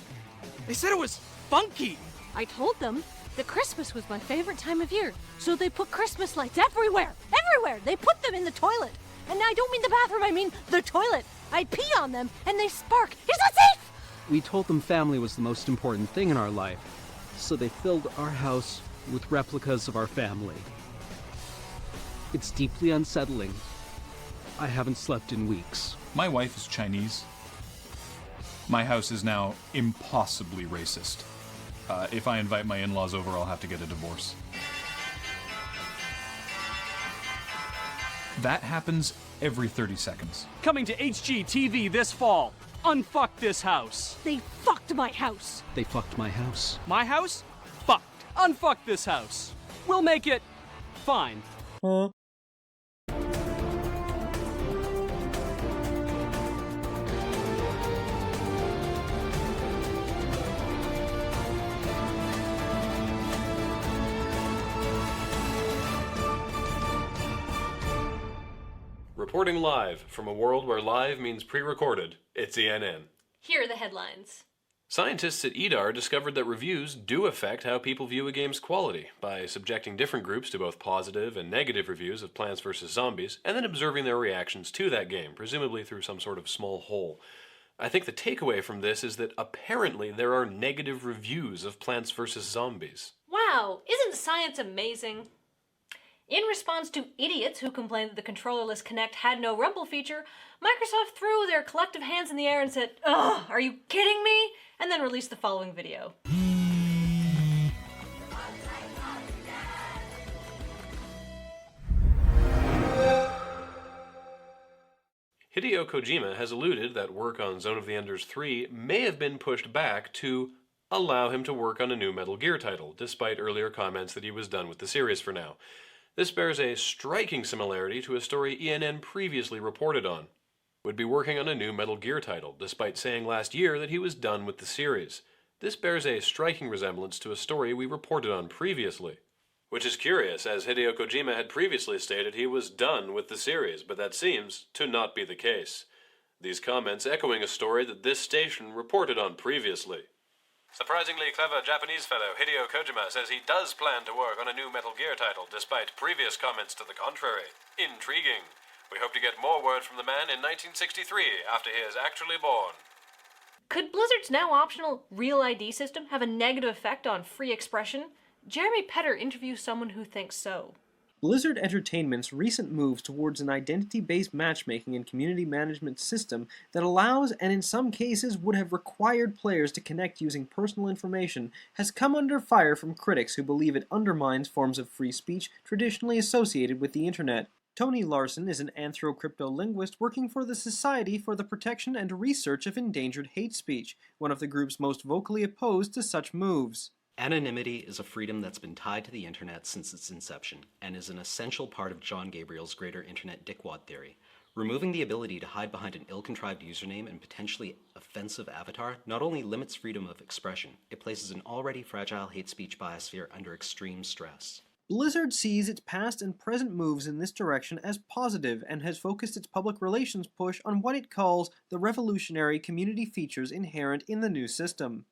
They said it was funky. I told them that Christmas was my favorite time of year, so they put Christmas lights everywhere. Everywhere! They put them in the toilet. And I don't mean the bathroom, I mean the toilet. I pee on them, and they spark. Is that safe? We told them family was the most important thing in our life, so they filled our house with replicas of our family. It's deeply unsettling. I haven't slept in weeks. My wife is Chinese. My house is now impossibly racist. If I invite my in-laws over, I'll have to get a divorce. That happens every 30 seconds. Coming to HGTV this fall. Unfuck this house. They fucked my house. They fucked my house. My house? Fucked. Unfuck this house. We'll make it fine. Huh? Reporting live from a world where live means pre-recorded, it's ENN. Here are the headlines. Scientists at EDAR discovered that reviews do affect how people view a game's quality by subjecting different groups to both positive and negative reviews of Plants vs. Zombies and then observing their reactions to that game, presumably through some sort of small hole. I think the takeaway from this is that apparently there are negative reviews of Plants vs. Zombies. Wow, isn't science amazing? In response to idiots who complained that the controllerless Kinect had no rumble feature, Microsoft threw their collective hands in the air and said, "Ugh, are you kidding me?" and then released the following video. Hideo Kojima has alluded that work on Zone of the Enders 3 may have been pushed back to allow him to work on a new Metal Gear title, despite earlier comments that he was done with the series for now. This bears a striking similarity to a story ENN previously reported on. Would be working on a new Metal Gear title, despite saying last year that he was done with the series. This bears a striking resemblance to a story we reported on previously. Which is curious, as Hideo Kojima had previously stated he was done with the series, but that seems to not be the case. These comments echoing a story that this station reported on previously. Surprisingly clever Japanese fellow Hideo Kojima says he does plan to work on a new Metal Gear title, despite previous comments to the contrary. Intriguing. We hope to get more word from the man in 1963, after he is actually born. Could Blizzard's now optional Real ID system have a negative effect on free expression? Jeremy Petter interviews someone who thinks so. Blizzard Entertainment's recent moves towards an identity-based matchmaking and community management system that allows and in some cases would have required players to connect using personal information has come under fire from critics who believe it undermines forms of free speech traditionally associated with the internet. Tony Larson is an anthro-cryptolinguist working for the Society for the Protection and Research of Endangered Hate Speech, one of the groups most vocally opposed to such moves. Anonymity is a freedom that's been tied to the internet since its inception, and is an essential part of John Gabriel's greater internet dickwad theory. Removing the ability to hide behind an ill-contrived username and potentially offensive avatar not only limits freedom of expression, it places an already fragile hate speech biosphere under extreme stress. Blizzard sees its past and present moves in this direction as positive and has focused its public relations push on what it calls the revolutionary community features inherent in the new system.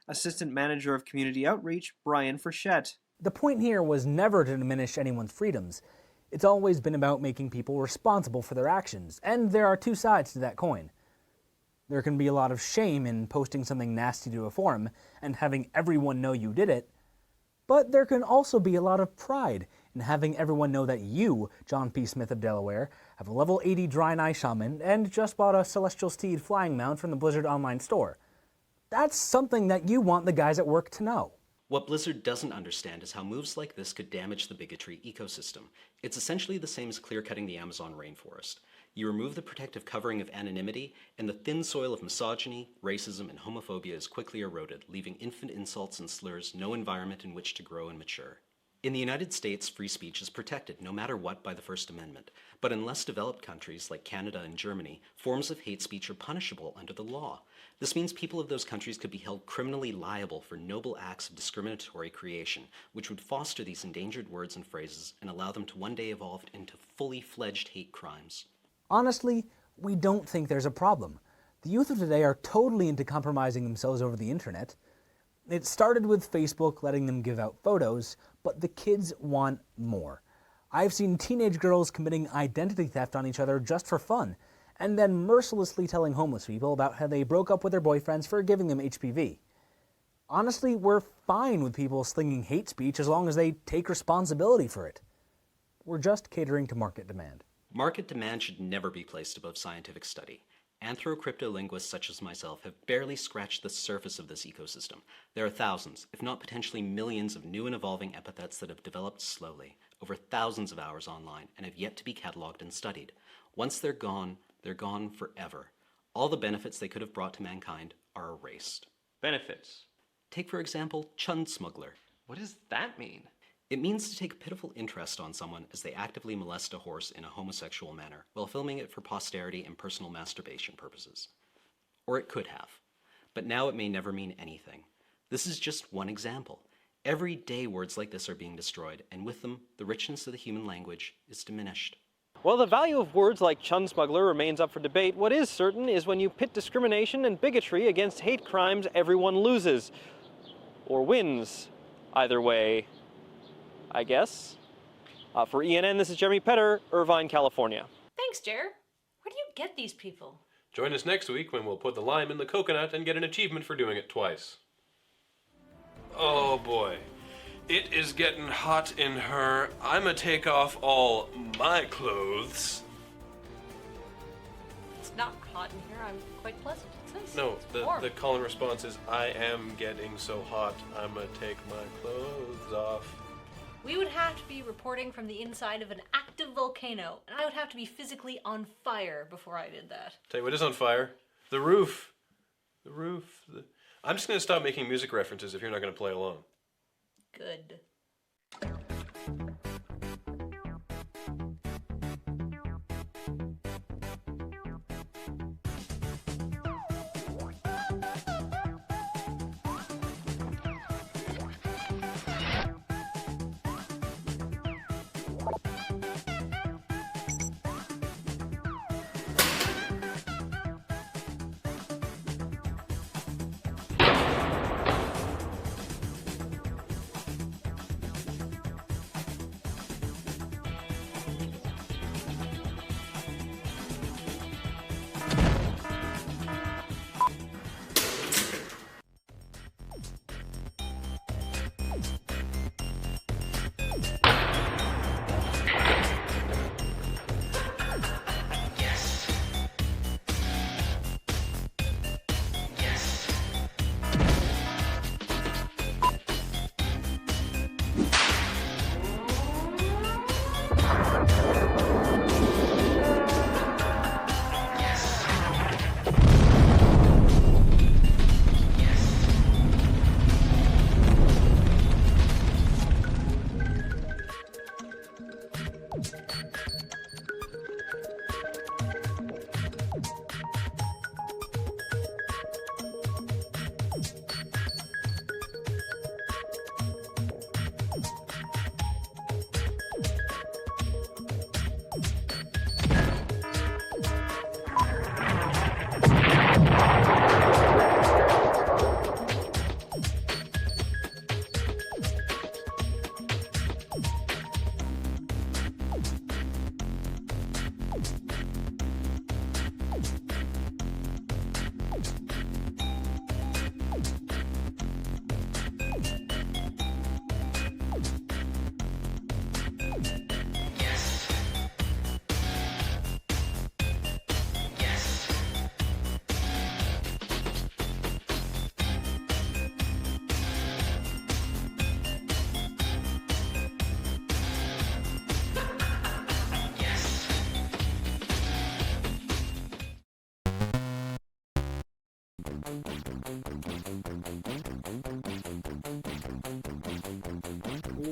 Assistant Manager of Community Outreach, Brian Frechette. The point here was never to diminish anyone's freedoms. It's always been about making people responsible for their actions, and there are two sides to that coin. There can be a lot of shame in posting something nasty to a forum and having everyone know you did it, but there can also be a lot of pride in having everyone know that you, John P. Smith of Delaware, have a level 80 Draenei Shaman and just bought a Celestial Steed flying mount from the Blizzard online store. That's something that you want the guys at work to know. What Blizzard doesn't understand is how moves like this could damage the bigotry ecosystem. It's essentially the same as clear-cutting the Amazon rainforest. You remove the protective covering of anonymity, and the thin soil of misogyny, racism, and homophobia is quickly eroded, leaving infant insults and slurs no environment in which to grow and mature. In the United States, free speech is protected, no matter what, by the First Amendment. But in less developed countries, like Canada and Germany, forms of hate speech are punishable under the law. This means people of those countries could be held criminally liable for noble acts of discriminatory creation, which would foster these endangered words and phrases and allow them to one day evolve into fully fledged hate crimes. Honestly, we don't think there's a problem. The youth of today are totally into compromising themselves over the internet. It started with Facebook letting them give out photos, but the kids want more. I've seen teenage girls committing identity theft on each other just for fun, and then mercilessly telling homeless people about how they broke up with their boyfriends for giving them HPV. Honestly, we're fine with people slinging hate speech as long as they take responsibility for it. We're just catering to market demand. Market demand should never be placed above scientific study. Anthro-cryptolinguists such as myself have barely scratched the surface of this ecosystem. There are thousands, if not potentially millions, of new and evolving epithets that have developed slowly, over thousands of hours online, and have yet to be cataloged and studied. Once they're gone forever. All the benefits they could have brought to mankind are erased. Benefits? Take, for example, Chun Smuggler. What does that mean? It means to take a pitiful interest on someone as they actively molest a horse in a homosexual manner while filming it for posterity and personal masturbation purposes. Or it could have. But now it may never mean anything. This is just one example. Every day words like this are being destroyed, and with them, the richness of the human language is diminished. While the value of words like chun smuggler remains up for debate, what is certain is when you pit discrimination and bigotry against hate crimes, everyone loses. Or wins. Either way, I guess. For ENN, this is Jeremy Petter, Irvine, California. Thanks, Jer. Where do you get these people? Join us next week when we'll put the lime in the coconut and get an achievement for doing it twice. Oh boy. It is getting hot in her. I'ma take off all my clothes. It's not hot in here. I'm quite pleasant. It's No, warm. the call and response is, I am getting so hot, I'ma take my clothes off. We would have to be reporting from the inside of an active volcano, and I would have to be physically on fire before I did that. Tell you what is on fire. The roof. The roof. I'm just gonna stop making music references if you're not gonna play along. Good.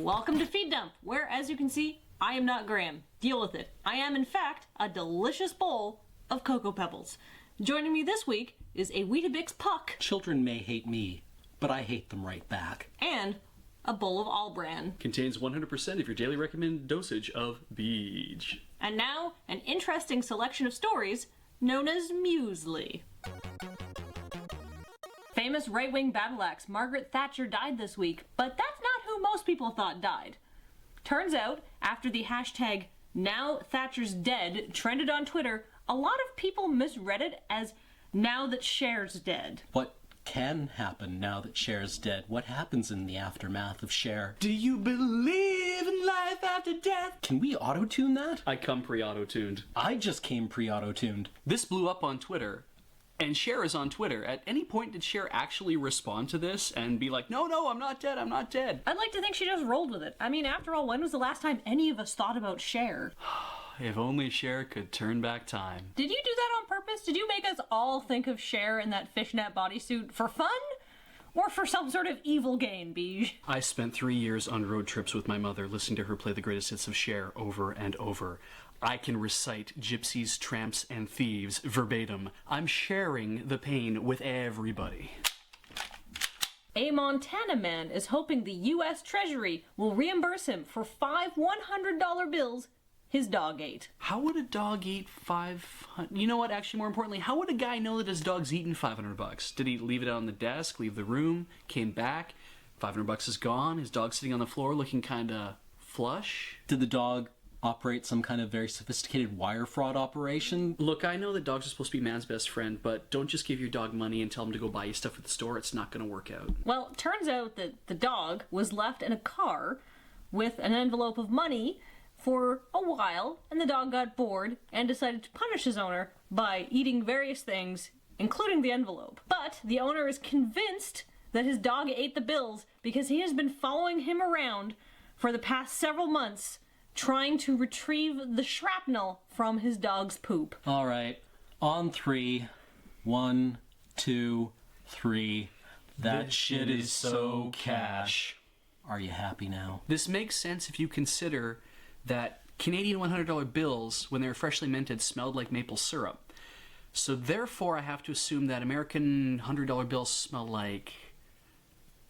Welcome to Feed Dump, where, as you can see, I am not Graham. Deal with it. I am, in fact, a delicious bowl of Cocoa Pebbles. Joining me this week is a Weetabix Puck. Children may hate me, but I hate them right back. And a bowl of All-Bran. Contains 100% of your daily recommended dosage of beej. And now, an interesting selection of stories known as Muesli. Famous right-wing battle axe Margaret Thatcher died this week, but that's not who most people thought died. Turns out, after the hashtag #NowThatcher'sDead trended on Twitter, a lot of people misread it as now that Cher's dead. What can happen now that Cher's dead? What happens in the aftermath of Cher? Do you believe in life after death? Can we auto-tune that? I come pre-auto-tuned. I just came pre-auto-tuned. This blew up on Twitter. And Cher is on Twitter. At any point did Cher actually respond to this and be like, no, I'm not dead, I'm not dead? I'd like to think she just rolled with it. I mean, after all, when was the last time any of us thought about Cher? If only Cher could turn back time. Did you do that on purpose? Did you make us all think of Cher in that fishnet bodysuit for fun? Or for some sort of evil gain, Beej? I spent 3 years on road trips with my mother listening to her play the greatest hits of Cher over and over. I can recite Gypsies, Tramps, and Thieves verbatim. I'm sharing the pain with everybody. A Montana man is hoping the U.S. Treasury will reimburse him for 5 $100 bills his dog ate. How would a dog eat 500? You know what, actually more importantly, how would a guy know that his dog's eaten $500? Did he leave it out on the desk, leave the room, came back, $500 is gone, his dog's sitting on the floor looking kinda flush? Did the dog operate some kind of very sophisticated wire fraud operation? Look, I know that dogs are supposed to be man's best friend, but don't just give your dog money and tell him to go buy you stuff at the store. It's not going to work out. Well, it turns out that the dog was left in a car with an envelope of money for a while, and the dog got bored and decided to punish his owner by eating various things, including the envelope. But the owner is convinced that his dog ate the bills because he has been following him around for the past several months trying to retrieve the shrapnel from his dog's poop. All right, on 3. 1, 2, 3. That shit is so cash. Are you happy now? This makes sense if you consider that Canadian $100 bills, when they were freshly minted, smelled like maple syrup. So therefore, I have to assume that American $100 bills smell like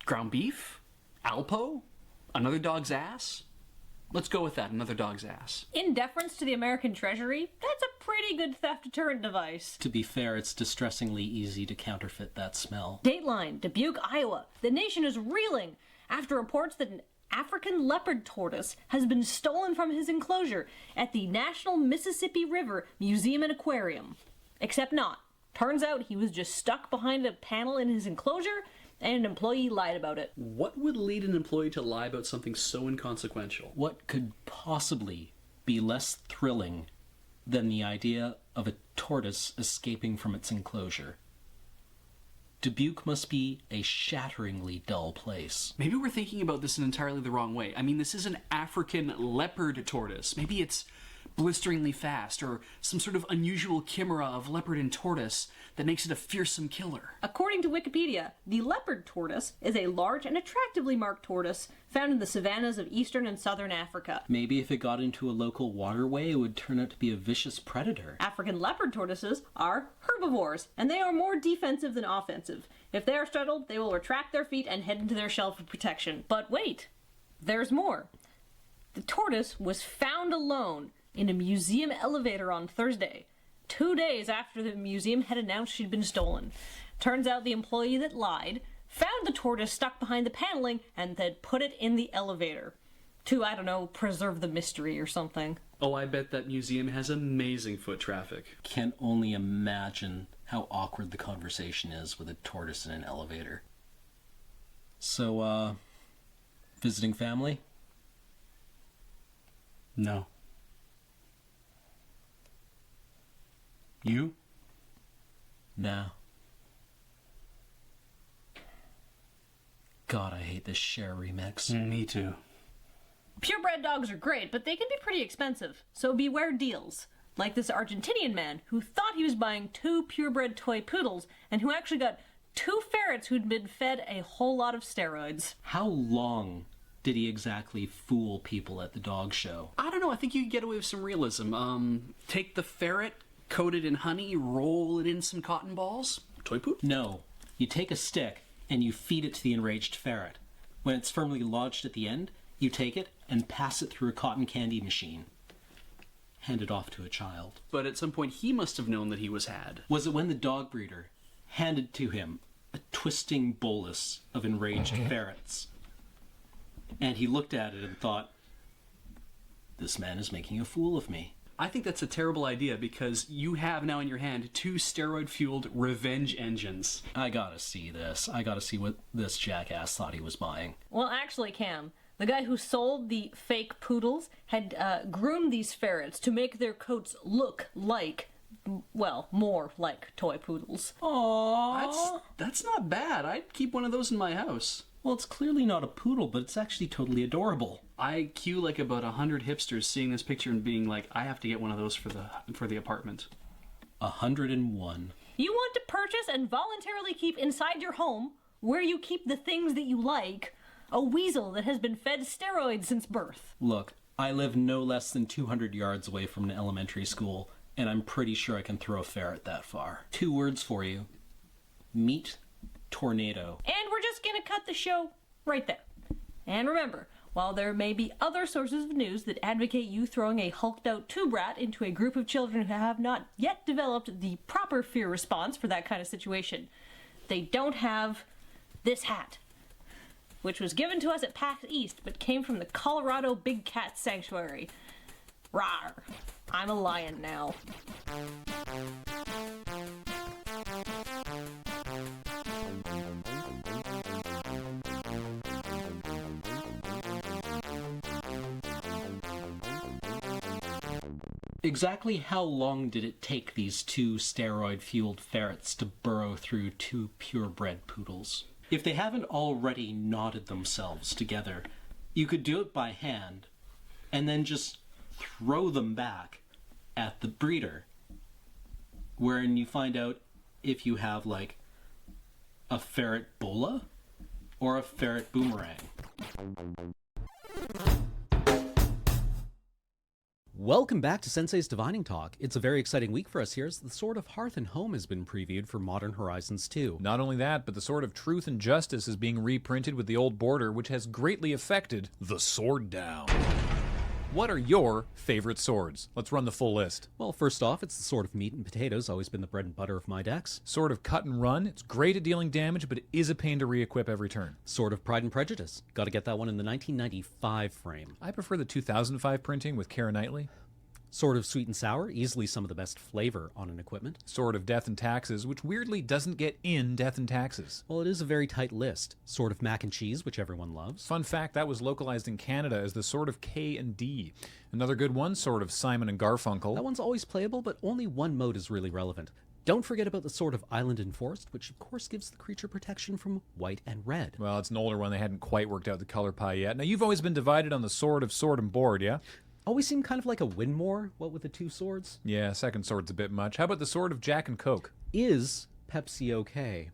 ground beef, Alpo, another dog's ass. Let's go with that, another dog's ass. In deference to the American Treasury, that's a pretty good theft deterrent device. To be fair, it's distressingly easy to counterfeit that smell. Dateline, Dubuque, Iowa. The nation is reeling after reports that an African leopard tortoise has been stolen from his enclosure at the National Mississippi River Museum and Aquarium. Except not. Turns out he was just stuck behind a panel in his enclosure, and an employee lied about it. What would lead an employee to lie about something so inconsequential? What could possibly be less thrilling than the idea of a tortoise escaping from its enclosure? Dubuque must be a shatteringly dull place. Maybe we're thinking about this in entirely the wrong way. I mean, this is an African leopard tortoise. Maybe it's blisteringly fast, or some sort of unusual chimera of leopard and tortoise that makes it a fearsome killer. According to Wikipedia, the leopard tortoise is a large and attractively marked tortoise found in the savannas of eastern and southern Africa. Maybe if it got into a local waterway, it would turn out to be a vicious predator. African leopard tortoises are herbivores, and they are more defensive than offensive. If they are startled, they will retract their feet and head into their shell for protection. But wait, there's more. The tortoise was found alone in a museum elevator on Thursday, 2 days after the museum had announced she'd been stolen. Turns out the employee that lied found the tortoise stuck behind the paneling and then put it in the elevator to, I don't know, preserve the mystery or something. Oh, I bet that museum has amazing foot traffic. Can't only imagine how awkward the conversation is with a tortoise in an elevator. So, visiting family? No. You? No. God, I hate this Cher remix. Me too. Purebred dogs are great, but they can be pretty expensive, so beware deals. Like this Argentinian man who thought he was buying 2 purebred toy poodles and who actually got 2 ferrets who'd been fed a whole lot of steroids. How long did he exactly fool people at the dog show? I don't know. I think you could get away with some realism. Take the ferret, coat it in honey, roll it in some cotton balls. Toy poop? No. You take a stick and you feed it to the enraged ferret. When it's firmly lodged at the end, you take it and pass it through a cotton candy machine. Hand it off to a child. But at some point he must have known that he was had. Was it when the dog breeder handed to him a twisting bolus of enraged ferrets? And he looked at it and thought, this man is making a fool of me. I think that's a terrible idea because you have now in your hand 2 steroid-fueled revenge engines. I gotta see this. I gotta see what this jackass thought he was buying. Well, actually, Cam, the guy who sold the fake poodles had groomed these ferrets to make their coats look like, well, more like toy poodles. Aww. That's not bad. I'd keep one of those in my house. Well, it's clearly not a poodle, but it's actually totally adorable. I queue like about 100 hipsters seeing this picture and being like, I have to get one of those for the apartment. 101. You want to purchase and voluntarily keep inside your home, where you keep the things that you like, a weasel that has been fed steroids since birth. Look, I live no less than 200 yards away from an elementary school, and I'm pretty sure I can throw a ferret that far. 2 words for you. Meat tornado. And we're just gonna cut the show right there. And remember, while there may be other sources of news that advocate you throwing a hulked out tube rat into a group of children who have not yet developed the proper fear response for that kind of situation, they don't have this hat, which was given to us at PAX East but came from the Colorado Big Cat Sanctuary. Rawr. I'm a lion now. Exactly how long did it take these 2 steroid-fueled ferrets to burrow through 2 purebred poodles? If they haven't already knotted themselves together, you could do it by hand, and then just throw them back at the breeder, wherein you find out if you have, like, a ferret bola or a ferret boomerang. Welcome back to Sensei's Divining Talk. It's a very exciting week for us here as the Sword of Hearth and Home has been previewed for Modern Horizons 2. Not only that, but the Sword of Truth and Justice is being reprinted with the old border, which has greatly affected the sword down. What are your favorite swords? Let's run the full list. Well, first off, it's the Sword of Meat and Potatoes, always been the bread and butter of my decks. Sword of Cut and Run. It's great at dealing damage, but it is a pain to re-equip every turn. Sword of Pride and Prejudice. Got to get that one in the 1995 frame. I prefer the 2005 printing with Keira Knightley. Sword of Sweet and Sour, easily some of the best flavor on an equipment. Sword of Death and Taxes, which weirdly doesn't get in Death and Taxes. Well, it is a very tight list. Sword of Mac and Cheese, which everyone loves. Fun fact, that was localized in Canada as the Sword of K and D. Another good one, Sword of Simon and Garfunkel. That one's always playable, but only one mode is really relevant. Don't forget about the Sword of Island and Forest, which of course gives the creature protection from white and red. Well, it's an older one. They hadn't quite worked out the color pie yet. Now, you've always been divided on the Sword of Sword and Board, yeah? Always seemed kind of like a Winmore, what with the 2 swords? Yeah, second sword's a bit much. How about the Sword of Jack and Coke? Is Pepsi okay?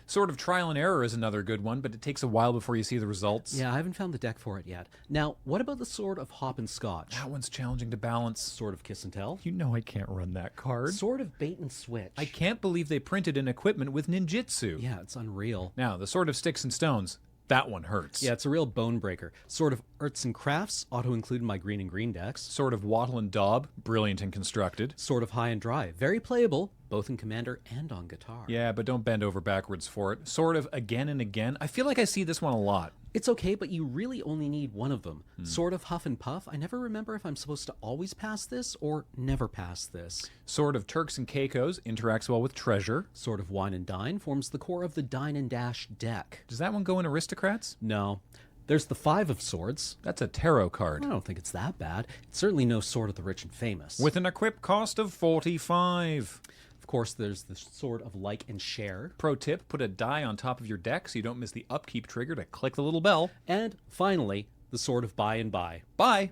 Sword of Trial and Error is another good one, but it takes a while before you see the results. Yeah, I haven't found the deck for it yet. Now, what about the Sword of Hop and Scotch? That one's challenging to balance. Sword of Kiss and Tell? You know I can't run that card. Sword of Bait and Switch? I can't believe they printed an equipment with ninjutsu. Yeah, it's unreal. Now, the Sword of Sticks and Stones. That one hurts. Yeah, it's a real bone breaker. Sword of Arts and Crafts, auto-include in my green and green decks. Sword of Wattle and Daub, brilliant and constructed. Sword of High and Dry, very playable, both in Commander and on guitar. Yeah, but don't bend over backwards for it. Sword of Again and Again. I feel like I see this one a lot. It's okay, but you really only need one of them. Sword of Huff and Puff, I never remember if I'm supposed to always pass this or never pass this. Sword of Turks and Caicos, interacts well with Treasure. Sword of Wine and Dine forms the core of the Dine and Dash deck. Does that one go in Aristocrats? No. There's the 5 of Swords. That's a tarot card. I don't think it's that bad. It's certainly no Sword of the Rich and Famous. With an equip cost of 45. Of course, there's the Sword of Like and Share. Pro tip, put a die on top of your deck so you don't miss the upkeep trigger to click the little bell. And finally, the Sword of Buy and Buy. Bye!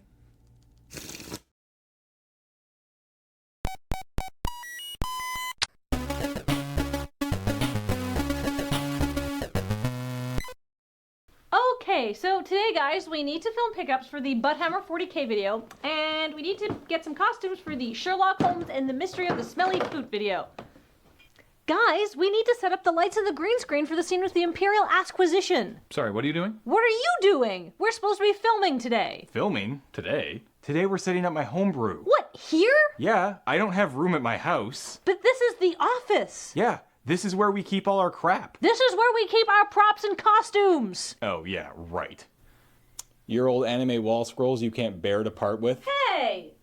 Okay, so today, guys, we need to film pickups for the Butthammer 40K video, and we need to get some costumes for the Sherlock Holmes and the Mystery of the Smelly Boot video. Guys, we need to set up the lights and the green screen for the scene with the Imperial Asquisition. Sorry, what are you doing? What are you doing? We're supposed to be filming today. Filming? Today? Today we're setting up my homebrew. What, here? Yeah, I don't have room at my house. But this is the office. Yeah, this is where we keep all our crap. This is where we keep our props and costumes. Oh, yeah, right. Your old anime wall scrolls you can't bear to part with? Hey!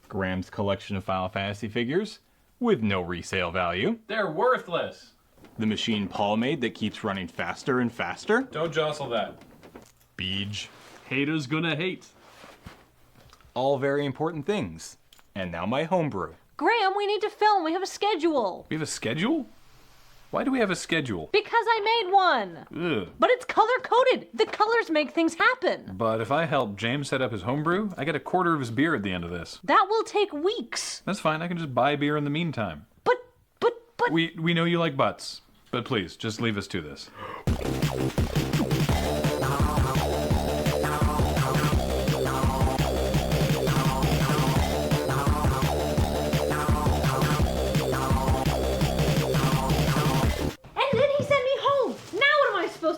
Graham's collection of Final Fantasy figures with no resale value. They're worthless. The machine Paul made that keeps running faster and faster. Don't jostle that. Beej. Haters gonna hate. All very important things. And now my homebrew. Graham, we need to film. We have a schedule. We have a schedule? Why do we have a schedule? Because I made one. Ugh. But it's color-coded. The colors make things happen. But if I help James set up his homebrew, I get a quarter of his beer at the end of this. That will take weeks. That's fine, I can just buy beer in the meantime. But... We know you like butts, but please, just leave us to this.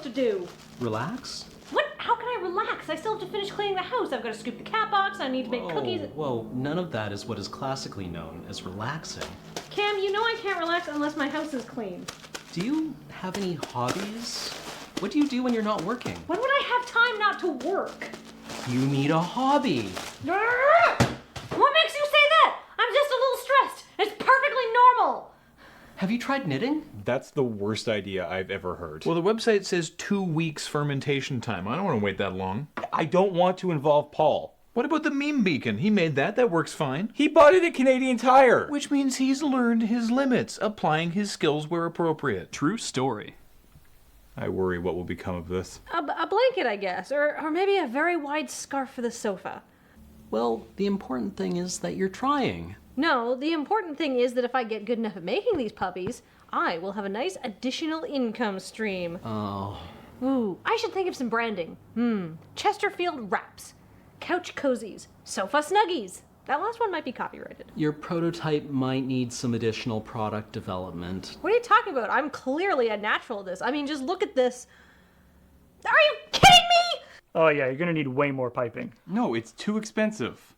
To do? Relax? What? How can I relax? I still have to finish cleaning the house. I've got to scoop the cat box. I need to make cookies. Whoa, none of that is what is classically known as relaxing. Cam, you know I can't relax unless my house is clean. Do you have any hobbies? What do you do when you're not working? When would I have time not to work? You need a hobby. What makes you say that? I'm just a little stressed. It's perfectly normal. Have you tried knitting? That's the worst idea I've ever heard. Well, the website says 2 weeks fermentation time. I don't want to wait that long. I don't want to involve Paul. What about the meme beacon? He made that. That works fine. He bought it at Canadian Tire. Which means he's learned his limits, applying his skills where appropriate. True story. I worry what will become of this. A blanket, I guess. Or maybe a very wide scarf for the sofa. Well, the important thing is that you're trying. No, the important thing is that if I get good enough at making these puppies, I will have a nice additional income stream. Oh. Ooh, I should think of some branding. Chesterfield wraps, couch cozies, sofa snuggies. That last one might be copyrighted. Your prototype might need some additional product development. What are you talking about? I'm clearly a natural at this. I mean, just look at this. Are you kidding me? Oh yeah, you're gonna need way more piping. No, it's too expensive.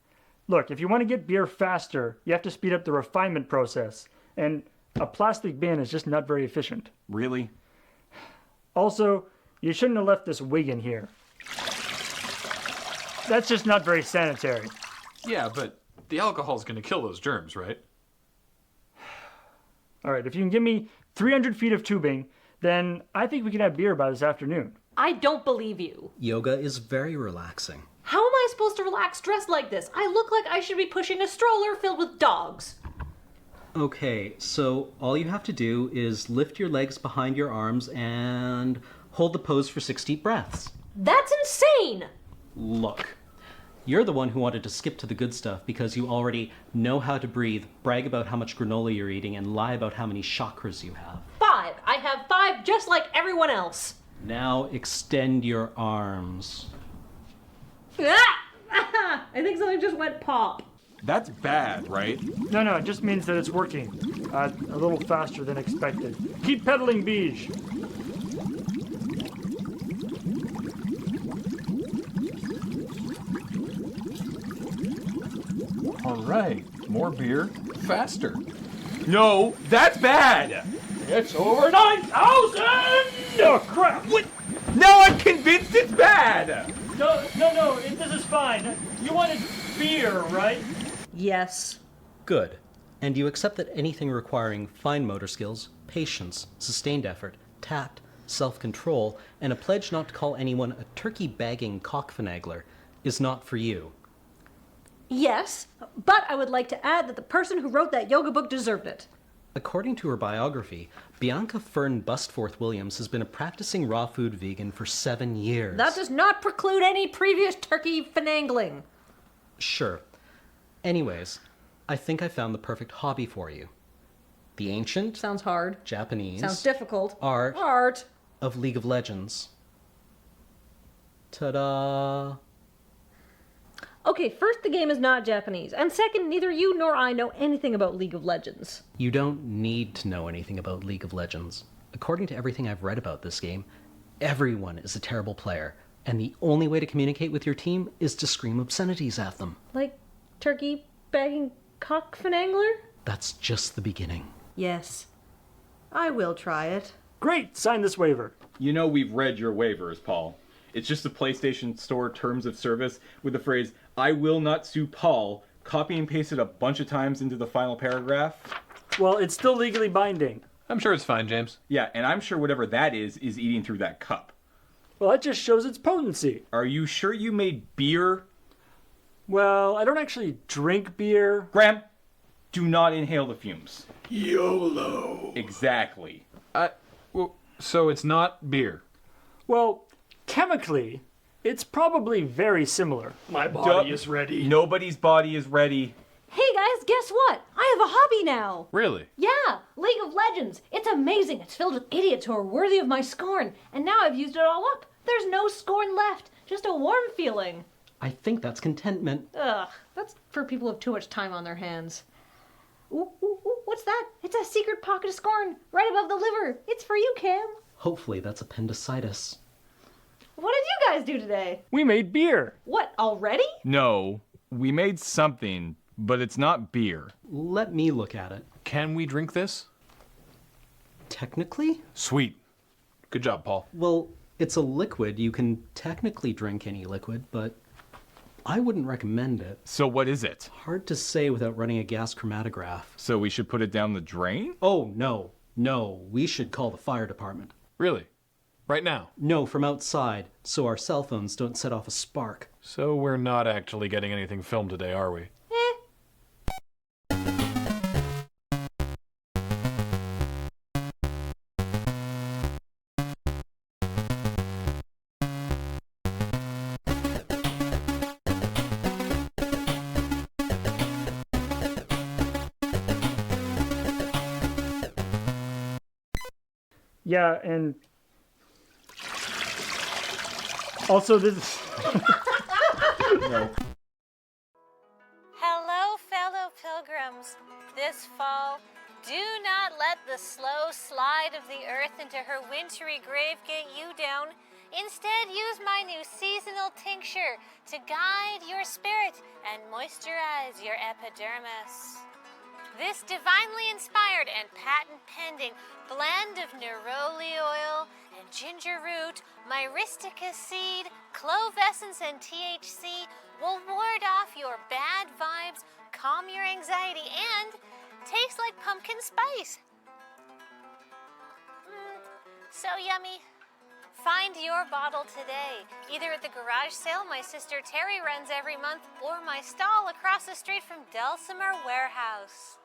Look, if you want to get beer faster, you have to speed up the refinement process. And a plastic bin is just not very efficient. Really? Also, you shouldn't have left this wig in here. That's just not very sanitary. Yeah, but the alcohol's gonna kill those germs, right? Alright, if you can give me 300 feet of tubing, then I think we can have beer by this afternoon. I don't believe you. Yoga is very relaxing. How am I supposed to relax dressed like this? I look like I should be pushing a stroller filled with dogs. Okay, so all you have to do is lift your legs behind your arms and hold the pose for 6 deep breaths. That's insane! Look, you're the one who wanted to skip to the good stuff because you already know how to breathe, brag about how much granola you're eating, and lie about how many chakras you have. 5. I have 5 just like everyone else. Now extend your arms. I think something just went pop. That's bad, right? No, it just means that it's working. A little faster than expected. Keep pedaling, Beej. All right, more beer, faster. No, that's bad! It's over 9,000! Oh, crap! What? Now I'm convinced it's bad! No, this is fine. You wanted beer, right? Yes. Good. And you accept that anything requiring fine motor skills, patience, sustained effort, tact, self-control, and a pledge not to call anyone a turkey-bagging cockfinagler is not for you. Yes, but I would like to add that the person who wrote that yoga book deserved it. According to her biography, Bianca Fern Bustforth Williams has been a practicing raw food vegan for 7 years. That does not preclude any previous turkey finagling. Sure. Anyways, I think I found the perfect hobby for you. The ancient... Sounds hard. Japanese... Sounds difficult. Art... Art. of League of Legends. Ta-da! Okay, first, the game is not Japanese, and second, neither you nor I know anything about League of Legends. You don't need to know anything about League of Legends. According to everything I've read about this game, everyone is a terrible player, and the only way to communicate with your team is to scream obscenities at them. Like turkey bagging cockfinangler? That's just the beginning. Yes. I will try it. Great! Sign this waiver. You know we've read your waivers, Paul. It's just the PlayStation Store terms of service with the phrase, "I will not sue Paul," copy and pasted a bunch of times into the final paragraph. Well, it's still legally binding. I'm sure it's fine, James. Yeah, and I'm sure whatever that is eating through that cup. Well, that just shows its potency. Are you sure you made beer? Well, I don't actually drink beer. Graham, do not inhale the fumes. YOLO. Exactly. So it's not beer. Well, chemically, it's probably very similar. My body is ready. Nobody's body is ready. Hey guys, guess what? I have a hobby now! Really? Yeah, League of Legends. It's amazing. It's filled with idiots who are worthy of my scorn. And now I've used it all up. There's no scorn left. Just a warm feeling. I think that's contentment. Ugh, that's for people who have too much time on their hands. Ooh, ooh, ooh, what's that? It's a secret pocket of scorn, right above the liver. It's for you, Cam. Hopefully that's appendicitis. What did you guys do today? We made beer. What, already? No, we made something, but it's not beer. Let me look at it. Can we drink this? Technically? Sweet. Good job, Paul. Well, it's a liquid. You can technically drink any liquid, but I wouldn't recommend it. So what is it? Hard to say without running a gas chromatograph. So we should put it down the drain? Oh, no. No, we should call the fire department. Really? Right now? No, from outside, so our cell phones don't set off a spark. So we're not actually getting anything filmed today, are we? Yeah, and also this. No. Hello, fellow pilgrims. This fall, do not let the slow slide of the earth into her wintry grave get you down. Instead, use my new seasonal tincture to guide your spirit and moisturize your epidermis. This divinely inspired and patent-pending blend of neroli oil and ginger root, myristica seed, clove essence, and THC will ward off your bad vibes, calm your anxiety, and taste like pumpkin spice. So yummy. Find your bottle today, either at the garage sale my sister Terry runs every month or my stall across the street from Dulcimer Warehouse.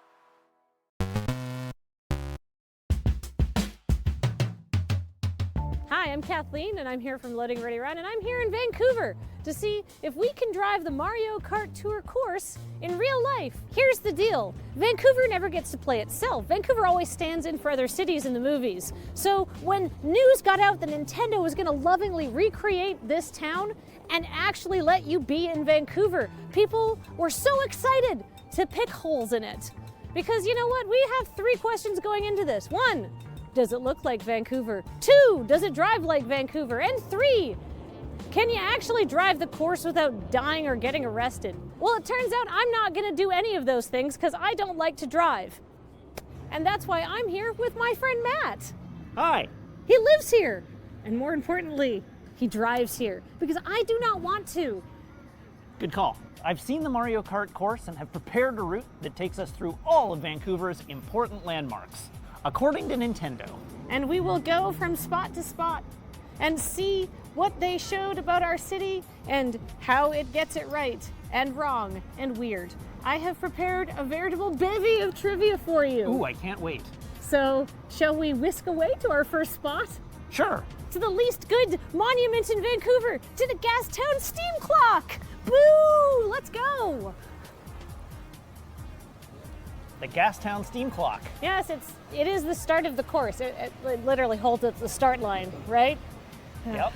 Hi, I'm Kathleen, and I'm here from Loading Ready Run, and I'm here in Vancouver to see if we can drive the Mario Kart Tour course in real life. Here's the deal. Vancouver never gets to play itself. Vancouver always stands in for other cities in the movies. So when news got out that Nintendo was gonna lovingly recreate this town and actually let you be in Vancouver, people were so excited to pick holes in it. Because you know what? We have 3 questions going into this. 1, does it look like Vancouver? 2, does it drive like Vancouver? And 3, can you actually drive the course without dying or getting arrested? Well, it turns out I'm not gonna do any of those things because I don't like to drive. And that's why I'm here with my friend Matt. Hi. He lives here. And more importantly, he drives here because I do not want to. Good call. I've seen the Mario Kart course and have prepared a route that takes us through all of Vancouver's important landmarks, according to Nintendo. And we will go from spot to spot and see what they showed about our city and how it gets it right and wrong and weird. I have prepared a veritable bevy of trivia for you. Ooh, I can't wait. So, shall we whisk away to our first spot? Sure. To the least good monument in Vancouver, to the Gastown Steam Clock! Boo! Let's go! The Gastown Steam Clock. Yes, it is the start of the course. It literally holds at the start line, right? Yep.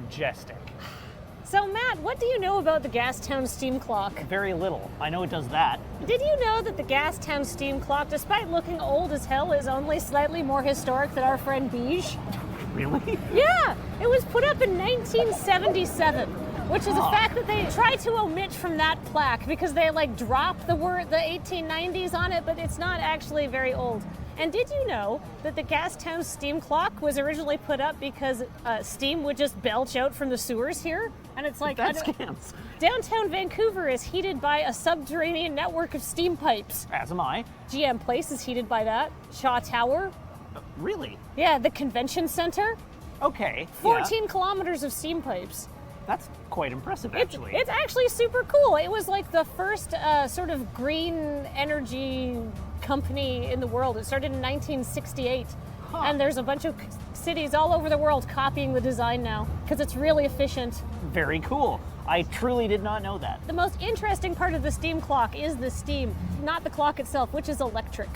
majestic. So, Matt, what do you know about the Gastown steam clock? Very little. I know it does that. Did you know that the Gastown steam clock, despite looking old as hell, is only slightly more historic than our friend Beige? Really? Yeah! It was put up in 1977, which is a fact that they tried to omit from that plaque because they dropped the 1890s on it, but it's not actually very old. And did you know that the Gastown steam clock was originally put up because steam would just belch out from the sewers here? And it's like... That scams. Downtown Vancouver is heated by a subterranean network of steam pipes. As am I. GM Place is heated by that. Shaw Tower. Really? Yeah, the convention center. Okay. 14 kilometers of steam pipes. That's quite impressive, actually. It's actually super cool. It was like the first sort of green energy company in the world. It started in 1968. And there's a bunch of cities all over the world copying the design now because it's really efficient. Very cool. I truly did not know that. The most interesting part of the steam clock is the steam, not the clock itself, which is electric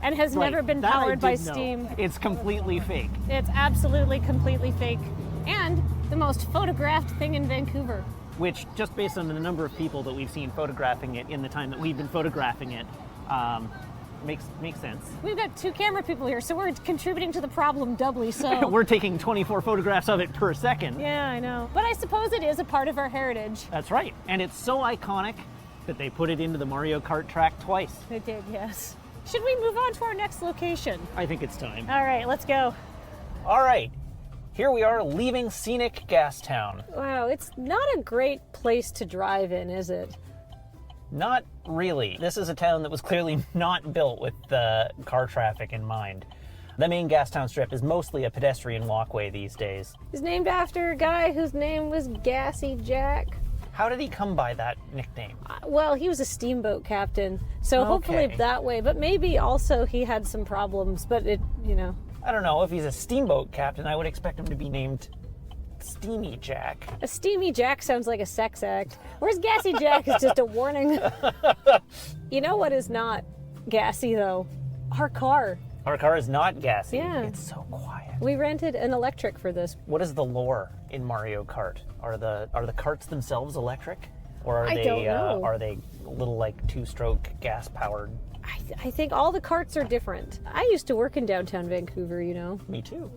and has never been that powered by I did know. steam. It's completely fake. It's absolutely completely fake. And the most photographed thing in Vancouver. Which, just based on the number of people that we've seen photographing it in the time that we've been photographing it, makes sense. We've got 2 camera people here, so we're contributing to the problem doubly so. We're taking 24 photographs of it per second. Yeah, I know. But I suppose it is a part of our heritage. That's right. And it's so iconic that they put it into the Mario Kart track twice. They did, yes. Should we move on to our next location? I think it's time. All right, let's go. All right. Here we are leaving scenic Gastown. Wow, it's not a great place to drive in, is it? Not really. This is a town that was clearly not built with the car traffic in mind. The main Gastown strip is mostly a pedestrian walkway these days. It's named after a guy whose name was Gassy Jack. How did he come by that nickname? Well, he was a steamboat captain, so hopefully that way. But maybe also he had some problems, but I don't know. If he's a steamboat captain, I would expect him to be named Steamy Jack. A Steamy Jack sounds like a sex act. Whereas Gassy Jack is just a warning. You know what is not gassy, though? Our car. Our car is not gassy. Yeah. It's so quiet. We rented an electric for this. What is the lore in Mario Kart? Are the carts themselves electric? Or are I don't know. Are they little 2-stroke gas powered? I think all the carts are different. I used to work in downtown Vancouver, you know. Me too.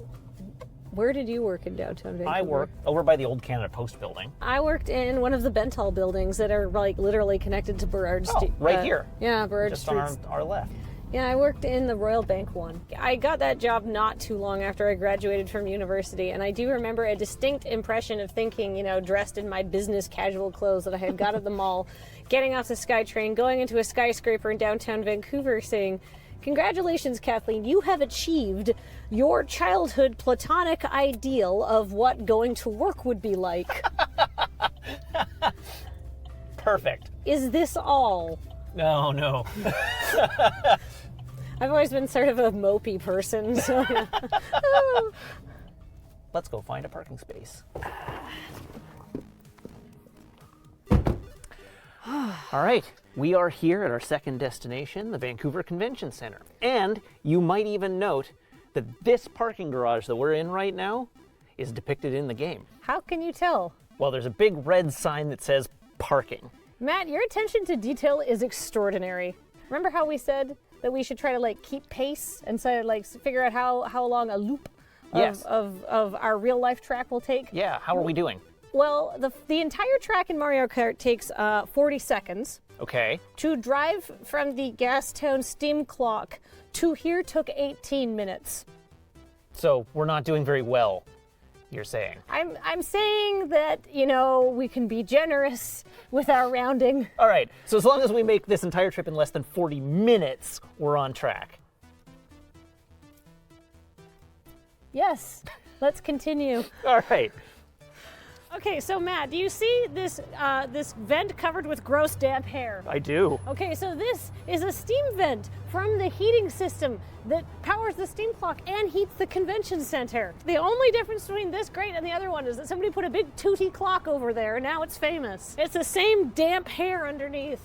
Where did you work in downtown Vancouver? I worked over by the old Canada Post building. I worked in one of the Bentall buildings that are literally connected to Burrard Street. Right here. Yeah, Burrard Just Street. on our left. Yeah, I worked in the Royal Bank one. I got that job not too long after I graduated from university, and I do remember a distinct impression of thinking, dressed in my business casual clothes that I had got at the mall, getting off the SkyTrain, going into a skyscraper in downtown Vancouver, saying, "Congratulations, Kathleen, you have achieved your childhood platonic ideal of what going to work would be like." Perfect. Is this all? No. I've always been sort of a mopey person, so. Let's go find a parking space. All right, we are here at our second destination, the Vancouver Convention Center. And you might even note that this parking garage that we're in right now is depicted in the game. How can you tell? Well, there's a big red sign that says parking. Matt, your attention to detail is extraordinary. Remember how we said that we should try to keep pace and figure out how long a loop of our real life track will take? Yeah, how are we doing? Well, the entire track in Mario Kart takes 40 seconds. Okay. To drive from the Gastown steam clock to here took 18 minutes. So we're not doing very well, you're saying? I'm saying that, we can be generous with our rounding. All right, so as long as we make this entire trip in less than 40 minutes, we're on track. Yes, let's continue. All right. Okay, so Matt, do you see this vent covered with gross damp hair? I do. Okay, so this is a steam vent from the heating system that powers the steam clock and heats the convention center. The only difference between this grate and the other one is that somebody put a big tooty clock over there and now it's famous. It's the same damp hair underneath.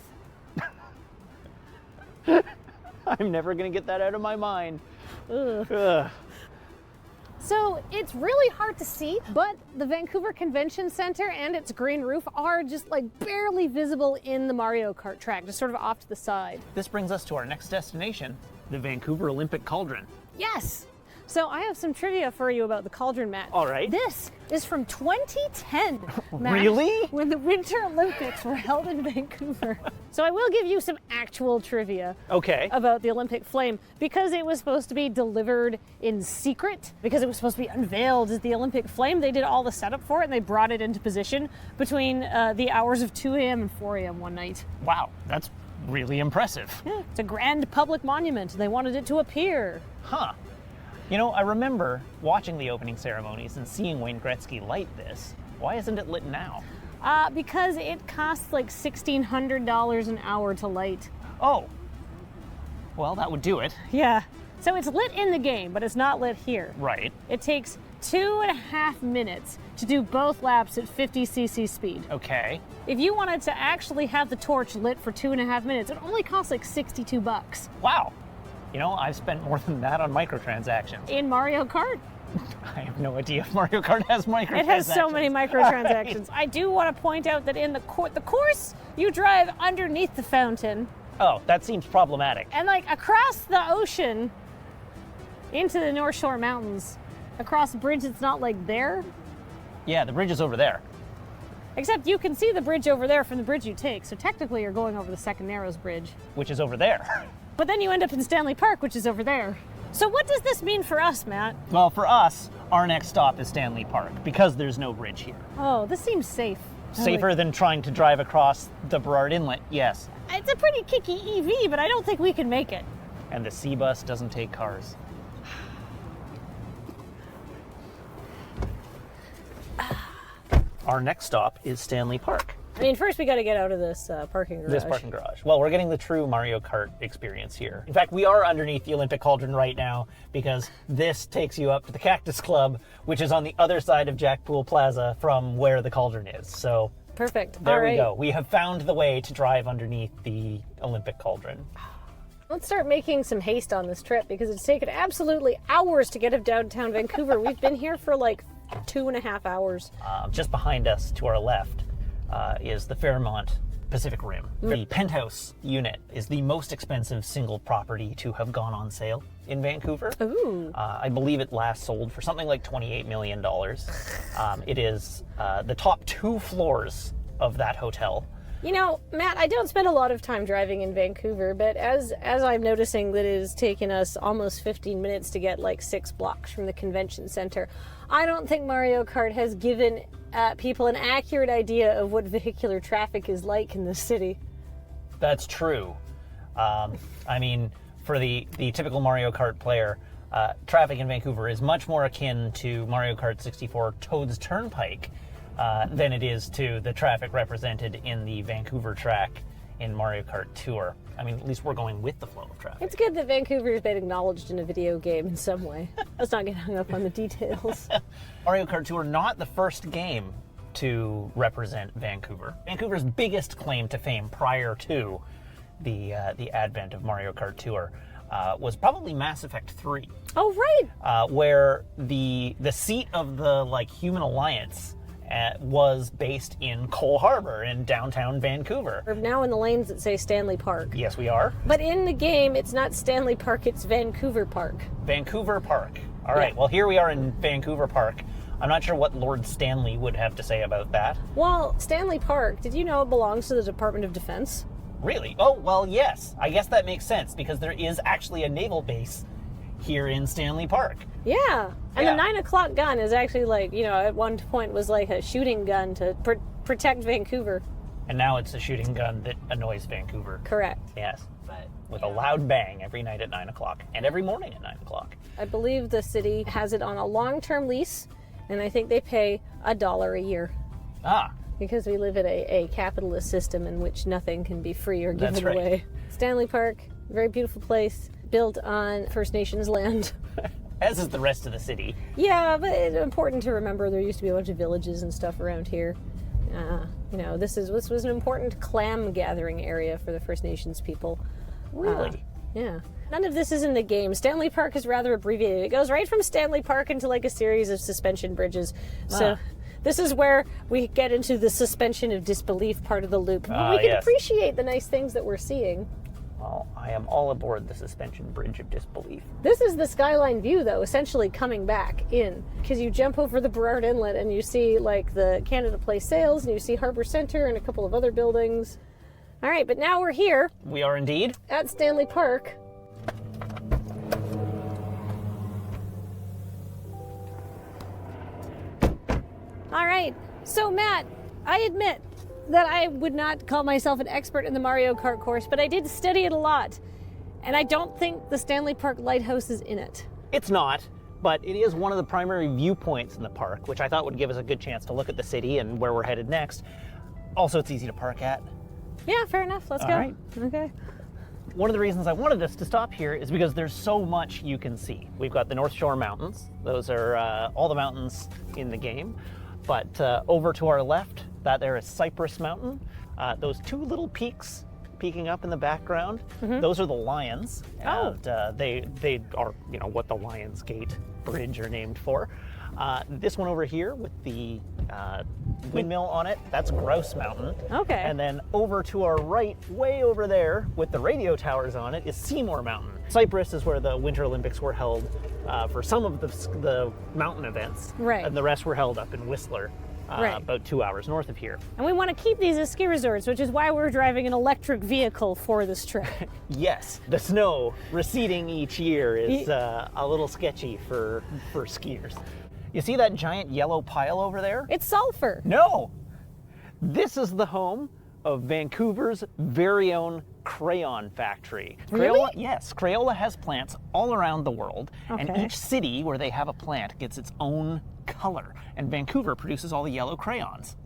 I'm never gonna get that out of my mind. Ugh. So it's really hard to see, but the Vancouver Convention Center and its green roof are just like barely visible in the Mario Kart track, just sort of off to the side. This brings us to our next destination, the Vancouver Olympic Cauldron. Yes! So I have some trivia for you about the Cauldron, Matt. All right. This is from 2010, Matt. Really? When the Winter Olympics were held in Vancouver. So I will give you some actual trivia about the Olympic flame, because it was supposed to be delivered in secret, because it was supposed to be unveiled as the Olympic flame. They did all the setup for it, and they brought it into position between the hours of 2 a.m. and 4 a.m. one night. Wow, that's really impressive. Yeah, it's a grand public monument, and they wanted it to appear. Huh. You know, I remember watching the opening ceremonies and seeing Wayne Gretzky light this. Why isn't it lit now? Because it costs like $1,600 an hour to light. Oh. Well, that would do it. Yeah. So it's lit in the game, but it's not lit here. Right. It takes 2.5 minutes to do both laps at 50cc speed. Okay. If you wanted to actually have the torch lit for 2.5 minutes, it only costs like $62. Wow. You know, I've spent more than that on microtransactions. In Mario Kart? I have no idea if Mario Kart has microtransactions. It has so many microtransactions. I do want to point out that in the course, you drive underneath the fountain. Oh, that seems problematic. And like across the ocean into the North Shore Mountains, across the bridge that's not like there. Yeah, the bridge is over there. Except you can see the bridge over there from the bridge you take, so technically you're going over the Second Narrows Bridge. Which is over there. But then you end up in Stanley Park, which is over there. So what does this mean for us, Matt? Well, for us, our next stop is Stanley Park, because there's no bridge here. Oh, this seems safe. Safer than trying to drive across the Burrard Inlet, yes. It's a pretty kicky EV, but I don't think we can make it. And the C-Bus doesn't take cars. Our next stop is Stanley Park. I mean, first we got to get out of this parking garage. This parking garage. Well, we're getting the true Mario Kart experience here. In fact, we are underneath the Olympic Cauldron right now, because this takes you up to the Cactus Club, which is on the other side of Jackpool Plaza from where the Cauldron is. So perfect. There All we right. go. We have found the way to drive underneath the Olympic Cauldron. Let's start making some haste on this trip, because it's taken absolutely hours to get up downtown Vancouver. We've been here for like 2.5 hours. Just behind us, to our left, is the Fairmont Pacific Rim. The penthouse unit is the most expensive single property to have gone on sale in Vancouver. Ooh. I believe it last sold for something like $28 million. It is the top 2 floors of that hotel. You know, Matt, I don't spend a lot of time driving in Vancouver, but as I'm noticing that it has taken us almost 15 minutes to get like 6 blocks from the convention center, I don't think Mario Kart has given people an accurate idea of what vehicular traffic is like in this city. That's true. I mean, for the typical Mario Kart player, traffic in Vancouver is much more akin to Mario Kart 64 Toad's Turnpike than it is to the traffic represented in the Vancouver track in Mario Kart Tour. I mean, at least we're going with the flow of traffic. It's good that Vancouver's been acknowledged in a video game in some way. Let's not get hung up on the details. Mario Kart Tour, not the first game to represent Vancouver. Vancouver's biggest claim to fame prior to the advent of Mario Kart Tour was probably Mass Effect 3. Oh, right! Where the seat of the Human Alliance was based in Cole Harbor in downtown Vancouver. We're now in the lanes that say Stanley Park. Yes, we are. But in the game, it's not Stanley Park, it's Vancouver Park. Vancouver Park. All right, well, here we are in Vancouver Park. I'm not sure what Lord Stanley would have to say about that. Well, Stanley Park, did you know it belongs to the Department of Defense? Really? Oh, well, yes. I guess that makes sense, because there is actually a naval base here in Stanley Park. Yeah. And the 9 o'clock gun is actually at one point was like a shooting gun to protect Vancouver. And now it's a shooting gun that annoys Vancouver. Correct. Yes. But with a loud bang every night at 9 o'clock and every morning at 9 o'clock. I believe the city has it on a long-term lease, and I think they pay $1 a year. Ah. Because we live in a capitalist system in which nothing can be free or given That's right. away. Stanley Park, very beautiful place, built on First Nations land. As is the rest of the city. Yeah, but it's important to remember there used to be a bunch of villages and stuff around here. This was an important clam gathering area for the First Nations people. Really? Yeah. None of this is in the game. Stanley Park is rather abbreviated. It goes right from Stanley Park into like a series of suspension bridges. So this is where we get into the suspension of disbelief part of the loop. But we can appreciate the nice things that we're seeing. Well, I am all aboard the suspension bridge of disbelief. This is the skyline view, though, essentially coming back in. Because you jump over the Burrard Inlet and you see like the Canada Place Sales and you see Harbour Centre and a couple of other buildings. All right, but now we're here. We are indeed. At Stanley Park. All right, so Matt, I admit that I would not call myself an expert in the Mario Kart course, but I did study it a lot. And I don't think the Stanley Park Lighthouse is in it. It's not, but it is one of the primary viewpoints in the park, which I thought would give us a good chance to look at the city and where we're headed next. Also, it's easy to park at. Yeah, fair enough. Let's go. All right. Okay. One of the reasons I wanted us to stop here is because there's so much you can see. We've got the North Shore Mountains. Those are all the mountains in the game. But over to our left, that there is Cypress Mountain. Those two little peaks peeking up in the background, those are the Lions. And they are, you know, what the Lions Gate Bridge are named for. This one over here with the windmill on it, that's Grouse Mountain. Okay. And then over to our right, way over there, with the radio towers on it, is Seymour Mountain. Cypress is where the Winter Olympics were held for some of the mountain events. Right. And the rest were held up in Whistler, about 2 hours north of here. And we want to keep these as ski resorts, which is why we're driving an electric vehicle for this trip. Yes, the snow receding each year is a little sketchy for skiers. You see that giant yellow pile over there? It's sulfur. No! This is the home of Vancouver's very own crayon factory. Really? Crayola, yes, Crayola has plants all around the world, and Okay. each city where they have a plant gets its own color, and Vancouver produces all the yellow crayons.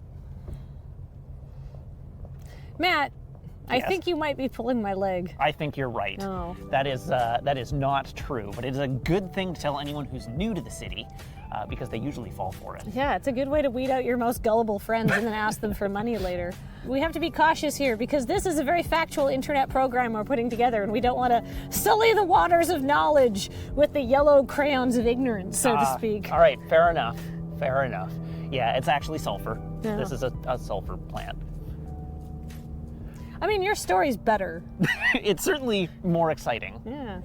Matt, I Yes. think you might be pulling my leg. I think you're right. Oh. That is not true, but it is a good thing to tell anyone who's new to the city, because they usually fall for it. Yeah, it's a good way to weed out your most gullible friends and then ask them for money later. We have to be cautious here because this is a very factual internet program we're putting together and we don't want to sully the waters of knowledge with the yellow crayons of ignorance, so to speak. All right, fair enough. Fair enough. Yeah, it's actually sulfur. Yeah. This is a sulfur plant. I mean, your story's better. It's certainly more exciting. Yeah.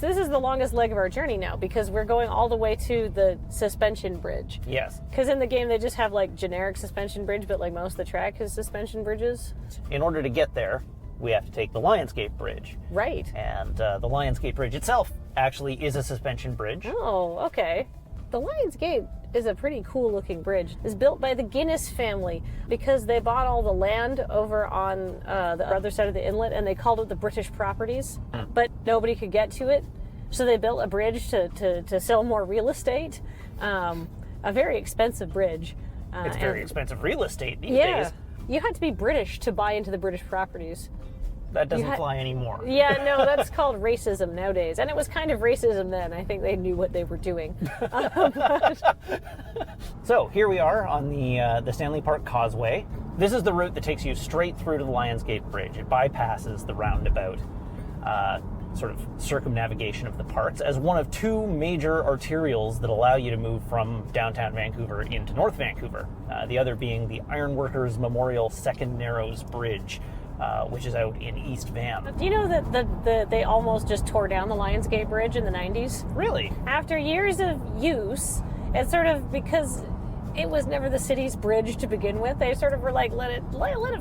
This is the longest leg of our journey now because we're going all the way to the suspension bridge. Yes. Because in the game they just have like generic suspension bridge, but like most of the track is suspension bridges. In order to get there, we have to take the Lionsgate Bridge. Right. And the Lionsgate Bridge itself actually is a suspension bridge. Oh, okay. The Lions Gate is a pretty cool looking bridge. It's built by the Guinness family because they bought all the land over on the other side of the inlet and they called it the British properties, but nobody could get to it. So they built a bridge to sell more real estate. A very expensive bridge. It's very expensive real estate these Yeah. days. You had to be British to buy into the British properties. That doesn't fly anymore. Yeah, no, that's called racism nowadays. And it was kind of racism then. I think they knew what they were doing. So here we are on the Stanley Park Causeway. This is the route that takes you straight through to the Lionsgate Bridge. It bypasses the roundabout sort of circumnavigation of the parks as one of two major arterials that allow you to move from downtown Vancouver into North Vancouver. The other being the Ironworkers Memorial Second Narrows Bridge, which is out in East Van. Do you know that they almost just tore down the Lionsgate Bridge in the 90s? Really? After years of use, it's sort of because it was never the city's bridge to begin with. They sort of were like, let it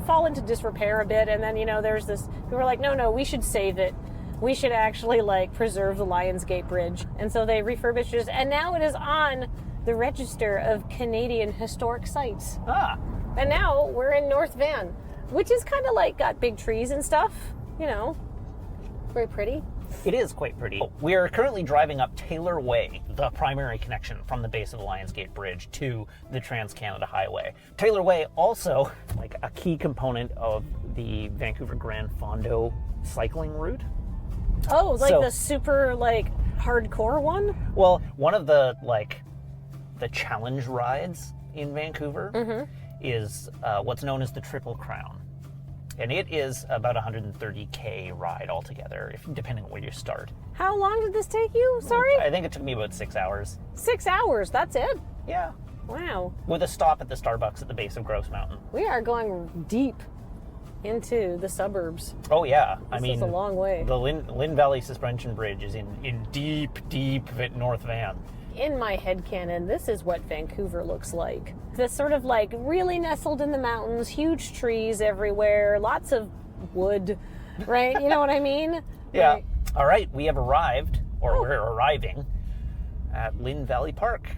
fall into disrepair a bit. And then, there's this, we were like, no, we should save it. We should actually preserve the Lionsgate Bridge. And so they refurbished it. And now it is on the Register of Canadian Historic Sites. Ah. And now we're in North Van, which is kind of got big trees and stuff, very pretty. It is quite pretty. We are currently driving up Taylor Way, the primary connection from the base of the Lionsgate Bridge to the Trans-Canada Highway. Taylor Way also a key component of the Vancouver Grand Fondo cycling route. Oh, the super hardcore one? Well, one of the challenge rides in Vancouver is what's known as the Triple Crown. And it is about 130K ride altogether, depending on where you start. How long did this take you? Sorry? I think it took me about 6 hours. 6 hours, that's it? Yeah. Wow. With a stop at the Starbucks at the base of Grouse Mountain. We are going deep into the suburbs. Oh yeah, This is a long way. The Lynn Valley Suspension Bridge is in deep North Van. In my headcanon, this is what Vancouver looks like. This sort of like really nestled in the mountains, huge trees everywhere, lots of wood, right? You know what I mean? Yeah. Right. All right, we have arrived, or we're arriving, at Lynn Valley Park.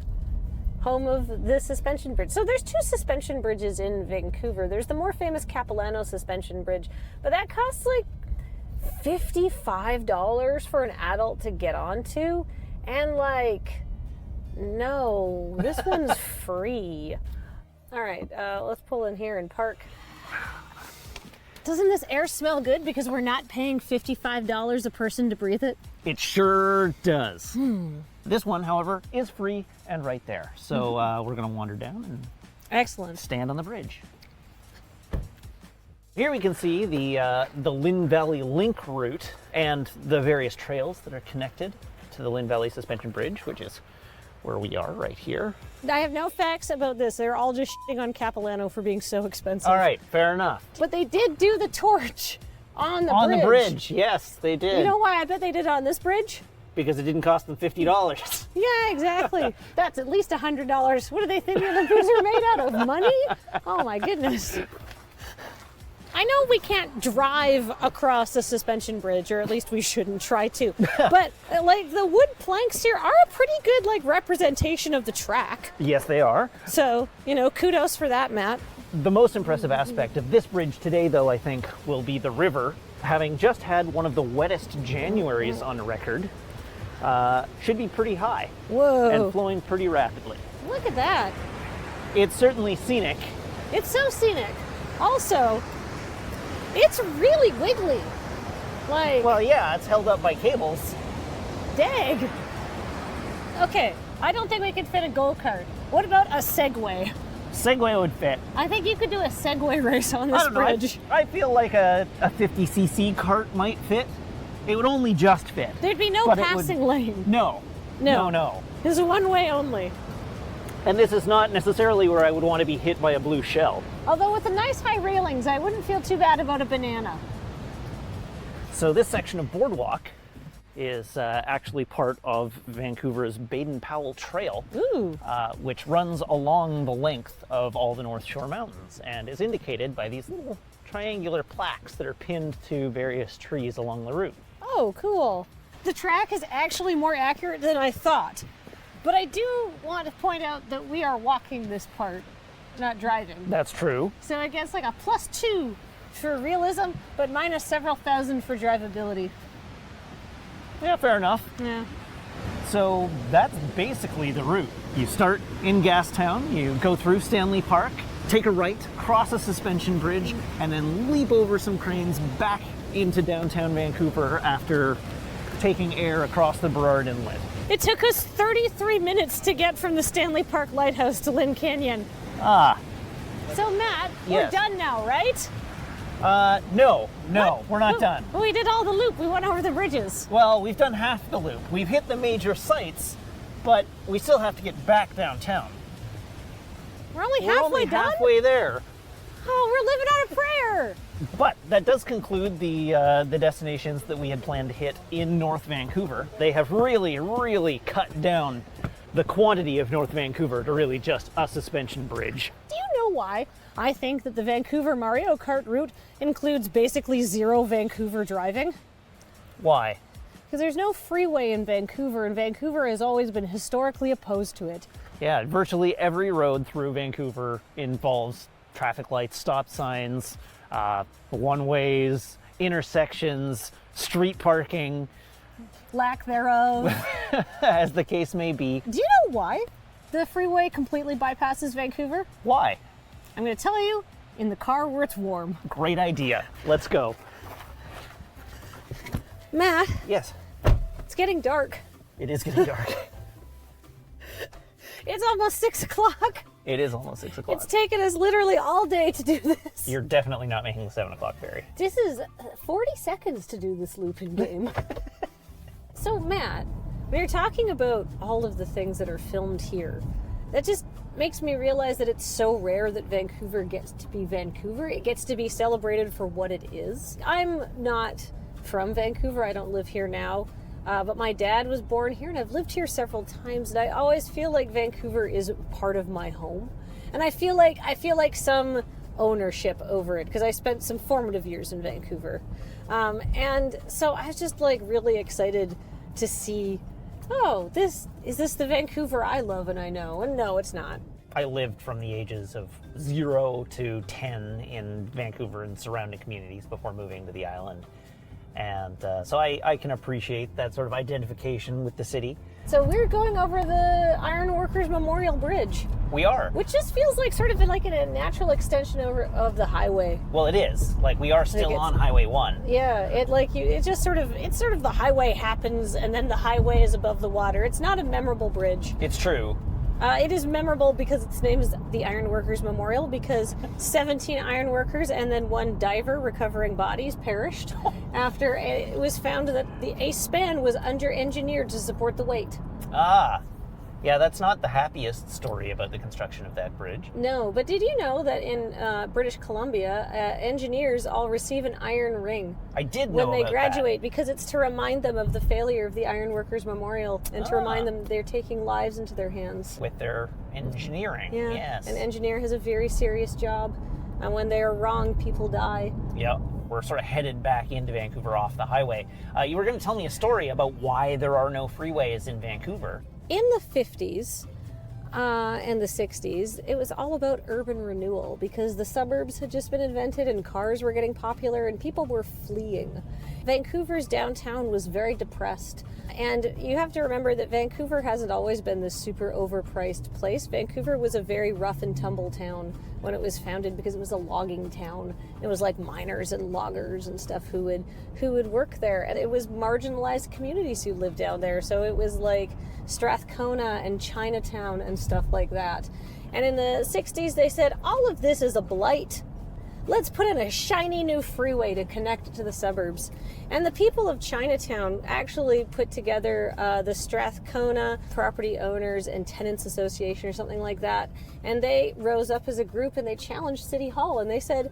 Home of the suspension bridge. So there's 2 suspension bridges in Vancouver. There's the more famous Capilano suspension bridge, but that costs like $55 for an adult to get onto. And like, no, this one's free. All right, let's pull in here and park. Doesn't this air smell good because we're not paying $55 a person to breathe it? It sure does. This one, however, is free and right there. So we're going to wander down and excellent stand on the bridge. Here we can see the Lynn Valley Link route and the various trails that are connected to the Lynn Valley Suspension Bridge, which is where we are right here. I have no facts about this. They're all just shitting on Capilano for being so expensive. All right, fair enough. But they did do the torch on the bridge. On the bridge, yes, they did. You know why I bet they did it on this bridge? Because it didn't cost them $50. Yeah, exactly. That's at least $100. What do they think the Olympics are made out of? Money? Oh my goodness. I know we can't drive across a suspension bridge, or at least we shouldn't try to. But like the wood planks here are a pretty good like representation of the track. Yes, they are. So, you know, kudos for that, Matt. The most impressive aspect of this bridge today, though, I think, will be the river. Having just had one of the wettest Januaries on record, should be pretty high. Whoa. And flowing pretty rapidly. Look at that. It's certainly scenic. It's so scenic. Also, it's really wiggly. Like, well, yeah, it's held up by cables. Dag. Okay, I don't think we could fit a go-kart. What about a Segway? Segway would fit. I think you could do a Segway race on this bridge. I feel like a 50cc cart might fit. It would only just fit. There'd be no passing lane. No. No. This is one way only. And this is not necessarily where I would want to be hit by a blue shell. Although with the nice high railings, I wouldn't feel too bad about a banana. So this section of boardwalk is actually part of Vancouver's Baden-Powell Trail, which runs along the length of all the North Shore Mountains and is indicated by these little triangular plaques that are pinned to various trees along the route. Oh, cool. The track is actually more accurate than I thought. But I do want to point out that we are walking this part, not driving. That's true. So I guess like a +2 for realism, but minus several thousand for drivability. Yeah, fair enough. Yeah. So that's basically the route. You start in Gastown, you go through Stanley Park, take a right, cross a suspension bridge, and then leap over some cranes back into downtown Vancouver after taking air across the Burrard Inlet. It took us 33 minutes to get from the Stanley Park Lighthouse to Lynn Canyon. Ah. So Matt, Yes. we're done now, right? No, we're not done. But we did all the loop. We went over the bridges. Well, we've done half the loop. We've hit the major sites, but we still have to get back downtown. We're only We're halfway only done? halfway there. Oh, we're living on a prayer. But that does conclude the destinations that we had planned to hit in North Vancouver. They have really cut down the quantity of North Vancouver to really just a suspension bridge. Do you know why I think that the Vancouver Mario Kart route includes basically zero Vancouver driving? Why? Because there's no freeway in Vancouver, and Vancouver has always been historically opposed to it. Yeah, virtually every road through Vancouver involves traffic lights, stop signs, one-ways, intersections, street parking. Lack thereof. As the case may be. Do you know why the freeway completely bypasses Vancouver? Why? I'm going to tell you in the car where it's warm. Great idea. Let's go. Matt. Yes. It's getting dark. It is getting dark. It's almost 6 o'clock. It is almost 6 o'clock. It's taken us literally all day to do this. You're definitely not making the 7 o'clock ferry. This is 40 seconds to do this looping game. So, Matt, when you're talking about all of the things that are filmed here, that just makes me realize that it's so rare that Vancouver gets to be Vancouver. It gets to be celebrated for what it is. I'm not from Vancouver. I don't live here now. But my dad was born here, and I've lived here several times, and I always feel like Vancouver is part of my home. And I feel like some ownership over it, because I spent some formative years in Vancouver. And so I was just like really excited to see, oh, is this the Vancouver I love and I know? And no, it's not. I lived from the ages of 0 to 10 in Vancouver and surrounding communities before moving to the island. And so I can appreciate that sort of identification with the city. So we're going over the Ironworkers Memorial Bridge. We are. Which just feels like sort of like a natural extension of the highway. Well, it is. Like, we are still on Highway 1. Yeah, it's sort of the highway happens and then the highway is above the water. It's not a memorable bridge. It's true. It is memorable because its name is the Ironworkers Memorial, because 17 ironworkers and then 1 diver recovering bodies perished after it was found that a span was under-engineered to support the weight. Ah. Yeah, that's not the happiest story about the construction of that bridge. No, but did you know that in British Columbia, engineers all receive an iron ring? I did know when they about graduate, because it's to remind them of the failure of the Ironworkers Memorial and to remind them they're taking lives into their hands. With their engineering, yeah. Yes. An engineer has a very serious job, and when they are wrong, people die. Yep. We're sort of headed back into Vancouver off the highway. You were going to tell me a story about why there are no freeways in Vancouver. In the 50s and the 60s, it was all about urban renewal, because the suburbs had just been invented and cars were getting popular and people were fleeing. Vancouver's downtown was very depressed. And you have to remember that Vancouver hasn't always been this super overpriced place. Vancouver was a very rough and tumble town when it was founded, because it was a logging town. It was like miners and loggers and stuff who would work there. And it was marginalized communities who lived down there. So it was like Strathcona and Chinatown and stuff like that. And in the 60s, they said, all of this is a blight. Let's put in a shiny new freeway to connect it to the suburbs. And the people of Chinatown actually put together the Strathcona Property Owners and Tenants Association or something like that. And they rose up as a group and they challenged City Hall and they said,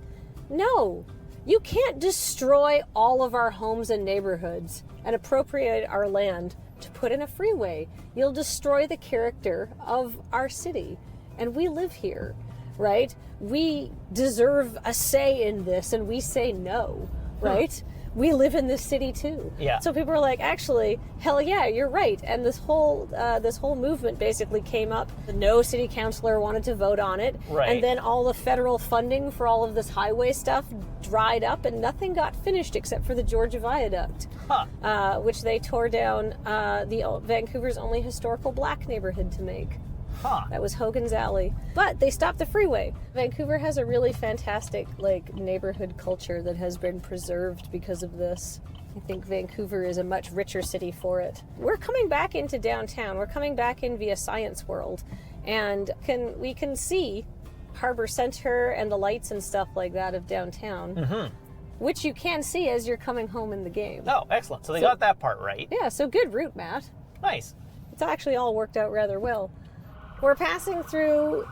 no, you can't destroy all of our homes and neighborhoods and appropriate our land to put in a freeway. You'll destroy the character of our city. And we live here, right? We deserve a say in this, and we say no, right? We live in this city too. Yeah. So people are like, actually, hell yeah, you're right. And this whole movement basically came up. No city councilor wanted to vote on it. Right. And then all the federal funding for all of this highway stuff dried up, and nothing got finished except for the Georgia Viaduct, which they tore down Vancouver's only historical black neighborhood to make. That was Hogan's Alley. But they stopped the freeway. Vancouver has a really fantastic neighborhood culture that has been preserved because of this. I think Vancouver is a much richer city for it. We're coming back into downtown. We're coming back in via Science World. And we can see Harbor Center and the lights and stuff like that of downtown. Which you can see as you're coming home in the game. Oh, excellent. So they got that part right. Yeah, so good route, Matt. Nice. It's actually all worked out rather well. We're passing through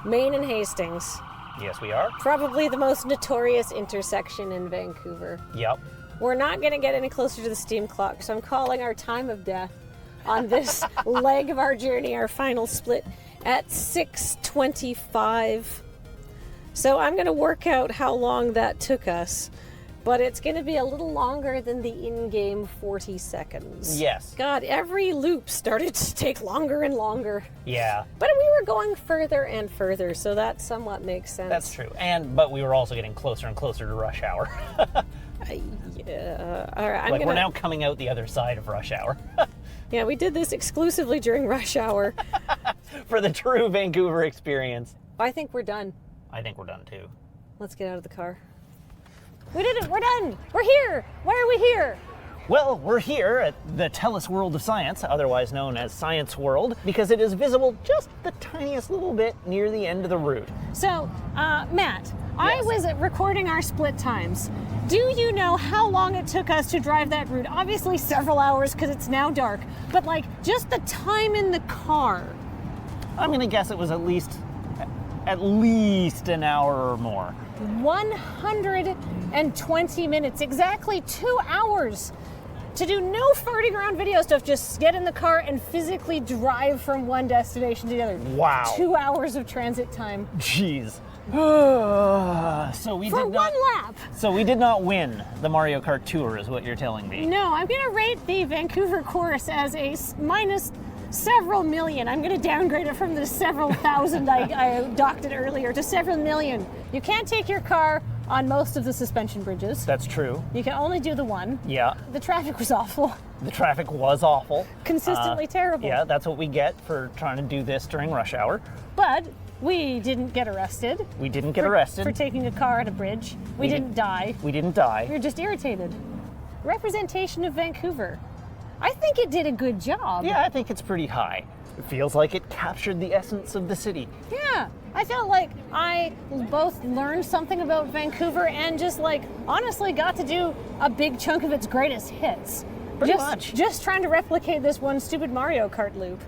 Main and Hastings. Yes, we are. Probably the most notorious intersection in Vancouver. Yep. We're not going to get any closer to the steam clock, so I'm calling our time of death on this leg of our journey, our final split, at 6:25. So I'm going to work out how long that took us, but it's going to be a little longer than the in-game 40 seconds. Yes. God, every loop started to take longer and longer. Yeah. But we were going further and further, so that somewhat makes sense. That's true. But we were also getting closer and closer to rush hour. Yeah. All right. We're now coming out the other side of rush hour. Yeah, we did this exclusively during rush hour. For the true Vancouver experience. I think we're done. I think we're done too. Let's get out of the car. We did it! We're done! We're here! Why are we here? Well, we're here at the Tellus World of Science, otherwise known as Science World, because it is visible just the tiniest little bit near the end of the route. So, Matt, I was recording our split times. Do you know how long it took us to drive that route? Obviously several hours because it's now dark, but like just the time in the car. I'm gonna guess it was at least an hour or more. 120 minutes, exactly 2 hours to do no farting around video stuff, just get in the car and physically drive from one destination to the other. Wow. 2 hours of transit time. Jeez. So we For did not, one lap. So we did not win the Mario Kart Tour, is what you're telling me. No, I'm gonna rate the Vancouver course as a minus several million. I'm gonna downgrade it from the several thousand I docked it earlier to several million. You can't take your car on most of the suspension bridges. That's true. You can only do the one. Yeah. The traffic was awful. The traffic was awful. Consistently terrible. Yeah, that's what we get for trying to do this during rush hour. But we didn't get arrested. We didn't get arrested. For taking a car at a bridge. We didn't die. We didn't die. We were just irritated. Representation of Vancouver. I think it did a good job. Yeah, I think it's pretty high. It feels like it captured the essence of the city. Yeah, I felt like I both learned something about Vancouver and just like honestly got to do a big chunk of its greatest hits. Pretty much. Just trying to replicate this one stupid Mario Kart loop.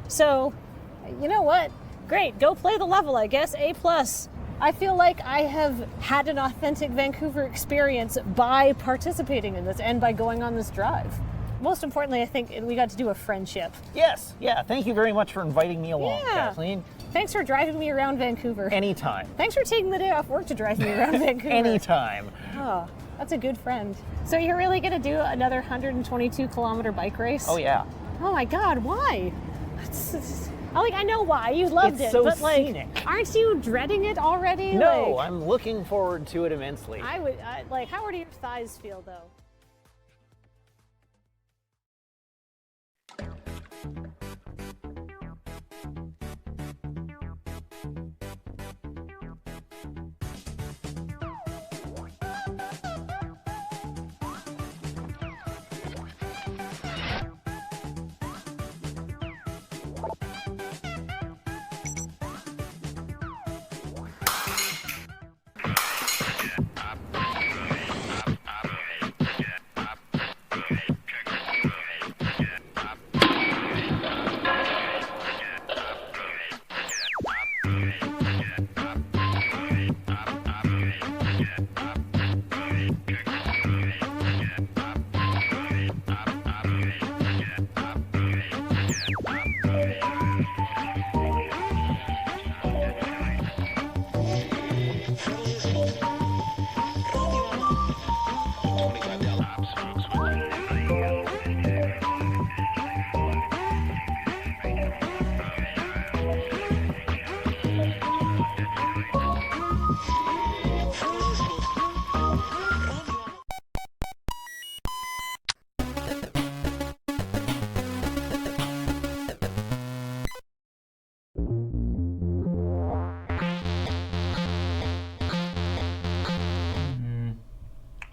So, you know what? Great, go play the level, I guess. A+. I feel like I have had an authentic Vancouver experience by participating in this and by going on this drive. Most importantly, I think we got to do a friendship. Yes, yeah, thank you very much for inviting me along, Yeah. Kathleen. Thanks for driving me around Vancouver. Anytime. Thanks for taking the day off work to drive me around Vancouver. Anytime. Oh, that's a good friend. So you're really going to do another 122-kilometer bike race? Oh, yeah. Oh my God, why? I know why. You loved It's it, so but like, scenic. aren't you dreading it already? No, Like, I'm looking forward to it immensely. how do your thighs feel though?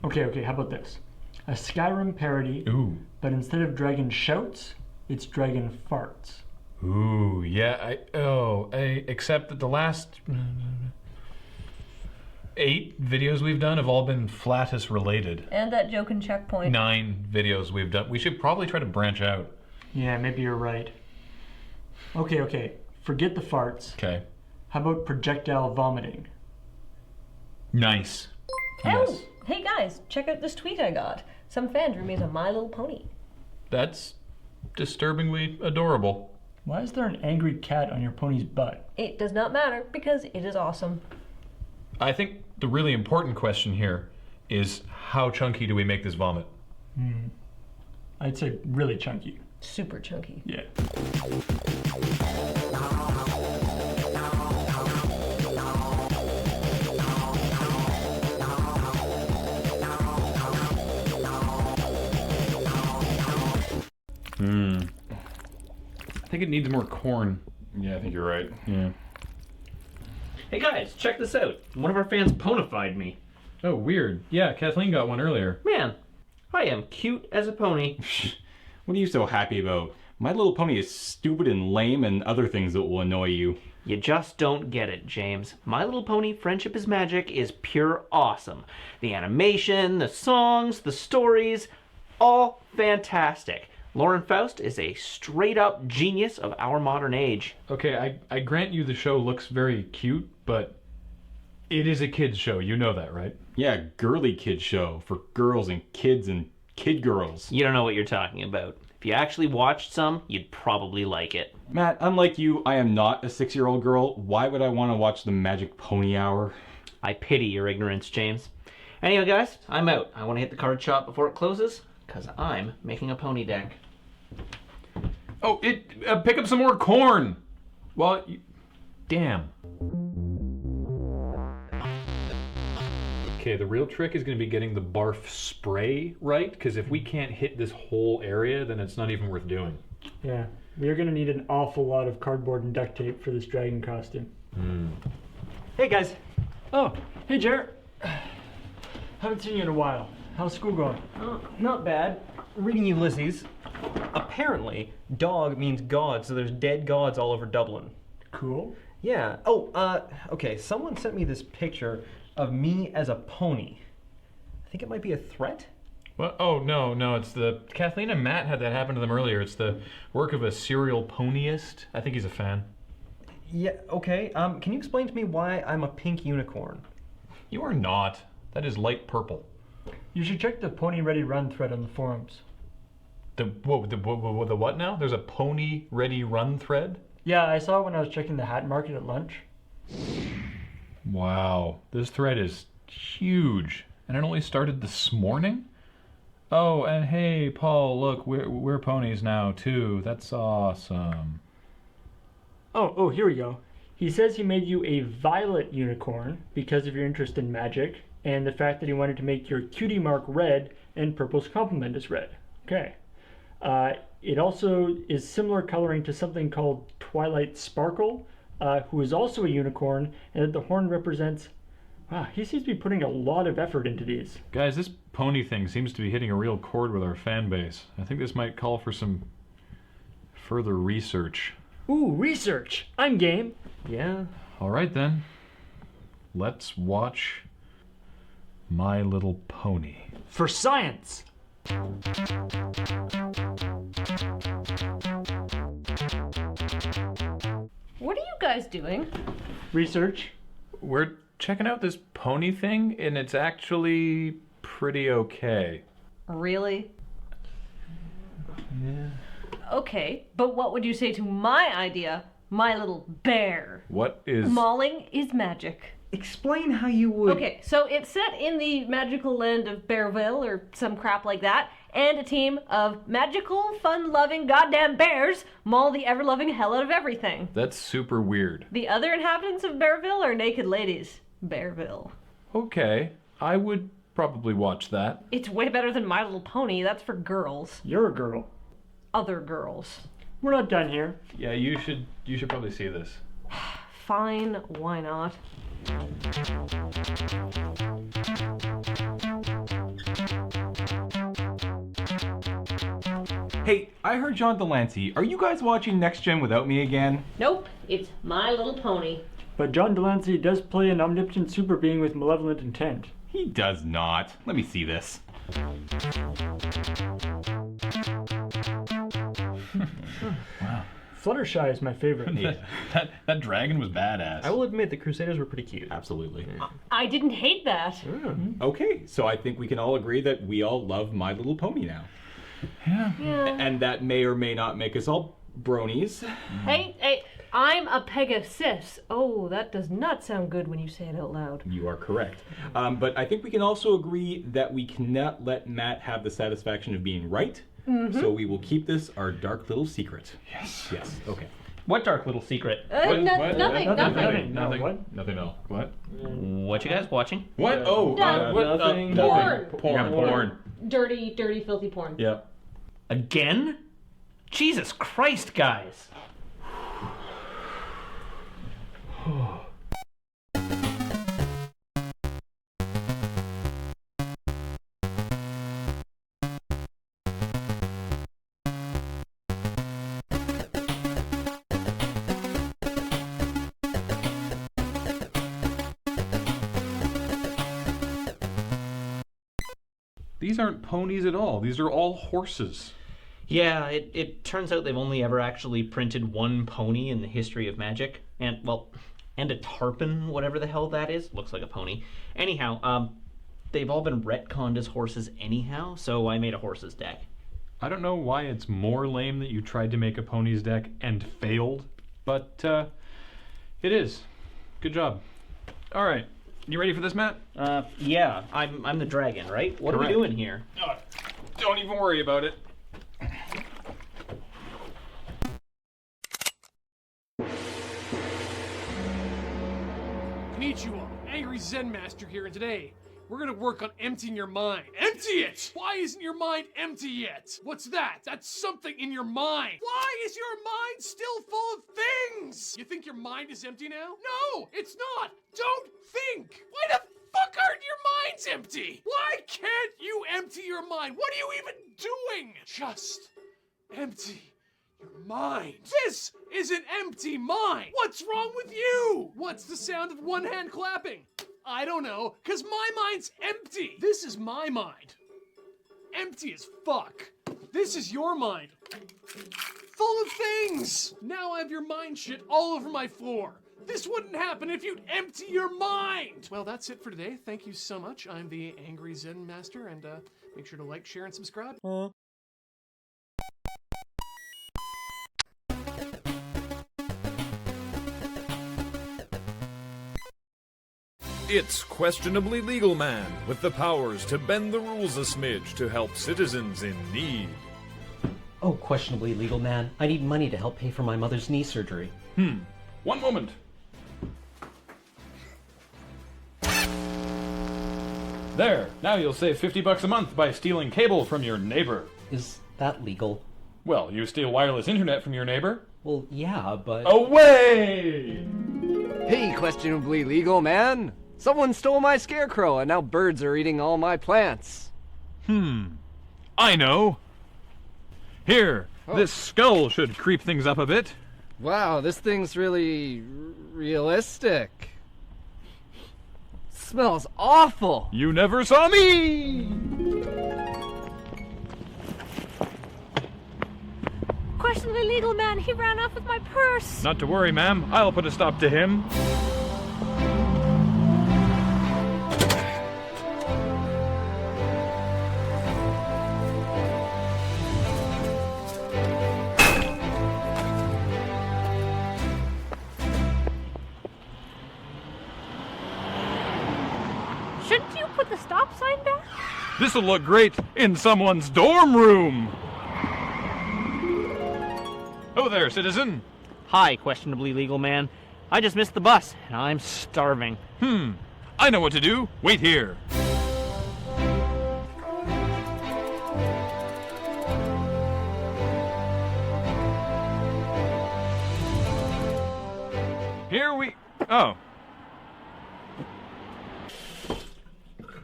Okay, how about this? A Skyrim parody, but instead of dragon shouts, it's dragon farts. Ooh, yeah, except that the last 8 videos we've done have all been Flatus related. And that joke in Checkpoint. 9 videos we've done. We should probably try to branch out. Yeah, maybe you're right. Okay, forget the farts. Okay. How about projectile vomiting? Nice. Oh, hey guys, check out this tweet I got. Some fan drew me as a My Little Pony. That's disturbingly adorable. Why is there an angry cat on your pony's butt? It does not matter because it is awesome. I think the really important question here is how chunky do we make this vomit? I'd say really chunky. Super chunky. Yeah. I think it needs more corn. Yeah, I think you're right. Yeah. Hey guys, check this out. One of our fans ponified me. Oh, weird. Yeah, Kathleen got one earlier. Man, I am cute as a pony. What are you so happy about? My Little Pony is stupid and lame and other things that will annoy you. You just don't get it, James. My Little Pony Friendship is Magic is pure awesome. The animation, the songs, the stories, all fantastic. Lauren Faust is a straight-up genius of our modern age. Okay, I grant you the show looks very cute, but it is a kid's show. You know that, right? Yeah, girly kid show for girls and kid girls. You don't know what you're talking about. If you actually watched some, you'd probably like it. Matt, unlike you, I am not a 6-year-old girl. Why would I want to watch the Magic Pony Hour? I pity your ignorance, James. Anyway, guys, I'm out. I want to hit the card shop before it closes, because I'm making a pony deck. Oh, pick up some more corn! Well, damn. Okay, the real trick is going to be getting the barf spray right, because if we can't hit this whole area, then it's not even worth doing. Yeah, we are going to need an awful lot of cardboard and duct tape for this dragon costume. Hey guys. Oh, hey Jarrett. Haven't seen you in a while. How's school going? Not bad. Reading Ulysses. Apparently, dog means god, so there's dead gods all over Dublin. Cool. Yeah. Oh, okay, someone sent me this picture of me as a pony. I think it might be a threat. Well, oh, no, it's the... Kathleen and Matt had that happen to them earlier. It's the work of a serial ponyist. I think he's a fan. Yeah, okay. Can you explain to me why I'm a pink unicorn? You are not. That is light purple. You should check the Pony Ready Run thread on the forums. The what now? There's a Pony Ready Run thread? Yeah, I saw it when I was checking the hat market at lunch. Wow, this thread is huge, and it only started this morning? Oh, and hey, Paul, look, we're ponies now, too. That's awesome. Oh, here we go. He says he made you a violet unicorn because of your interest in magic, and the fact that he wanted to make your cutie mark red and purple's complement is red. Okay. It also is similar coloring to something called Twilight Sparkle, who is also a unicorn, and that the horn represents... Wow, he seems to be putting a lot of effort into these. Guys, this pony thing seems to be hitting a real chord with our fan base. I think this might call for some further research. Ooh, research! I'm game! Yeah. All right, then. Let's watch My Little Pony. For science! What are you guys doing? Research. We're checking out this pony thing, and it's actually pretty okay. Really? Yeah. Okay, but what would you say to my idea, My Little Bear? What is... Mauling is magic. Explain how you would... Okay, so it's set in the magical land of Bearville, or some crap like that, and a team of magical, fun-loving goddamn bears maul the ever-loving hell out of everything. That's super weird. The other inhabitants of Bearville are naked ladies. Bearville. Okay, I would probably watch that. It's way better than My Little Pony. That's for girls. You're a girl. Other girls. We're not done here. Yeah, you should probably see this. Fine, why not? Hey, I heard John Delancey. Are you guys watching Next Gen without me again? Nope, it's My Little Pony. But John Delancey does play an omnipotent super being with malevolent intent. He does not. Let me see this. Wow. Fluttershy is my favorite. Yeah, that dragon was badass. I will admit the Crusaders were pretty cute. Absolutely. I didn't hate that. Okay, so I think we can all agree that we all love My Little Pony now. Yeah. And that may or may not make us all bronies. Hey, I'm a Pegasus. Oh, that does not sound good when you say it out loud. You are correct. But I think we can also agree that we cannot let Matt have the satisfaction of being right. Mm-hmm. So we will keep this our dark little secret. Yes. Yes. Okay. What dark little secret? Nothing. Nothing. Nothing. No. What? What you guys watching? What? Oh, nothing. Porn. Dirty, filthy porn. Yep. Again? Jesus Christ, guys. These aren't ponies at all. These are all horses. Yeah, it turns out they've only ever actually printed one pony in the history of Magic. And, well, and a tarpon, whatever the hell that is. Looks like a pony. Anyhow, they've all been retconned as horses anyhow, so I made a horses deck. I don't know why it's more lame that you tried to make a ponies deck and failed, but it is. Good job. All right, you ready for this, Matt? Yeah, I'm the dragon, right? What Correct. are we doing here? Don't even worry about it. Konnichiwa, Angry Zen Master here, and today we're gonna work on emptying your mind. Empty it! Why isn't your mind empty yet? What's that? That's something in your mind. Why is your mind still full of things? You think your mind is empty now? No, it's not. Don't think. Why the fuck aren't your minds empty? Why can't you empty your mind? What are you even doing? Just empty your mind. This is an empty mind. What's wrong with you? What's the sound of one hand clapping? I don't know, cause my mind's empty. This is my mind. Empty as fuck. This is your mind. Full of things. Now I have your mind shit all over my floor. This wouldn't happen if you'd empty your mind. Well, that's it for today. Thank you so much. I'm the Angry Zen Master, and make sure to like, share, and subscribe. It's Questionably Legal Man, with the powers to bend the rules a smidge to help citizens in need. Oh, Questionably Legal Man, I need money to help pay for my mother's knee surgery. One moment. There, now you'll save $50 a month by stealing cable from your neighbor. Is that legal? Well, you steal wireless internet from your neighbor? Well, yeah, but... Away! Hey, Questionably Legal Man! Someone stole my scarecrow and now birds are eating all my plants. I know. Here, this skull should creep things up a bit. Wow, this thing's really realistic. Smells awful. You never saw me! Questionably Legal Man, he ran off with my purse. Not to worry, ma'am. I'll put a stop to him. Shouldn't you put the stop sign back? This'll look great in someone's dorm room. Oh there, citizen. Hi, Questionably Legal Man. I just missed the bus, and I'm starving. I know what to do. Wait here. Here we... Oh.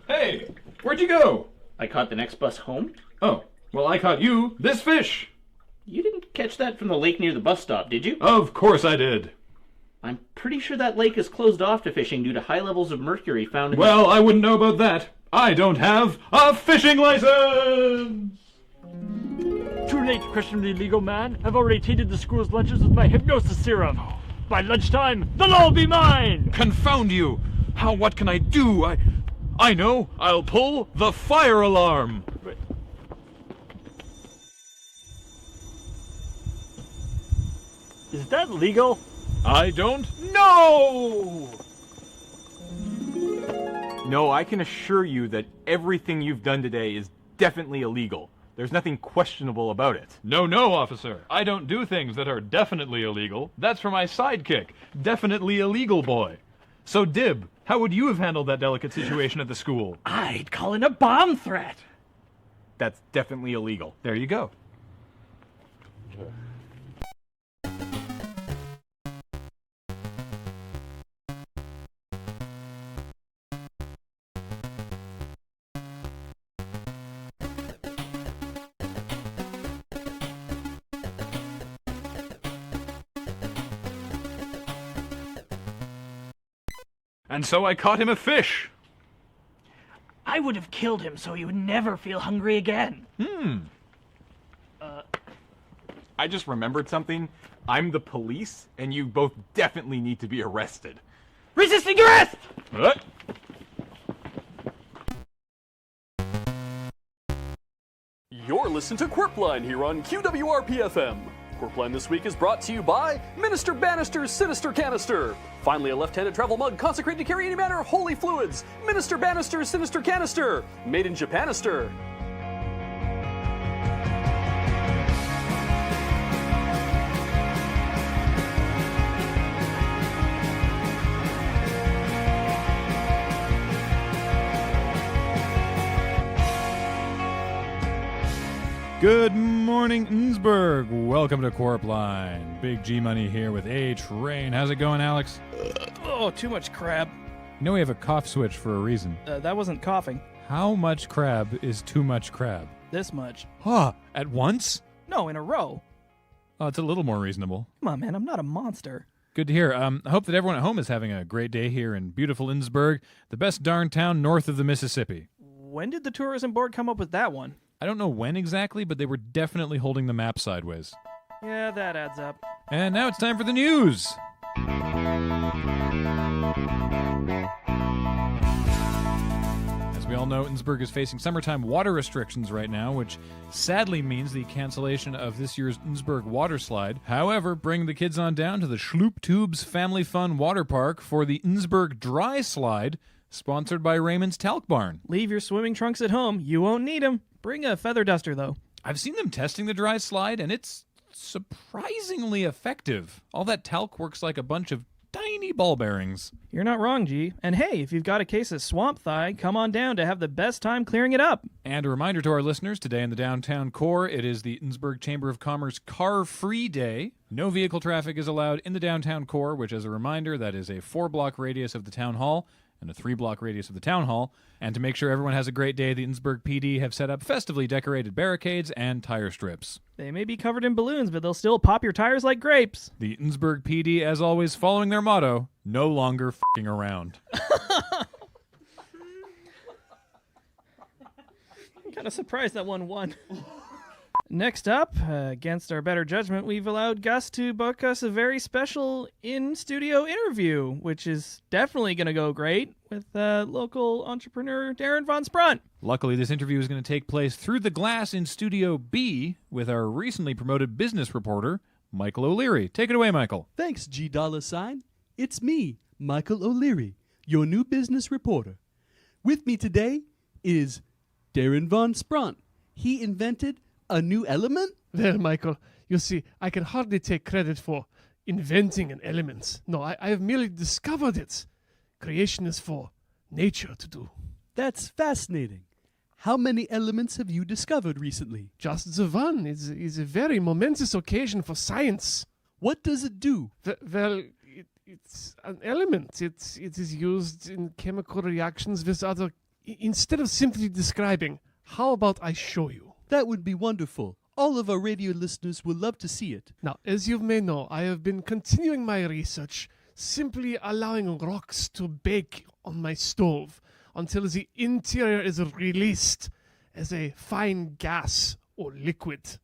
Hey, where'd you go? I caught the next bus home. Oh, well, I caught you this fish. You didn't catch that from the lake near the bus stop, did you? Of course I did. I'm pretty sure that lake is closed off to fishing due to high levels of mercury found in Well, I wouldn't know about that. I don't have a fishing license! Too late, Questionably Legal Man. I've already tainted the school's lunches with my hypnosis serum. By lunchtime, they'll all be mine! Confound you! What can I do? I know! I'll pull the fire alarm! Is that legal? I don't know! No, I can assure you that everything you've done today is definitely illegal. There's nothing questionable about it. No, officer. I don't do things that are definitely illegal. That's for my sidekick, Definitely Illegal Boy. So, Dib, how would you have handled that delicate situation at the school? I'd call in a bomb threat. That's definitely illegal. There you go. And so I caught him a fish. I I would have killed him so he would never feel hungry again. I just remembered something. I'm the police, and you both definitely need to be arrested. Resisting arrest! What? You're listening to Qwerpline here on QWRP-FM. Qwerpline this week is brought to you by Minister Bannister's Sinister Canister. Finally, a left-handed travel mug consecrated to carry any manner of holy fluids. Minister Bannister's Sinister Canister, made in Japanister. Good morning, Innsbruck. Welcome to Qwerpline. Big G Money here with A Train. How's it going, Alex? Oh, too much crab. You know we have a cough switch for a reason. That wasn't coughing. How much crab is too much crab? This much. Huh, at once? No, in a row. Oh, it's a little more reasonable. Come on, man, I'm not a monster. Good to hear. I hope that everyone at home is having a great day here in beautiful Innsbruck, the best darn town north of the Mississippi. When did the tourism board come up with that one? I don't know when exactly, but they were definitely holding the map sideways. Yeah, that adds up. And now it's time for the news. As we all know, Innsbruck is facing summertime water restrictions right now, which sadly means the cancellation of this year's Innsbruck water slide. However, bring the kids on down to the Schloop Tubes Family Fun Water Park for the Innsbruck Dry Slide, sponsored by Raymond's Talc Barn. Leave your swimming trunks at home. You won't need them. Bring a feather duster, though. I've seen them testing the dry slide, and it's surprisingly effective. All that talc works like a bunch of tiny ball bearings. You're not wrong, G. And hey, if you've got a case of swamp thigh, come on down to have the best time clearing it up. And a reminder to our listeners, today in the downtown core, it is the Innsbruck Chamber of Commerce Car-Free Day. No vehicle traffic is allowed in the downtown core, which, as a reminder, that is a 4-block radius of the town hall and a 3-block radius of the town hall. And to make sure everyone has a great day, the Innsbruck PD have set up festively decorated barricades and tire strips. They may be covered in balloons, but they'll still pop your tires like grapes. The Innsbruck PD, as always, following their motto, no longer f***ing around. I'm kind of surprised that one won. Next up, against our better judgment, we've allowed Gus to book us a very special in-studio interview, which is definitely going to go great with local entrepreneur Darren Von Sprunt. Luckily, this interview is going to take place through the glass in Studio B with our recently promoted business reporter, Michael O'Leary. Take it away, Michael. Thanks, G $. It's me, Michael O'Leary, your new business reporter. With me today is Darren Von Sprunt. He invented a new element? Well, Michael, you see, I can hardly take credit for inventing an element. No, I have merely discovered it. Creation is for nature to do. That's fascinating. How many elements have you discovered recently? Just the one. It's a very momentous occasion for science. What does it do? Well, it's an element. It is used in chemical reactions with other... Instead of simply describing, how about I show you? That would be wonderful. All of our radio listeners will love to see it. Now, as you may know, I have been continuing my research, simply allowing rocks to bake on my stove until the interior is released as a fine gas or liquid.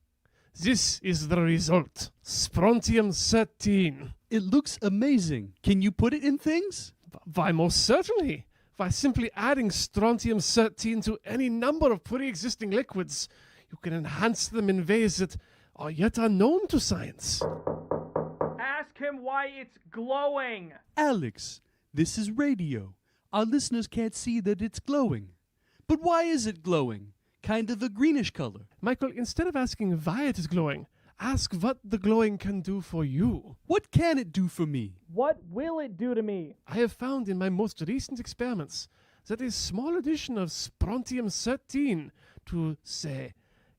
This is the result. Strontium-13. It looks amazing. Can you put it in things? Why, most certainly. By simply adding strontium-13 to any number of pre-existing liquids, you can enhance them in ways that are yet unknown to science. Ask him why it's glowing. Alex, this is radio. Our listeners can't see that it's glowing. But why is it glowing? Kind of a greenish color. Michael, instead of asking why it is glowing, ask what the glowing can do for you. What can it do for me? What will it do to me? I have found in my most recent experiments that a small addition of strontium-13 to, say,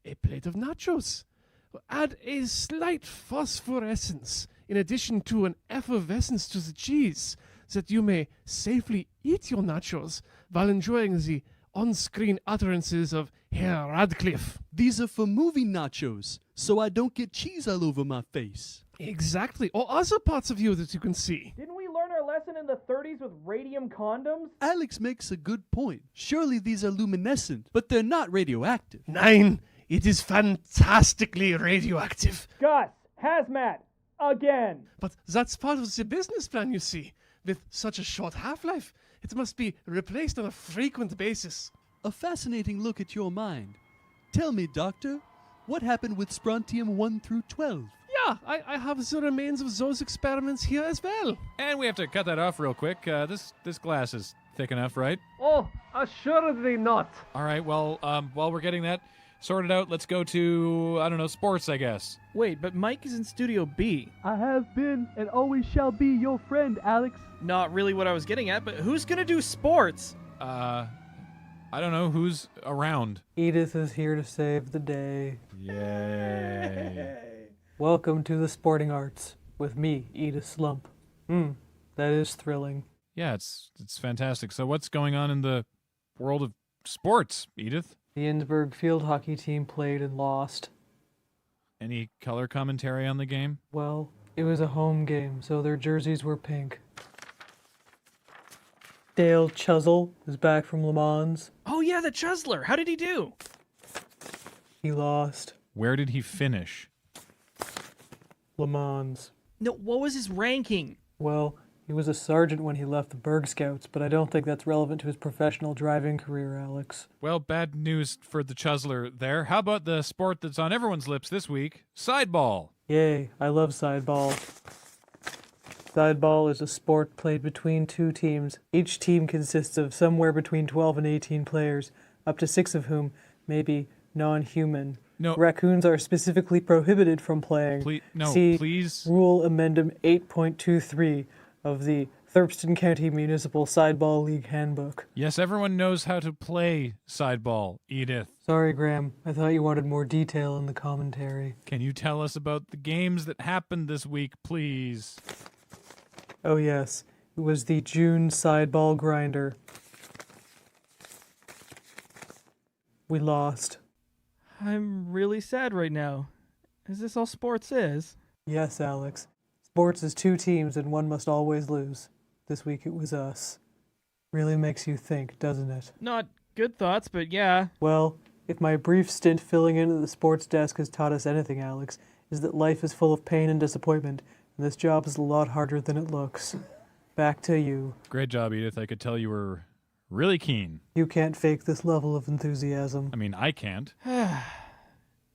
a plate of nachos will add a slight phosphorescence in addition to an effervescence to the cheese that you may safely eat your nachos while enjoying the on-screen utterances of Herr Radcliffe. These are for movie nachos, so I don't get cheese all over my face. Exactly, or other parts of you that you can see. Didn't we learn our lesson fluorescent in the 30s with radium condoms? Alex makes a good point. Surely these are luminescent, but they're not radioactive. Nein, it is fantastically radioactive. Gus, hazmat, again. But that's part of the business plan, you see. With such a short half-life, it must be replaced on a frequent basis. A fascinating look at your mind. Tell me, Doctor, what happened with strontium 1 through 12? Yeah, I have the remains of those experiments here as well. And we have to cut that off real quick. This glass is thick enough, right? Oh, assuredly not. All right, well, while we're getting that sorted out, let's go to, I don't know, sports, I guess. Wait, but Mike is in Studio B. I have been and always shall be your friend, Alex. Not really what I was getting at, but who's gonna do sports? I don't know who's around. Edith is here to save the day. Yay. Welcome to the sporting arts with me, Edith Slump. That is thrilling. Yeah, it's fantastic. So what's going on in the world of sports, Edith? The Innsbruck field hockey team played and lost. Any color commentary on the game? Well, it was a home game, so their jerseys were pink. Dale Chuzzle is back from Le Mans. Oh yeah, the Chuzzler. How did he do? He lost. Where did he finish? Le Mans. No, what was his ranking? Well, he was a sergeant when he left the Berg Scouts, but I don't think that's relevant to his professional driving career, Alex. Well, bad news for the Chuzzler there. How about the sport that's on everyone's lips this week? Sideball. Yay, I love sideball. Sideball is a sport played between two teams. Each team consists of somewhere between 12 and 18 players, up to 6 of whom may be non-human. No. Raccoons are specifically prohibited from playing. See please. Rule Amendment 8.23 of the Thurston County Municipal Sideball League Handbook. Yes, everyone knows how to play sideball, Edith. Sorry, Graham. I thought you wanted more detail in the commentary. Can you tell us about the games that happened this week, please? Oh yes, it was the June Sideball Grinder. We lost. I'm really sad right now. Is this all sports is? Yes, Alex. Sports is 2 teams and one must always lose. This week it was us. Really makes you think, doesn't it? Not good thoughts, but yeah. Well, if my brief stint filling in at the sports desk has taught us anything, Alex, is that life is full of pain and disappointment, and this job is a lot harder than it looks. Back to you. Great job, Edith. I could tell you were really keen. You can't fake this level of enthusiasm. I mean, I can't.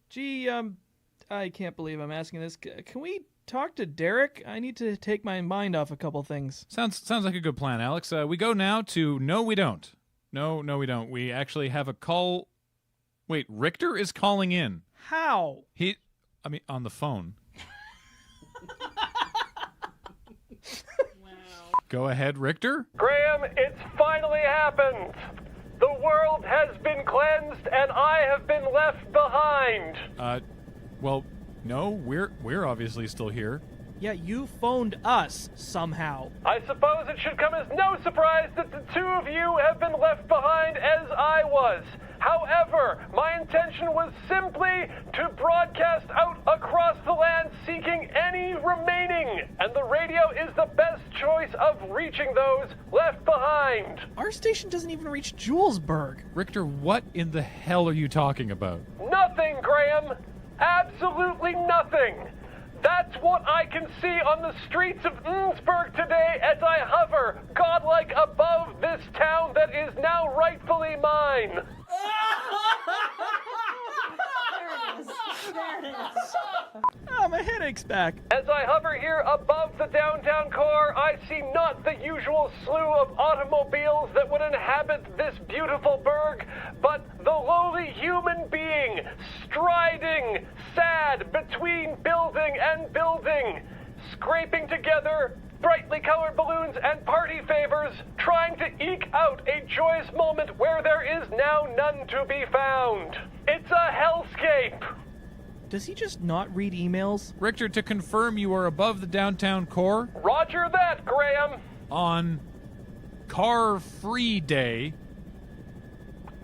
Gee, I can't believe I'm asking this. Can we talk to Derek? I need to take my mind off a couple things. Sounds like a good plan, Alex. We go now to No, we don't. No, we don't. We actually have a call. Wait, Richter is calling in. How? On the phone. Go ahead, Richter. Graham, it's finally happened. The world has been cleansed and I have been left behind. Well, no, we're obviously still here. Yeah, you phoned us somehow. I suppose it should come as no surprise that the 2 of you have been left behind as I was. However, my intention was simply to broadcast out across the land seeking any remaining, and the radio is the best choice of reaching those left behind. Our station doesn't even reach Julesburg. Richter, what in the hell are you talking about? Nothing, Graham. Absolutely nothing. That's what I can see on the streets of Innsbruck today as I hover, godlike, above this town that is now rightfully mine. There it is. Oh, my headache's back. As I hover here above the downtown core, I see not the usual slew of automobiles that would inhabit this beautiful burg, but the lowly human being, striding, sad, between building and building, scraping together brightly colored balloons and party favors, trying to eke out a joyous moment where there is now none to be found. It's a hellscape. Does he just not read emails? Richter, to confirm you are above the downtown core? Roger that, Graham. On Car Free Day.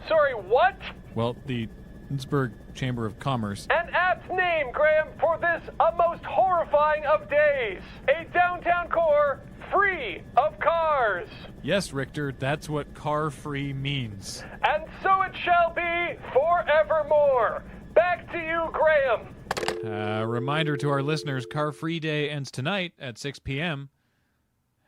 Sorry, what? Well, the Innsbruck Chamber of Commerce. An apt name, Graham, for this a most horrifying of days. A downtown core free of cars. Yes, Richter, that's what car-free means. And so it shall be forevermore. Back to you, Graham. Reminder to our listeners, Car Free Day ends tonight at 6 p.m.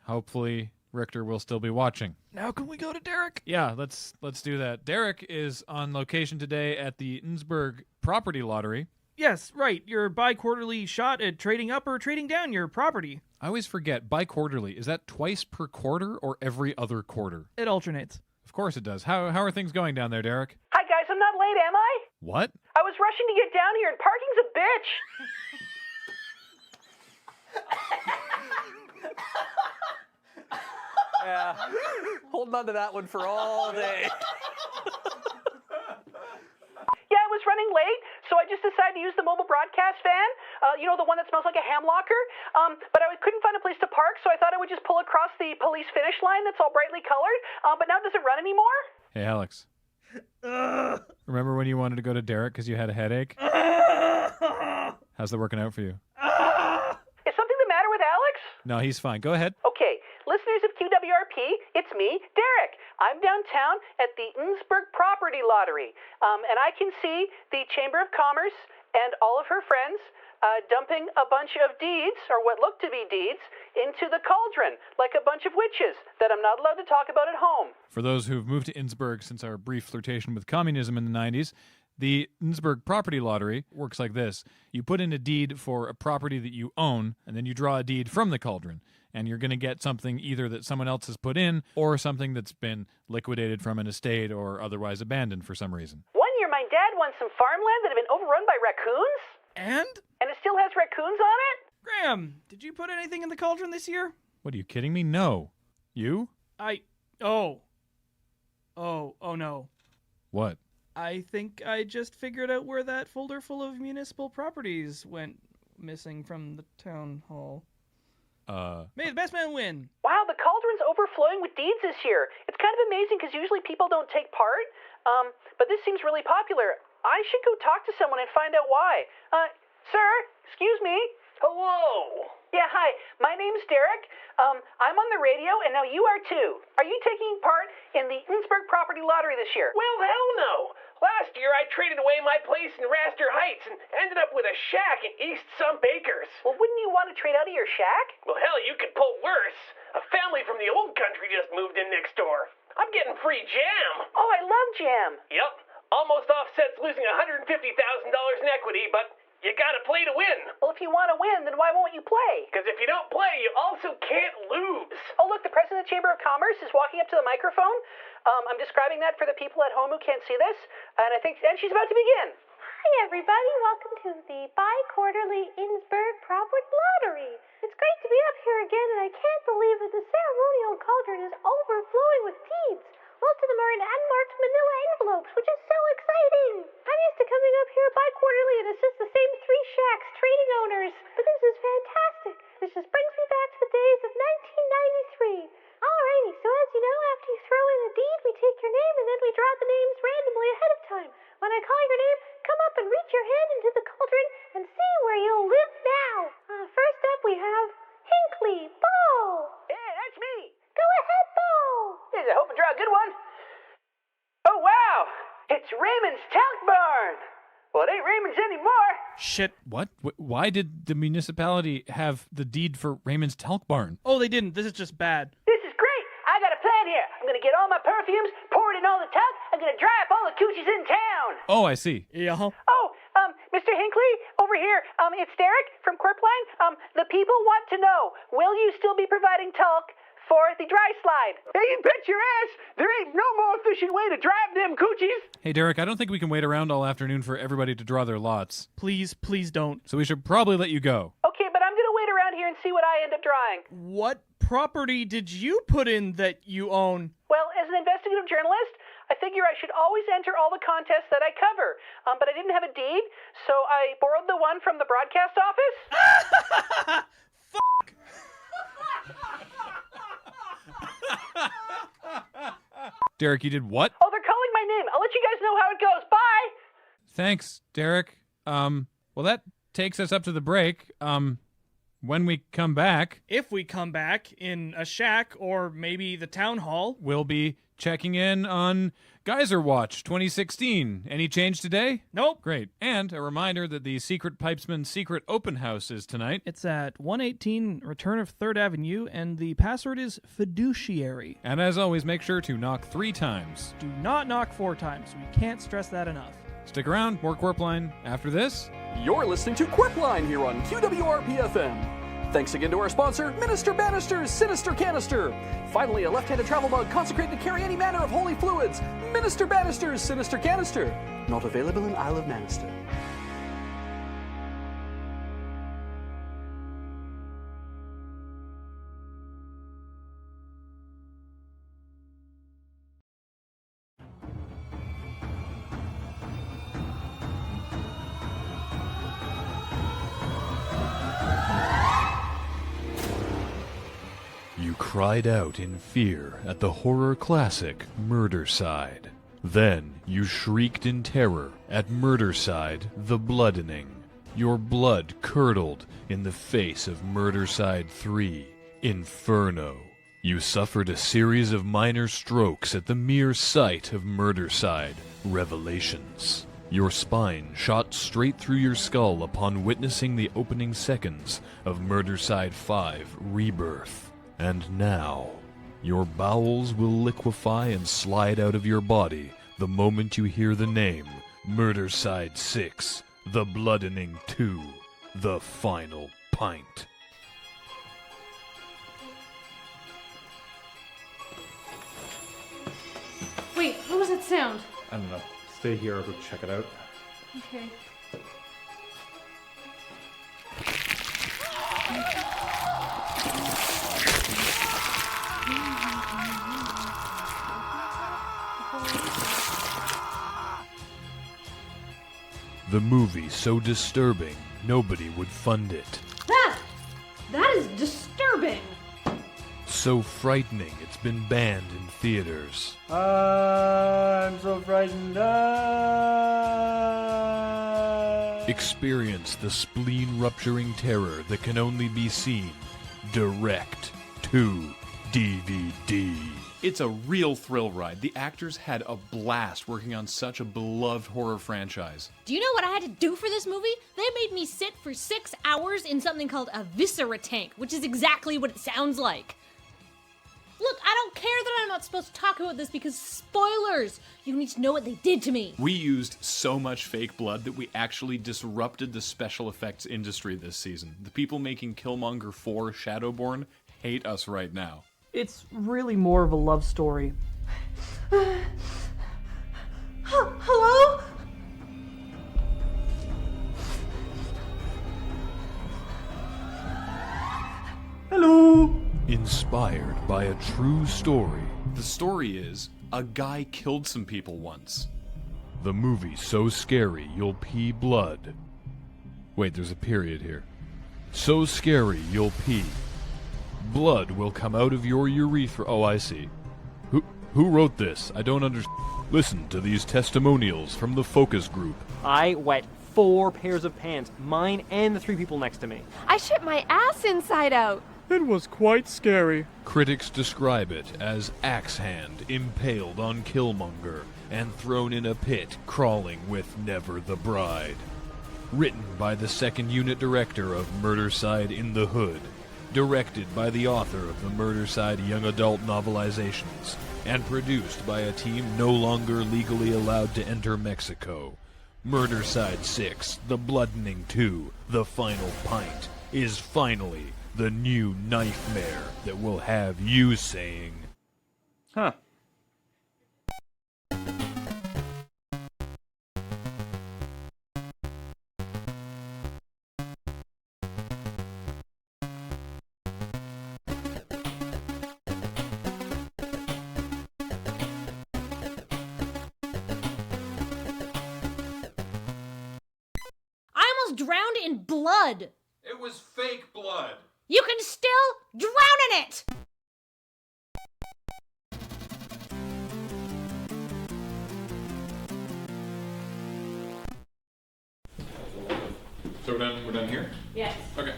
Hopefully, Richter will still be watching. Now can we go to Derek? Yeah, let's do that. Derek is on location today at the Innsbruck Property Lottery. Yes, right. Your bi-quarterly shot at trading up or trading down your property. I always forget, bi-quarterly, is that twice per quarter or every other quarter? It alternates. Of course it does. How are things going down there, Derek? Hi guys, I'm not late, am I? What? I was rushing to get down here and parking's a bitch. Yeah, holding on to that one for all day. Yeah, I was running late, so I just decided to use the mobile broadcast van, the one that smells like a ham locker, but I couldn't find a place to park, so I thought I would just pull across the police finish line that's all brightly colored, but now does it run anymore? Hey, Alex. Remember when you wanted to go to Derek because you had a headache? How's that working out for you? Is something the matter with Alex? No, he's fine. Go ahead. Okay, listeners of QWRP, it's me, Derek. I'm downtown at the Innsbruck Property Lottery, and I can see the Chamber of Commerce and all of her friends dumping a bunch of deeds, or what look to be deeds, into the cauldron, like a bunch of witches that I'm not allowed to talk about at home. For those who've moved to Innsbruck since our brief flirtation with communism in the 90s, the Innsbruck Property Lottery works like this. You put in a deed for a property that you own, and then you draw a deed from the cauldron. And you're going to get something either that someone else has put in, or something that's been liquidated from an estate or otherwise abandoned for some reason. One year my dad won some farmland that had been overrun by raccoons. And? And it still has raccoons on it? Graham, did you put anything in the cauldron this year? What, are you kidding me? No. You? Oh no. What? I think I just figured out where that folder full of municipal properties went missing from the town hall. May the best man win. Wow, the cauldron's overflowing with deeds this year. It's kind of amazing because usually people don't take part, but this seems really popular. I should go talk to someone and find out why. Sir, excuse me. Hello. Yeah, hi. My name's Derek. I'm on the radio, and now you are too. Are you taking part in the Innsbruck Property Lottery this year? Well, hell no. Last year I traded away my place in Raster Heights and ended up with a shack in East Sump Acres. Well, wouldn't you want to trade out of your shack? Well, hell, you could pull worse. A family from the old country just moved in next door. I'm getting free jam. Oh, I love jam. Yep. Almost offsets losing $150,000 in equity, but you gotta play to win. Well, if you want to win, then why won't you play? Because if you don't play, you also can't lose. Oh, look, the president of the Chamber of Commerce is walking up to the microphone. I'm describing that for the people at home who can't see this, and she's about to begin. Hi, everybody. Welcome to the bi-quarterly Innsbruck Property Lottery. It's great to be up here again, and I can't believe that the ceremonial cauldron is overflowing with deeds. Most of them are in unmarked manila envelopes, which is so exciting. I'm used to coming up here bi-quarterly and assist the same 3 shacks trading owners, but this is fantastic. This just brings me back to the days of 1993. Alrighty, so as you know, after you throw in a deed, we take your name and then we draw the names randomly ahead of time. When I call your name, come up and reach your hand into the cauldron and see where you'll live now. First up, we have Hinkley Ball. Yeah, that's me. Go ahead, Ball. Yes, I hope I draw a good one. Oh, wow. It's Raymond's Talc Barn. Well, it ain't Raymond's anymore. Shit. What? Why did the municipality have the deed for Raymond's Talc Barn? Oh, they didn't. This is just bad. This is great. I got a plan here. I'm going to get all my perfumes, pour it in all the talc. I'm going to dry up all the coochies in town. Oh, I see. Yeah. Oh, Mr. Hinkley, over here. It's Derek from Qwerpline. The people want to know, will you still be providing talc for the dry slide? Hey, you bet your ass. There ain't no more efficient way to drive them coochies. Hey, Derek, I don't think we can wait around all afternoon for everybody to draw their lots. Please don't. So we should probably let you go. Okay, but I'm going to wait around here and see what I end up drawing. What property did you put in that you own? Well, as an investigative journalist, I figure I should always enter all the contests that I cover. But I didn't have a deed, so I borrowed the one from the broadcast office. Fuck! Derek, you did what? Oh, they're calling my name. I'll let you guys know how it goes. Bye! Thanks, Derek. Well, that takes us up to the break. When we come back, If we come back in a shack or maybe the town hall, we'll be checking in on Geyser Watch 2016. Any change today? Nope. Great. And a reminder that the Secret Pipesman Secret Open House is tonight. It's at 118 Return of 3rd Avenue, and the password is fiduciary. And as always, make sure to knock 3 times. Do not knock 4 times. We can't stress that enough. Stick around, more Qwerpline after this. You're listening to Qwerpline here on QWRP-FM. Thanks again to our sponsor, Minister Bannister's Sinister Canister. Finally, a left-handed travel mug consecrated to carry any manner of holy fluids. Minister Bannister's Sinister Canister. Not available in Isle of Manister. You cried out in fear at the horror classic Murdercide. Then you shrieked in terror at Murdercide: The Bloodening. Your blood curdled in the face of Murdercide 3: Inferno. You suffered a series of minor strokes at the mere sight of Murdercide: Revelations. Your spine shot straight through your skull upon witnessing the opening seconds of Murdercide 5: Rebirth. And now, your bowels will liquefy and slide out of your body the moment you hear the name Murdercide 6: The Bloodening 2: The Final Pint. Wait, what was that sound? I don't know. Stay here, I'll go check it out. Okay. The movie so disturbing, nobody would fund it. That is disturbing. So frightening, it's been banned in theaters. I'm so frightened. Experience the spleen-rupturing terror that can only be seen direct to DVD. It's a real thrill ride. The actors had a blast working on such a beloved horror franchise. Do you know what I had to do for this movie? They made me sit for 6 hours in something called a viscera tank, which is exactly what it sounds like. Look, I don't care that I'm not supposed to talk about this because spoilers! You need to know what they did to me. We used so much fake blood that we actually disrupted the special effects industry this season. The people making Killmonger 4 Shadowborn hate us right now. It's really more of a love story. Hello? Hello! Inspired by a true story. The story is, a guy killed some people once. The movie so scary you'll pee blood. Wait, there's a period here. So scary you'll pee. Blood will come out of your urethra. Oh, I see. Who wrote this? I don't understand. Listen to these testimonials from the focus group. I wet 4 pairs of pants, mine and the 3 people next to me. I shit my ass inside out. It was quite scary. Critics describe it as axe hand impaled on Killmonger and thrown in a pit crawling with Never the Bride. Written by the second unit director of Murdercide in the Hood. Directed by the author of the Murdercide young adult novelizations, and produced by a team no longer legally allowed to enter Mexico. Murdercide 6, The Bloodening 2, The Final Pint, is finally the new nightmare that will have you saying, Huh. Drowned in blood. It was fake blood. You can still drown in it. So we're done here? Yes. Okay.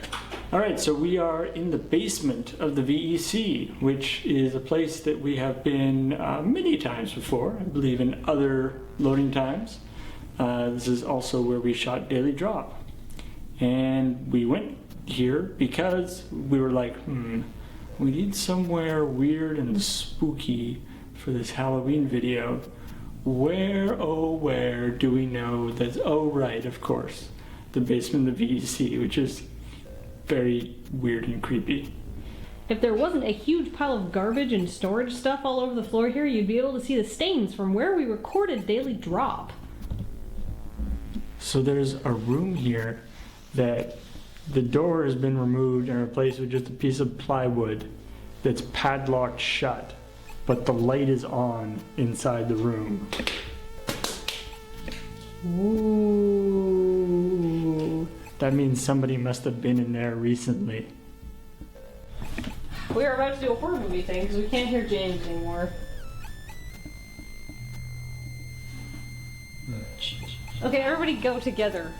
All right, so we are in the basement of the VEC, which is a place that we have been many times before, I believe in other loading times. This is also where we shot Daily Drop. And we went here because we were like, we need somewhere weird and spooky for this Halloween video. Where, oh where do we know that? Oh right, of course, the basement of the VEC, which is very weird and creepy. If there wasn't a huge pile of garbage and storage stuff all over the floor here, you'd be able to see the stains from where we recorded Daily Drop. So there's a room here that the door has been removed and replaced with just a piece of plywood that's padlocked shut, but the light is on inside the room. Ooh. That means somebody must have been in there recently. We are about to do a horror movie thing because we can't hear James anymore. Okay, everybody go together.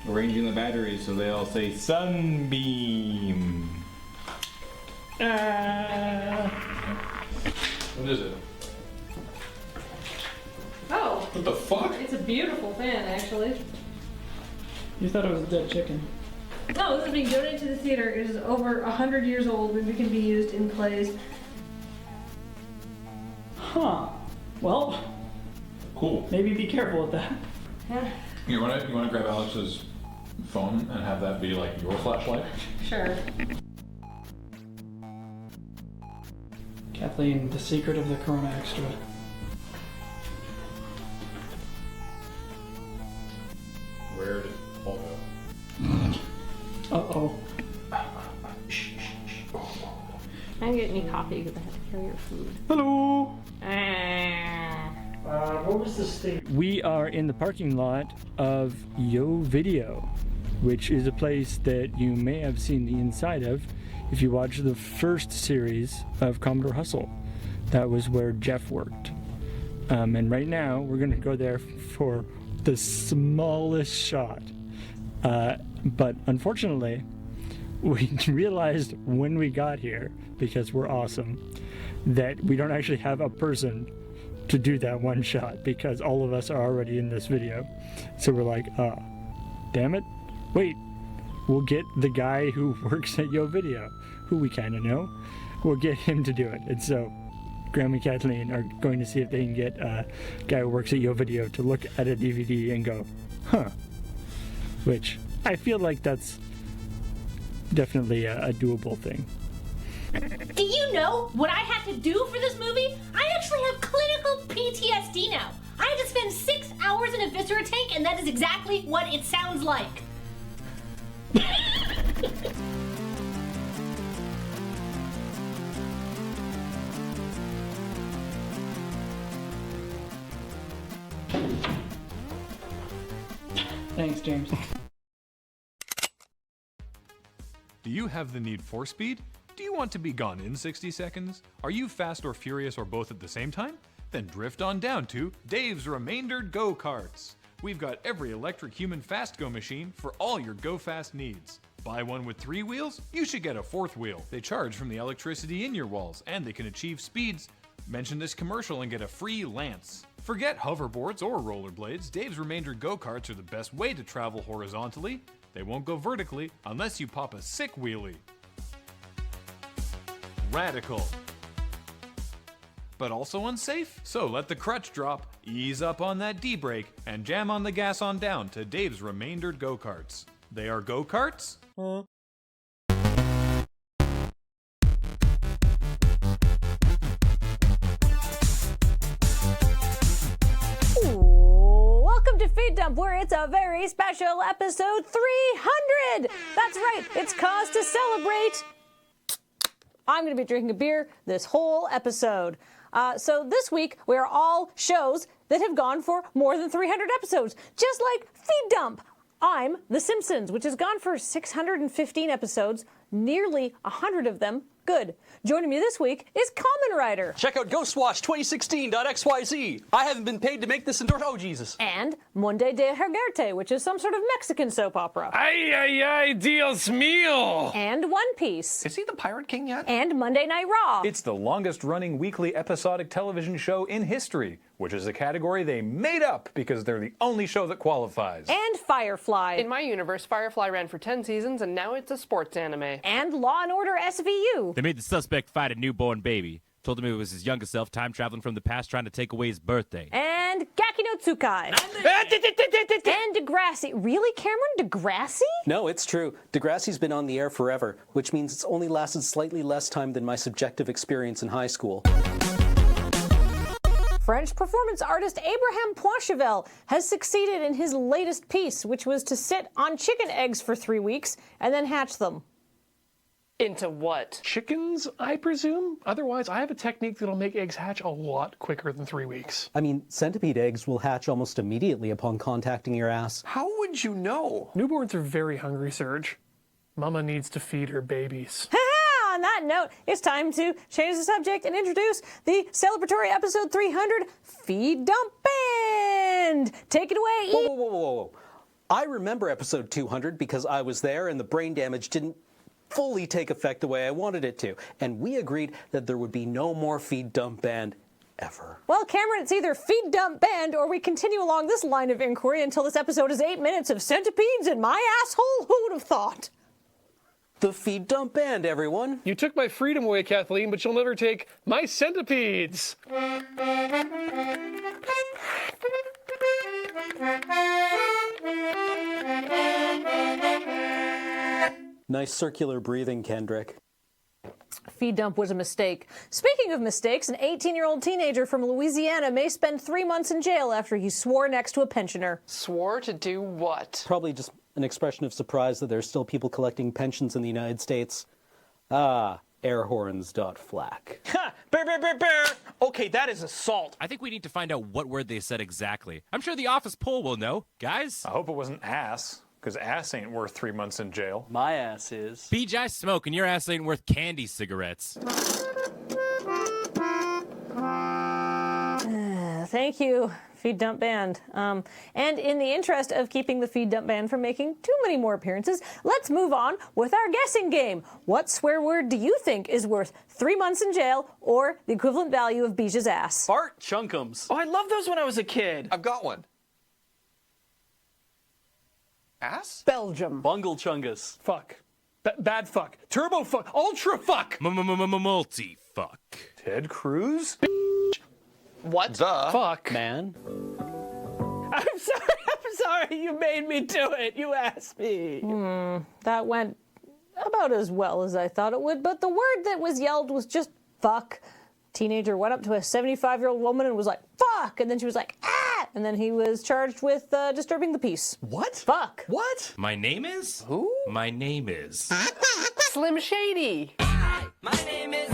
Arranging the batteries so they all say sunbeam. What is it? Oh. What the fuck? It's a beautiful fan, actually. You thought it was a dead chicken. No, this is being donated to the theater. It is over 100 years old and it can be used in plays. Huh. Well, cool. Maybe be careful with that. Yeah. You wanna grab Alex's phone and have that be like your flashlight? Sure. Kathleen, the secret of the Corona Extra. Where did Paul go? Uh-oh. I didn't get any coffee because I had to carry your food. Hello! What was this thing? We are in the parking lot of Yo Video, which is a place that you may have seen the inside of if you watched the first series of CommodoreHUSTLE. That was where Jeff worked. And right now, we're going to go there for the smallest shot. But unfortunately, we realized when we got here, because we're awesome, that we don't actually have a person to do that one shot because all of us are already in this video. So we're like, damn it. Wait, we'll get the guy who works at Yo Video, who we kind of know. We'll get him to do it. And so Graham and Kathleen are going to see if they can get a guy who works at Yo Video to look at a DVD and go, huh. Which I feel like that's definitely a doable thing. Do you know what I had to do for this movie? I actually have clinical PTSD now. I had to spend 6 hours in a viscera tank, and that is exactly what it sounds like. Thanks, James. Do you have the need for speed? Do you want to be gone in 60 seconds? Are you fast or furious or both at the same time? Then drift on down to Dave's Remaindered Go-Karts. We've got every electric human fast go machine for all your go fast needs. Buy one with 3 wheels, you should get a 4th wheel. They charge from the electricity in your walls and they can achieve speeds. Mention this commercial and get a free lance. Forget hoverboards or rollerblades, Dave's Remaindered Go-Karts are the best way to travel horizontally. They won't go vertically unless you pop a sick wheelie. Radical. But also unsafe? So let the crutch drop, ease up on that D-brake, and jam on the gas on down to Dave's Remaindered Go-Karts. They are go-karts? Welcome to Feed Dump, where it's a very special episode 300! That's right, it's cause to celebrate. I'm going to be drinking a beer this whole episode. So this week, we're all shows that have gone for more than 300 episodes, just like Feed Dump. I'm The Simpsons, which has gone for 615 episodes, nearly 100 of them Good. Joining me this week is Common Rider. Check out ghostwatch2016.xyz. I haven't been paid to make this endorsement. Oh, Jesus. And Monte de Hergerte, which is some sort of Mexican soap opera. Ay, ay, ay, Dios mío! And One Piece. Is he the Pirate King yet? And Monday Night Raw. It's the longest-running weekly episodic television show in history, which is a category they made up because they're the only show that qualifies. And Firefly. In my universe, Firefly ran for 10 seasons, and now it's a sports anime. And Law & Order SVU. They made the suspect fight a newborn baby. Told him it was his younger self time-traveling from the past trying to take away his birthday. And Gaki no Tsukai. And Degrassi. Really, Cameron? Degrassi? No, it's true. Degrassi's been on the air forever, which means it's only lasted slightly less time than my subjective experience in high school. French performance artist Abraham Poinchevel has succeeded in his latest piece, which was to sit on chicken eggs for 3 weeks and then hatch them. Into what? Chickens, I presume? Otherwise, I have a technique that'll make eggs hatch a lot quicker than 3 weeks. I mean, centipede eggs will hatch almost immediately upon contacting your ass. How would you know? Newborns are very hungry, Serge. Mama needs to feed her babies. On that note, it's time to change the subject and introduce the celebratory episode 300 Feed Dump Band. Take it away, Whoa, whoa, whoa, whoa, whoa. I remember episode 200 because I was there and the brain damage didn't fully take effect the way I wanted it to. And we agreed that there would be no more Feed Dump Band ever. Well, Cameron, it's either Feed Dump Band or we continue along this line of inquiry until this episode is 8 minutes of centipedes in my asshole. Who would have thought? The Feed Dump Band, everyone. You took my freedom away, Kathleen, but you'll never take my centipedes. Nice circular breathing, Kendrick. Feed dump was a mistake. Speaking of mistakes, an 18-year-old teenager from Louisiana may spend 3 months in jail after he swore next to a pensioner. Swore to do what? Probably just an expression of surprise that there's still people collecting pensions in the United States. Ah, air horns. Flack. Ha! Bear, bear, bear, bear! Okay, that is assault. I think we need to find out what word they said exactly. I'm sure the office poll will know. Guys? I hope it wasn't ass, because ass ain't worth 3 months in jail. My ass is. BJ smoke and your ass ain't worth candy cigarettes. Thank you, Feed Dump Band. And in the interest of keeping the Feed Dump Band from making too many more appearances, let's move on with our guessing game. What swear word do you think is worth 3 months in jail or the equivalent value of Bija's ass? Fart chunkums. Oh, I loved those when I was a kid. I've got one. Ass? Belgium. Bungle chungus. Fuck. Bad fuck. Turbo fuck. Ultra fuck. Multi fuck. Ted Cruz? What? The fuck. Man. I'm sorry, you made me do it. You asked me. That went about as well as I thought it would, but the word that was yelled was just fuck. Teenager went up to a 75-year-old woman and was like, fuck! And then she was like, ah! And then he was charged with disturbing the peace. What? Fuck. What? My name is? Who? My name is... Slim Shady. My name is...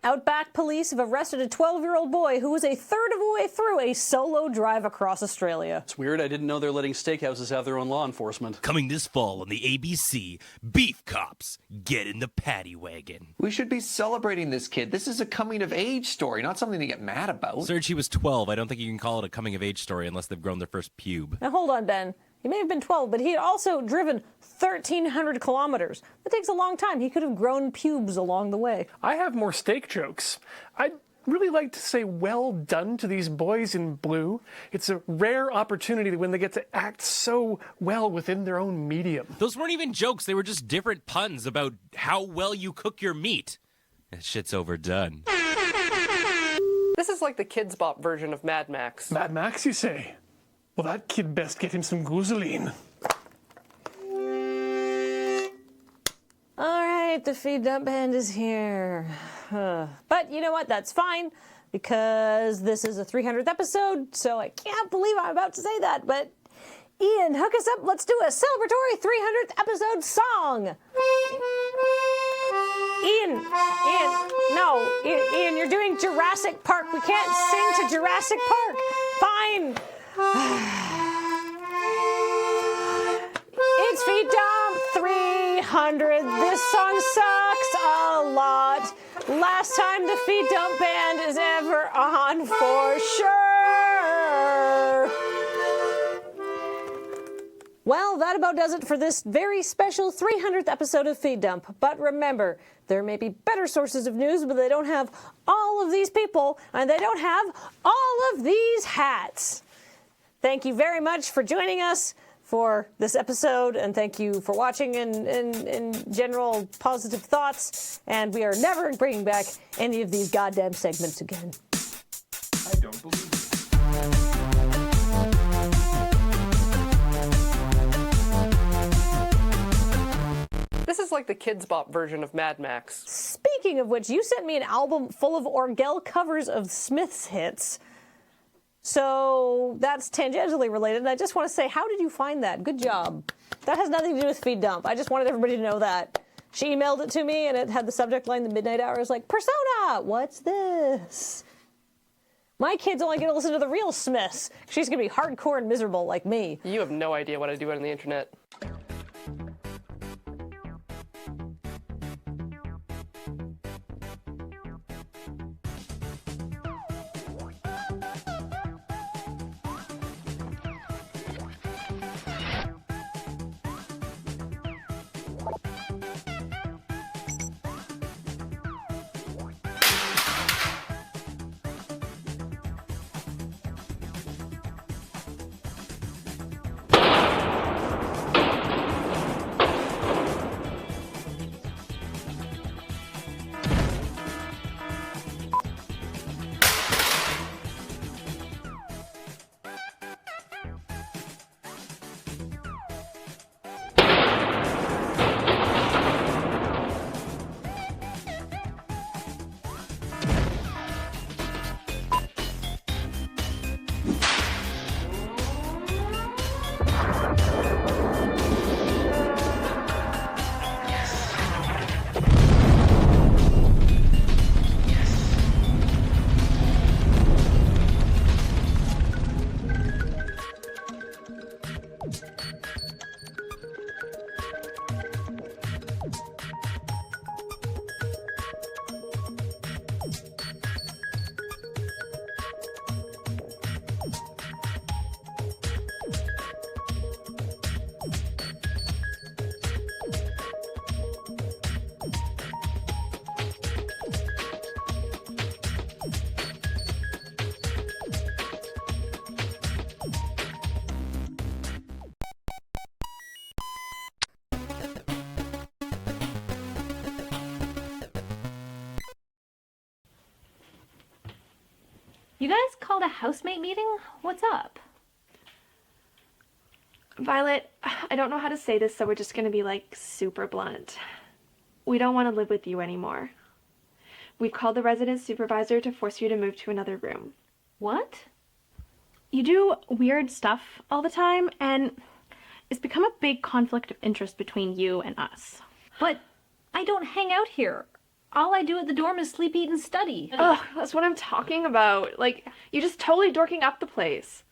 Outback police have arrested a 12-year-old boy who was a third of a way through a solo drive across Australia. It's weird, I didn't know they're letting steakhouses have their own law enforcement. Coming this fall on the ABC, Beef Cops, get in the paddy wagon. We should be celebrating this kid. This is a coming-of-age story, not something to get mad about. Serge, he was 12. I don't think you can call it a coming-of-age story unless they've grown their first pube. Now hold on, Ben. He may have been 12, but he had also driven 1,300 kilometers. That takes a long time. He could have grown pubes along the way. I have more steak jokes. I'd really like to say well done to these boys in blue. It's a rare opportunity when they get to act so well within their own medium. Those weren't even jokes. They were just different puns about how well you cook your meat. That shit's overdone. This is like the Kids Bop version of Mad Max. Mad Max, you say? Well, that kid best get him some Guzzoline. All right, the Feed Dump Band is here. But you know what? That's fine, because this is a 300th episode, so I can't believe I'm about to say that. But Ian, hook us up. Let's do a celebratory 300th episode song. Ian, you're doing Jurassic Park. We can't sing to Jurassic Park. Fine. It's Feed Dump 300. This song sucks a lot. Last time the Feed Dump Band is ever on for sure. Well, that about does it for this very special 300th episode of Feed Dump. But remember, there may be better sources of news, but they don't have all of these people, and they don't have all of these hats. Thank you very much for joining us for this episode, and thank you for watching and general positive thoughts. And we are never bringing back any of these goddamn segments again. I don't believe it. This is like the Kids Bop version of Mad Max. Speaking of which, you sent me an album full of Orgel covers of Smith's hits. So that's tangentially related, and I just want to say, how did you find that? Good job. That has nothing to do with Feed Dump. I just wanted everybody to know that. She emailed it to me, and it had the subject line, The Midnight Hour. Is like, Persona, what's this? My kids only get to listen to the real Smiths. She's going to be hardcore and miserable like me. You have no idea what I do on the internet. You guys called a housemate meeting? What's up? Violet, I don't know how to say this, so we're just gonna be like super blunt. We don't want to live with you anymore. We've called the resident supervisor to force you to move to another room. What? You do weird stuff all the time, and it's become a big conflict of interest between you and us. But I don't hang out here. All I do at the dorm is sleep, eat, and study. Ugh, that's what I'm talking about. Like, you're just totally dorking up the place.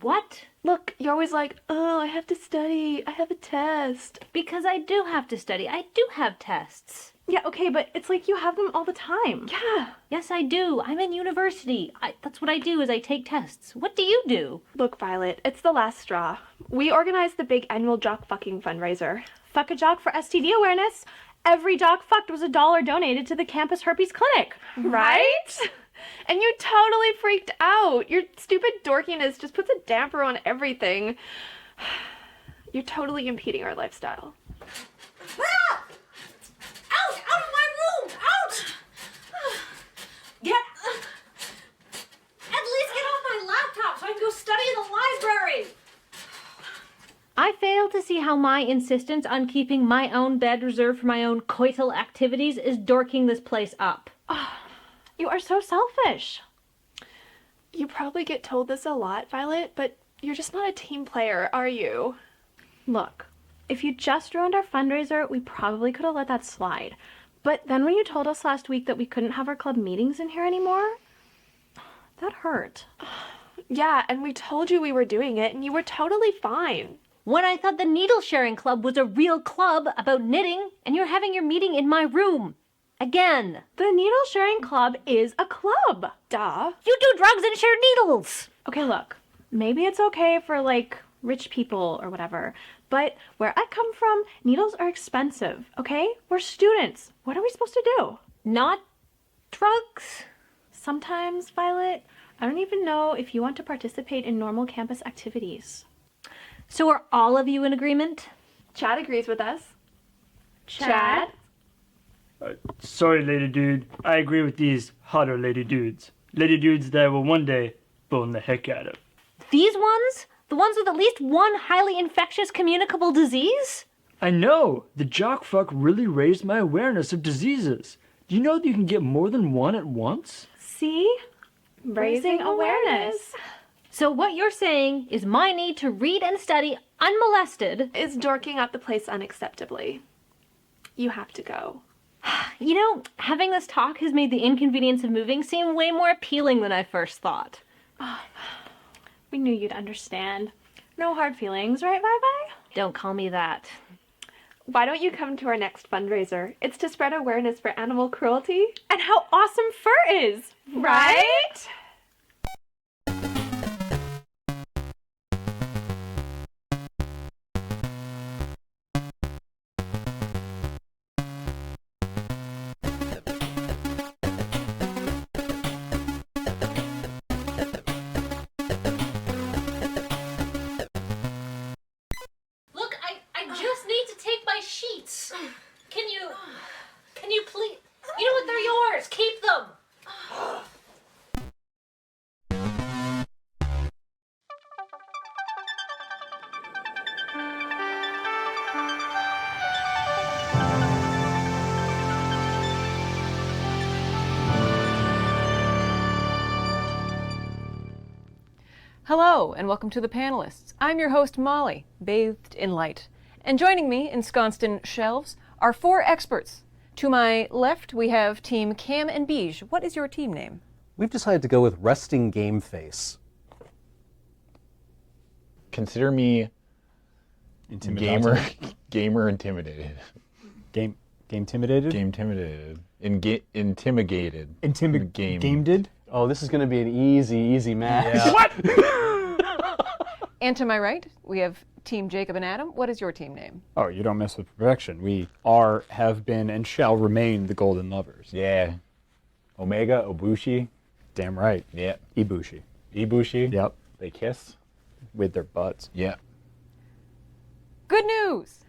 What? Look, you're always like, oh, I have to study. I have a test. Because I do have to study. I do have tests. Yeah, okay, but it's like you have them all the time. Yeah. Yes, I do. I'm in university. That's what I do is I take tests. What do you do? Look, Violet, it's the last straw. We organized the big annual jock fucking fundraiser. Fuck a jock for STD awareness. Every jock fucked was $1 donated to the campus herpes clinic. Right? And you totally freaked out. Your stupid dorkiness just puts a damper on everything. You're totally impeding our lifestyle. Ah! Out! Out of my room! Out! At least get off my laptop so I can go study in the library! I fail to see how my insistence on keeping my own bed reserved for my own coital activities is dorking this place up. Oh, you are so selfish. You probably get told this a lot, Violet, but you're just not a team player, are you? Look, if you just ruined our fundraiser, we probably could have let that slide. But then when you told us last week that we couldn't have our club meetings in here anymore, that hurt. Yeah, and we told you we were doing it, and you were totally fine. When I thought the needle sharing club was a real club about knitting, and you're having your meeting in my room. Again. The Needle Sharing Club is a club. Duh. You do drugs and share needles. Okay, look. Maybe it's okay for, like, rich people or whatever. But where I come from, needles are expensive, okay? We're students. What are we supposed to do? Not drugs? Sometimes, Violet, I don't even know if you want to participate in normal campus activities. So are all of you in agreement? Chad agrees with us. Chad? Sorry, lady dude. I agree with these hotter lady dudes. Lady dudes that I will one day bone the heck out of. These ones? The ones with at least one highly infectious communicable disease? I know! The jock fuck really raised my awareness of diseases. Do you know that you can get more than one at once? See? Raising awareness. So what you're saying is my need to read and study unmolested is dorking up the place unacceptably. You have to go. You know, having this talk has made the inconvenience of moving seem way more appealing than I first thought. Oh, we knew you'd understand. No hard feelings, right, Bye-Bye? Don't call me that. Why don't you come to our next fundraiser? It's to spread awareness for animal cruelty and how awesome fur is, right? Can you please? You know what? They're yours. Keep them. Hello, and welcome to the Panelists. I'm your host, Molly, bathed in light. And joining me, ensconced in shelves, are four experts. To my left, we have Team Cam and Beige. What is your team name? We've decided to go with Resting Game Face. Consider me gamer intimidated. Game intimidated? Game intimidated. Intimidated. Game-did? Oh, this is going to be an easy match. Yeah. What? And to my right, we have Team Jacob and Adam. What is your team name? Oh, you don't mess with perfection. We are, have been, and shall remain the Golden Lovers. Yeah. Omega, Obushi. Damn right. Yeah. Ibushi. Ibushi. Yep. They kiss. With their butts. Yeah. Good news!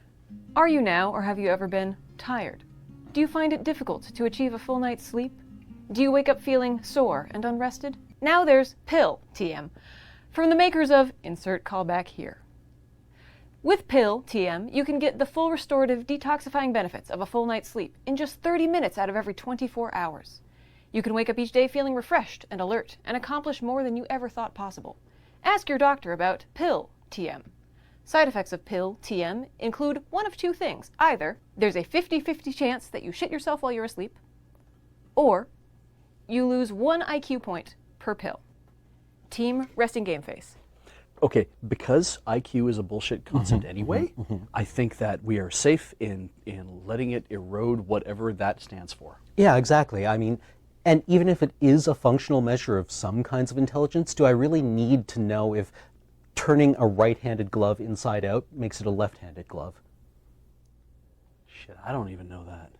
Are you now, or have you ever been, tired? Do you find it difficult to achieve a full night's sleep? Do you wake up feeling sore and unrested? Now there's Pill, TM, from the makers of Insert Callback Here. With Pill, TM, you can get the full restorative detoxifying benefits of a full night's sleep in just 30 minutes out of every 24 hours. You can wake up each day feeling refreshed and alert and accomplish more than you ever thought possible. Ask your doctor about Pill, TM. Side effects of Pill, TM include one of two things. Either there's a 50-50 chance that you shit yourself while you're asleep, or you lose 1 IQ point per pill. Team Resting Game Face. Okay, because IQ is a bullshit concept anyway, I think that we are safe in letting it erode whatever that stands for. Yeah, exactly. I mean, and even if it is a functional measure of some kinds of intelligence, do I really need to know if turning a right-handed glove inside out makes it a left-handed glove? Shit, I don't even know that.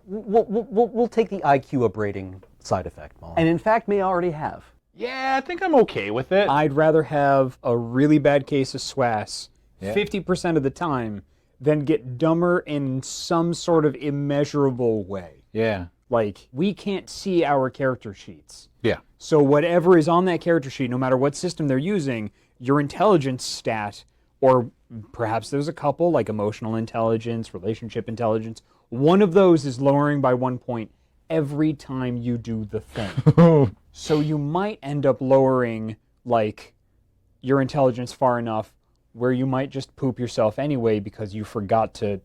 We'll take the IQ abrading side effect, Molly. And in fact, may already have. Yeah, I think I'm okay with it. I'd rather have a really bad case of SWAS 50% of the time than get dumber in some sort of immeasurable way. Yeah. Like, we can't see our character sheets. Yeah. So whatever is on that character sheet, no matter what system they're using, your intelligence stat, or perhaps there's a couple, like emotional intelligence, relationship intelligence, one of those is lowering by 1 point every time you do the thing. So you might end up lowering, like, your intelligence far enough where you might just poop yourself anyway because you forgot to,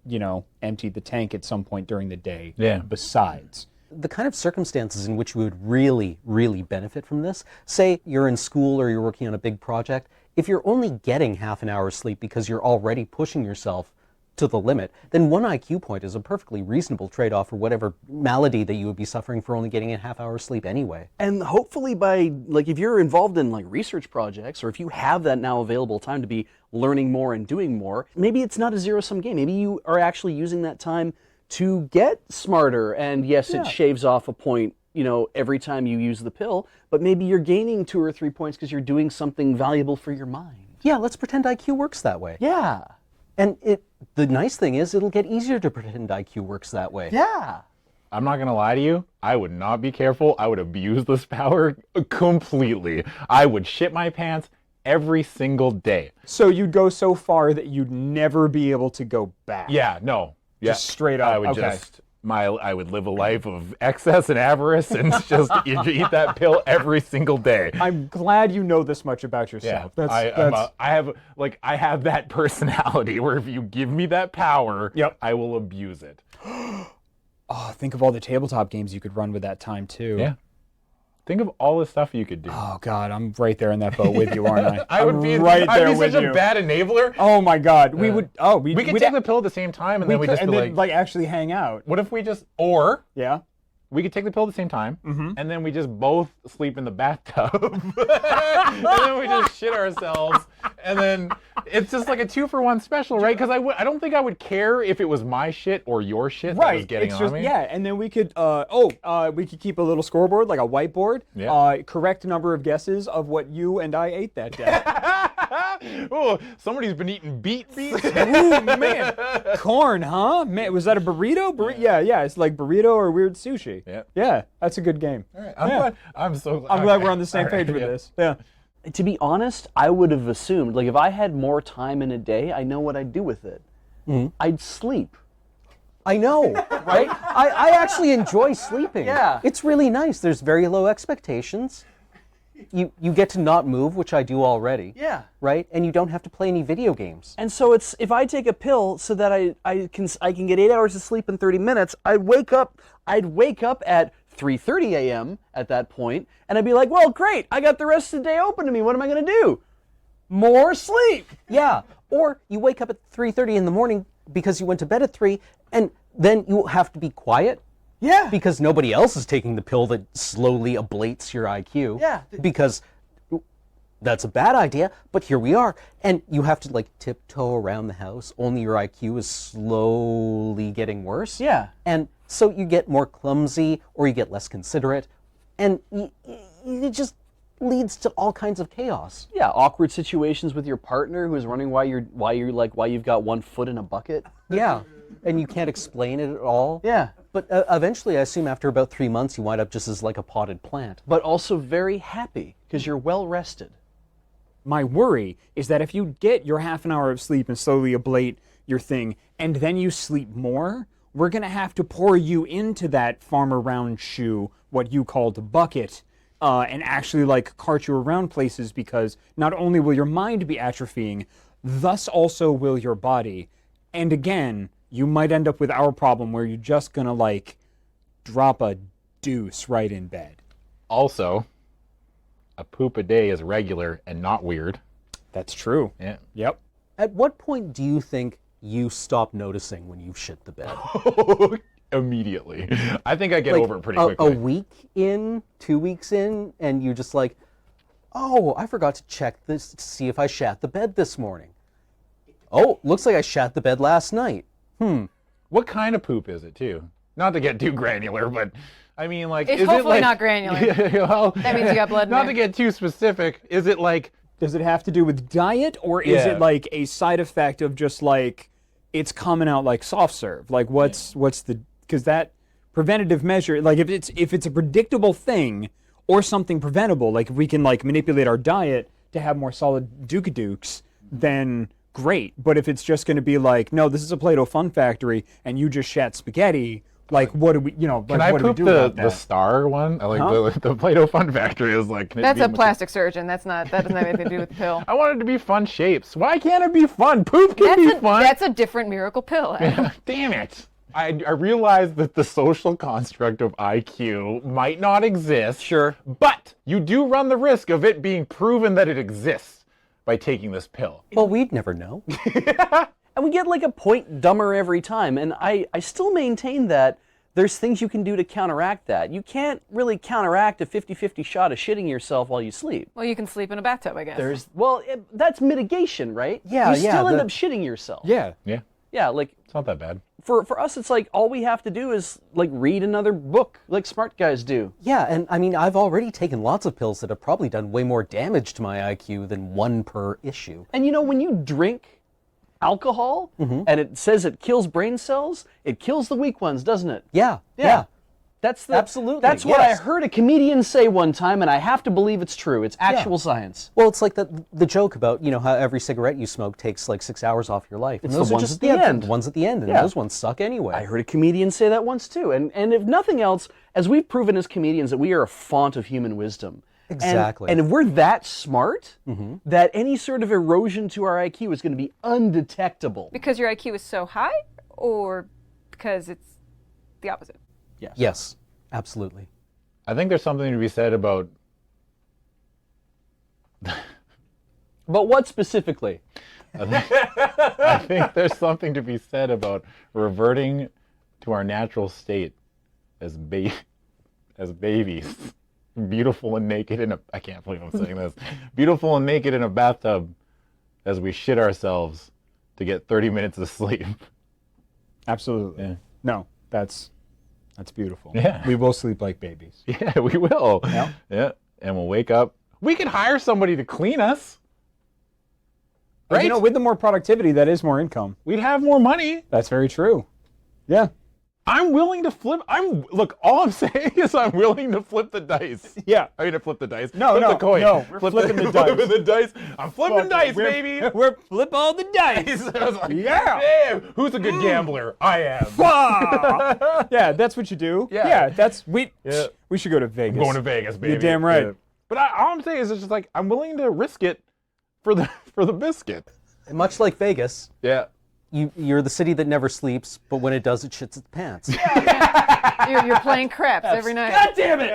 you know, empty the tank at some point during the day. Yeah. Besides. The kind of circumstances in which you would really, really benefit from this, say you're in school or you're working on a big project, if you're only getting half an hour's sleep because you're already pushing yourself, to the limit, then 1 IQ point is a perfectly reasonable trade-off for whatever malady that you would be suffering for only getting a half hour sleep anyway. And hopefully by, like, if you're involved in like research projects, or if you have that now available time to be learning more and doing more, maybe it's not a zero-sum game. Maybe you are actually using that time to get smarter, and yes, it shaves off a point, you know, every time you use the pill, but maybe you're gaining 2 or 3 points because you're doing something valuable for your mind. Yeah, let's pretend IQ works that way. Yeah. And the nice thing is it'll get easier to pretend IQ works that way. Yeah. I'm not gonna lie to you, I would not be careful. I would abuse this power completely. I would shit my pants every single day. So you'd go so far that you'd never be able to go back. Yeah, no. Just straight up. I would I would live a life of excess and avarice and just eat that pill every single day. I'm glad you know this much about yourself. Yeah, I have that personality where if you give me that power, I will abuse it. Oh, think of all the tabletop games you could run with that time too. Yeah. Think of all the stuff you could do. Oh God, I'm right there in that boat with you, aren't I? I'd be such a bad enabler. Oh my God, we would. Oh, we could take the pill at the same time, and then we just like actually hang out. What if we just we could take the pill at the same time, and then we just both sleep in the bathtub, and then we just shit ourselves, and then it's just like a 2-for-1 special, right? Because I don't think I would care if it was my shit or your shit that was getting on me. Yeah, and then we could we could keep a little scoreboard, like a whiteboard. Yeah. Correct number of guesses of what you and I ate that day. Oh, somebody's been eating beets. Ooh, man. Corn, huh? Man, was that a burrito? Yeah, it's like burrito or weird sushi. Yeah, that's a good game. All right, I'm glad we're on the same page with this. Yeah. To be honest, I would have assumed, like, if I had more time in a day, I know what I'd do with it. I'd sleep. I know, right? I actually enjoy sleeping. Yeah. It's really nice. There's very low expectations. You get to not move, which I do already. Yeah. Right? And you don't have to play any video games. And so it's, if I take a pill so that I can get 8 hours of sleep in 30 minutes, I'd wake up at 3:30 a.m. at that point, and I'd be like, well, great, I got the rest of the day open to me. What am I going to do? More sleep. Yeah. Or you wake up at 3:30 in the morning because you went to bed at 3, and then you have to be quiet. Yeah. Because nobody else is taking the pill that slowly ablates your IQ. Yeah. Because that's a bad idea, but here we are. And you have to, like, tiptoe around the house, only your IQ is slowly getting worse. Yeah. And so you get more clumsy, or you get less considerate, and it just leads to all kinds of chaos. Yeah, awkward situations with your partner who's running why you've got 1 foot in a bucket. Yeah, and you can't explain it at all. Yeah. But eventually, I assume after about 3 months, you wind up just as like a potted plant. But also very happy, because you're well rested. My worry is that if you get your half an hour of sleep and slowly ablate your thing, and then you sleep more, we're going to have to pour you into that farmer round shoe, what you called a bucket, and actually like cart you around places, because not only will your mind be atrophying, thus also will your body. And again, you might end up with our problem where you're just going to like drop a deuce right in bed. Also, a poop a day is regular and not weird. That's true. Yeah. Yep. At what point do you think you stop noticing when you've shit the bed? Immediately. I think I get over it pretty quickly. A week in, 2 weeks in, and you're just like, oh, I forgot to check this to see if I shat the bed this morning. Oh, looks like I shat the bed last night. What kind of poop is it, too? Not to get too granular, but I mean, like, It's is hopefully it like, not granular. Well, That means you got blood in Not there. to get too specific, is it like... Does it have to do with diet, or is it like a side effect of just like it's coming out like soft serve? Like what's the, because that preventative measure, like if it's a predictable thing or something preventable, like if we can like manipulate our diet to have more solid dukadukes, then great. But if it's just going to be like, no, this is a Play-Doh fun factory and you just shat spaghetti, like what do we, like, Can I what do we poop do about the that? star one? I like the Play-Doh Fun Factory is like... That's a plastic surgeon. That doesn't have anything to do with the pill. I want it to be fun shapes. Why can't it be fun? Poop can be fun. That's a different miracle pill. Adam. Damn it. I realize that the social construct of IQ might not exist. Sure. But you do run the risk of it being proven that it exists by taking this pill. Well, we'd never know. And we get like a point dumber every time. And I still maintain that there's things you can do to counteract that. You can't really counteract a 50-50 shot of shitting yourself while you sleep. Well, you can sleep in a bathtub, I guess. That's mitigation, right? Yeah, You still end up shitting yourself. Yeah. Yeah. Yeah, like... It's not that bad. For us, it's like all we have to do is like read another book, like smart guys do. Yeah, and I mean, I've already taken lots of pills that have probably done way more damage to my IQ than one per issue. And you know, when you drink alcohol and it says it kills brain cells, it kills the weak ones, doesn't it? Yeah. Absolutely. That's what I heard a comedian say one time, and I have to believe it's true. It's actual science. Well, it's like the joke about, you know, how every cigarette you smoke takes like 6 hours off your life. And It's those the are ones just at the end. The ones at the end, and Yeah. those ones suck anyway. I heard a comedian say that once too. And if nothing else, as we've proven as comedians, that we are a font of human wisdom. Exactly. And if we're that smart, that any sort of erosion to our IQ is going to be undetectable. Because your IQ is so high, or because it's the opposite? Yes, absolutely. I think there's something to be said about... But what specifically? I think there's something to be said about reverting to our natural state as babies. Beautiful and naked in a... I can't believe I'm saying this. Beautiful and naked in a bathtub as we shit ourselves to get 30 minutes of sleep. Absolutely. Yeah. No, that's beautiful. Yeah. We will sleep like babies. Yeah, we will. Yeah. Yeah. And we'll wake up. We can hire somebody to clean us. Right? Right? You know, with the more productivity, that is more income. We'd have more money. That's very true. Yeah. I'm willing to flip. Look, all I'm saying is I'm willing to flip the dice. Yeah. I mean, to flip the dice. No, flip the coin. no, we're flipping the dice. Flipping the dice. I'm flipping dice, baby. We're flip all the dice. I was like, Yeah. Damn, who's a good gambler? I am. Yeah, that's what you do. Yeah. We should go to Vegas. I'm going to Vegas, baby. You're damn right. Yeah. But all I'm saying is it's just like I'm willing to risk it for the biscuit. And much like Vegas, Yeah. you're the city that never sleeps, but when it does, it shits its pants. You're playing craps every night. God damn it!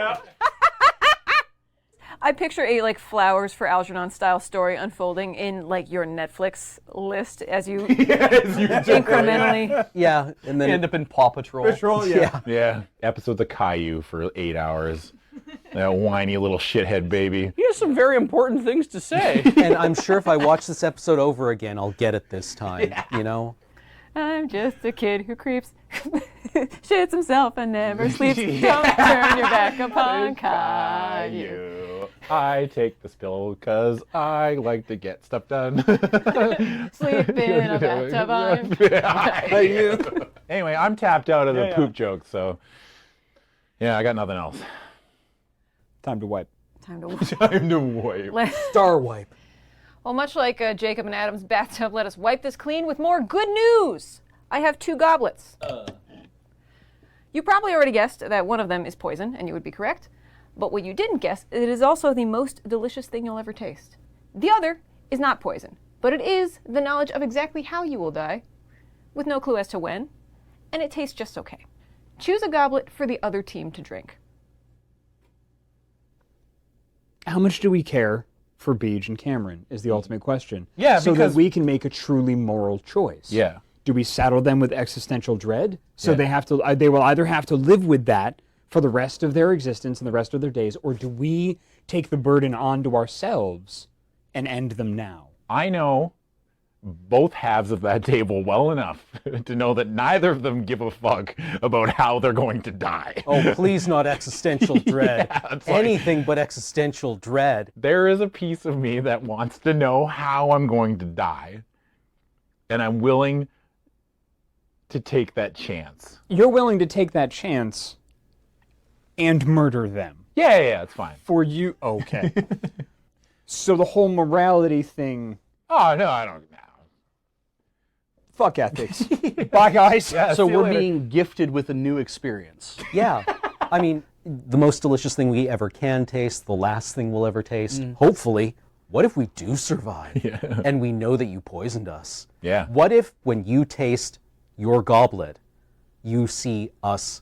I picture a like Flowers for Algernon style story unfolding in like your Netflix list as you incrementally. Yeah, and then End up in Paw Patrol. Yeah. Episodes of Caillou for 8 hours. That whiny little shithead baby. He has some very important things to say. And I'm sure if I watch this episode over again, I'll get it this time. You know. I'm just a kid who creeps, shits himself and never sleeps. Don't turn your back upon Caillou. I take this pill because I like to get stuff done. Sleep in a bathtub on Caillou. Anyway, I'm tapped out of the poop jokes, so yeah, I got nothing else. Time to wipe. Time to wipe. Time to wipe. Star wipe. Well, much like Jacob and Adam's bathtub, let us wipe this clean with more good news. I have 2 goblets. You probably already guessed that one of them is poison, and you would be correct. But what you didn't guess, it is also the most delicious thing you'll ever taste. The other is not poison, but it is the knowledge of exactly how you will die, with no clue as to when, and it tastes just okay. Choose a goblet for the other team to drink. How much do we care for Beej and Cameron is the ultimate question. Yeah, so because that we can make a truly moral choice. Yeah. Do we saddle them with existential dread? So they have to. They will either have to live with that for the rest of their existence and the rest of their days, or do we take the burden onto ourselves and end them now? I know both halves of that table well enough to know that neither of them give a fuck about how they're going to die. Oh, please not existential dread. Yeah, Anything but existential dread. There is a piece of me that wants to know how I'm going to die, and I'm willing to take that chance. You're willing to take that chance and murder them. Yeah, it's fine. For you, okay. So the whole morality thing. Oh, no, I don't. Fuck ethics. Bye, guys. Yeah, so we're being gifted with a new experience. Yeah. I mean, the most delicious thing we ever can taste, the last thing we'll ever taste. Hopefully. What if we do survive? Yeah. And we know that you poisoned us? Yeah. What if when you taste your goblet, you see us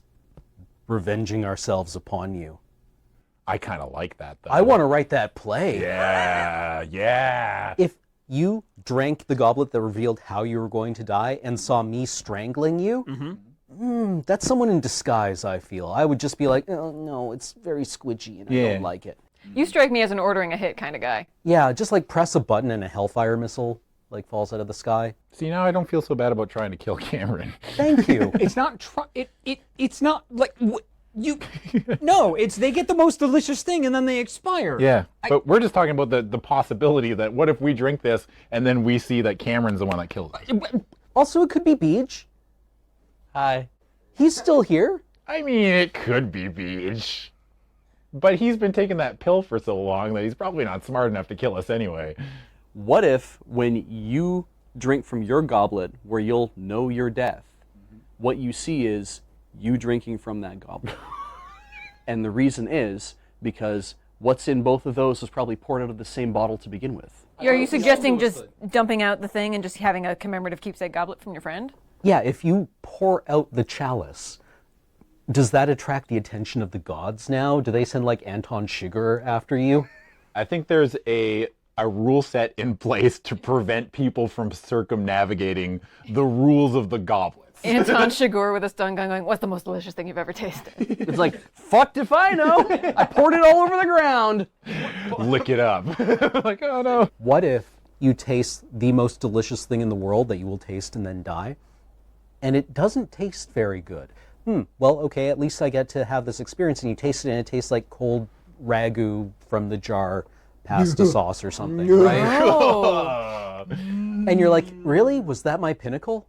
revenging ourselves upon you? I kind of like that, though. I want to write that play. Yeah. If you drank the goblet that revealed how you were going to die and saw me strangling you, that's someone in disguise, I feel. I would just be like, oh, no, it's very squidgy and I don't like it. You strike me as an ordering a hit kind of guy. Yeah, just like press a button and a Hellfire missile like falls out of the sky. See, now I don't feel so bad about trying to kill Cameron. Thank you. It's not it's not like no, it's they get the most delicious thing and then they expire. Yeah, but we're just talking about the possibility that what if we drink this and then we see that Cameron's the one that kills us. Also, it could be Beej. Hi. He's still here. I mean, it could be Beej. But he's been taking that pill for so long that he's probably not smart enough to kill us anyway. What if, when you drink from your goblet, where you'll know your death, what you see is you drinking from that goblet? And the reason is because what's in both of those was probably poured out of the same bottle to begin with. Are you suggesting just dumping out the thing and just having a commemorative keepsake goblet from your friend? Yeah, if you pour out the chalice, does that attract the attention of the gods now? Do they send like Anton Chigurh after you? I think there's a rule set in place to prevent people from circumnavigating the rules of the goblets. Anton Chigurh with a stun gun going, what's the most delicious thing you've ever tasted? It's like, fucked if I know. I poured it all over the ground. Lick it up. Like, oh no. What if you taste the most delicious thing in the world that you will taste and then die, and it doesn't taste very good? Well, okay, at least I get to have this experience, and you taste it and it tastes like cold ragu from the jar pasta sauce or something, right? Oh. And you're like, really? Was that my pinnacle?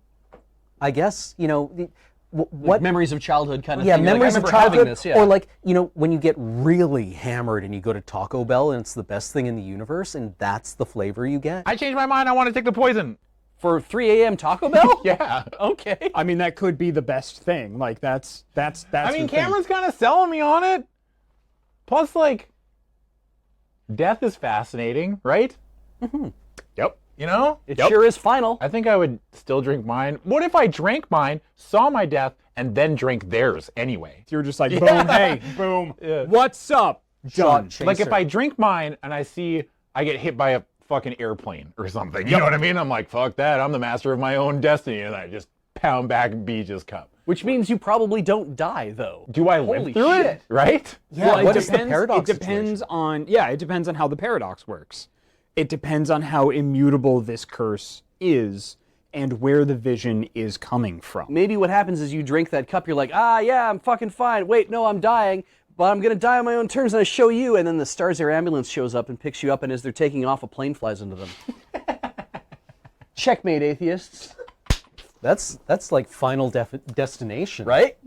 I guess, you know, what like memories of childhood kind of yeah, thing. memories like, of childhood, this, yeah. or like, you know, when you get really hammered and you go to Taco Bell and it's the best thing in the universe and that's the flavor you get. I changed my mind. I want to take the poison. For 3 a.m. Taco Bell? Yeah. Okay. I mean, that could be the best thing. Like, that's I mean, the Cameron's kind of selling me on it. Plus, like, death is fascinating, right? Yep. You know? It sure is final. I think I would still drink mine. What if I drank mine, saw my death, and then drank theirs anyway? You're just like, boom, hey, boom. Yeah. What's up? Done. Like, if I drink mine and I see I get hit by a fucking airplane or something, you know what I mean? I'm like, fuck that. I'm the master of my own destiny. And I just pound back Beej's cup. Which means you probably don't die, though. Do I live through it? Right? Yeah, Well, it what is the depends, paradox it depends on it depends on how the paradox works. It depends on how immutable this curse is and where the vision is coming from. Maybe what happens is you drink that cup, you're like, yeah, I'm fucking fine. Wait, no, I'm dying, but I'm gonna die on my own terms, and I show you, and then the Stars Air ambulance shows up and picks you up, and as they're taking off, a plane flies into them. Checkmate, atheists. That's like Final Destination, right?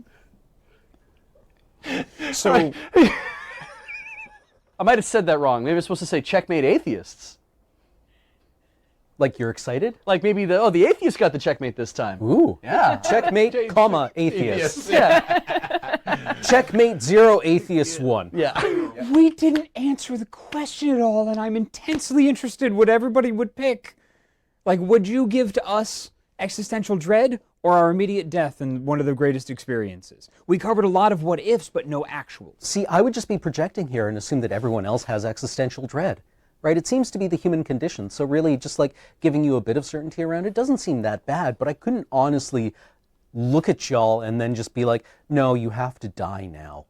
So I might have said that wrong. Maybe I'm supposed to say checkmate, atheists. Like, you're excited? Like maybe the atheist got the checkmate this time. Ooh. Yeah. Checkmate, comma, atheists. Yeah. Checkmate, 0, atheists 1. Yeah. we didn't answer the question at all, and I'm intensely interested what everybody would pick. Like, would you give to us existential dread or our immediate death and one of the greatest experiences? We covered a lot of what ifs, but no actuals. See, I would just be projecting here and assume that everyone else has existential dread, right? It seems to be the human condition, so really just like giving you a bit of certainty around it doesn't seem that bad, but I couldn't honestly look at y'all and then just be like, no, you have to die now.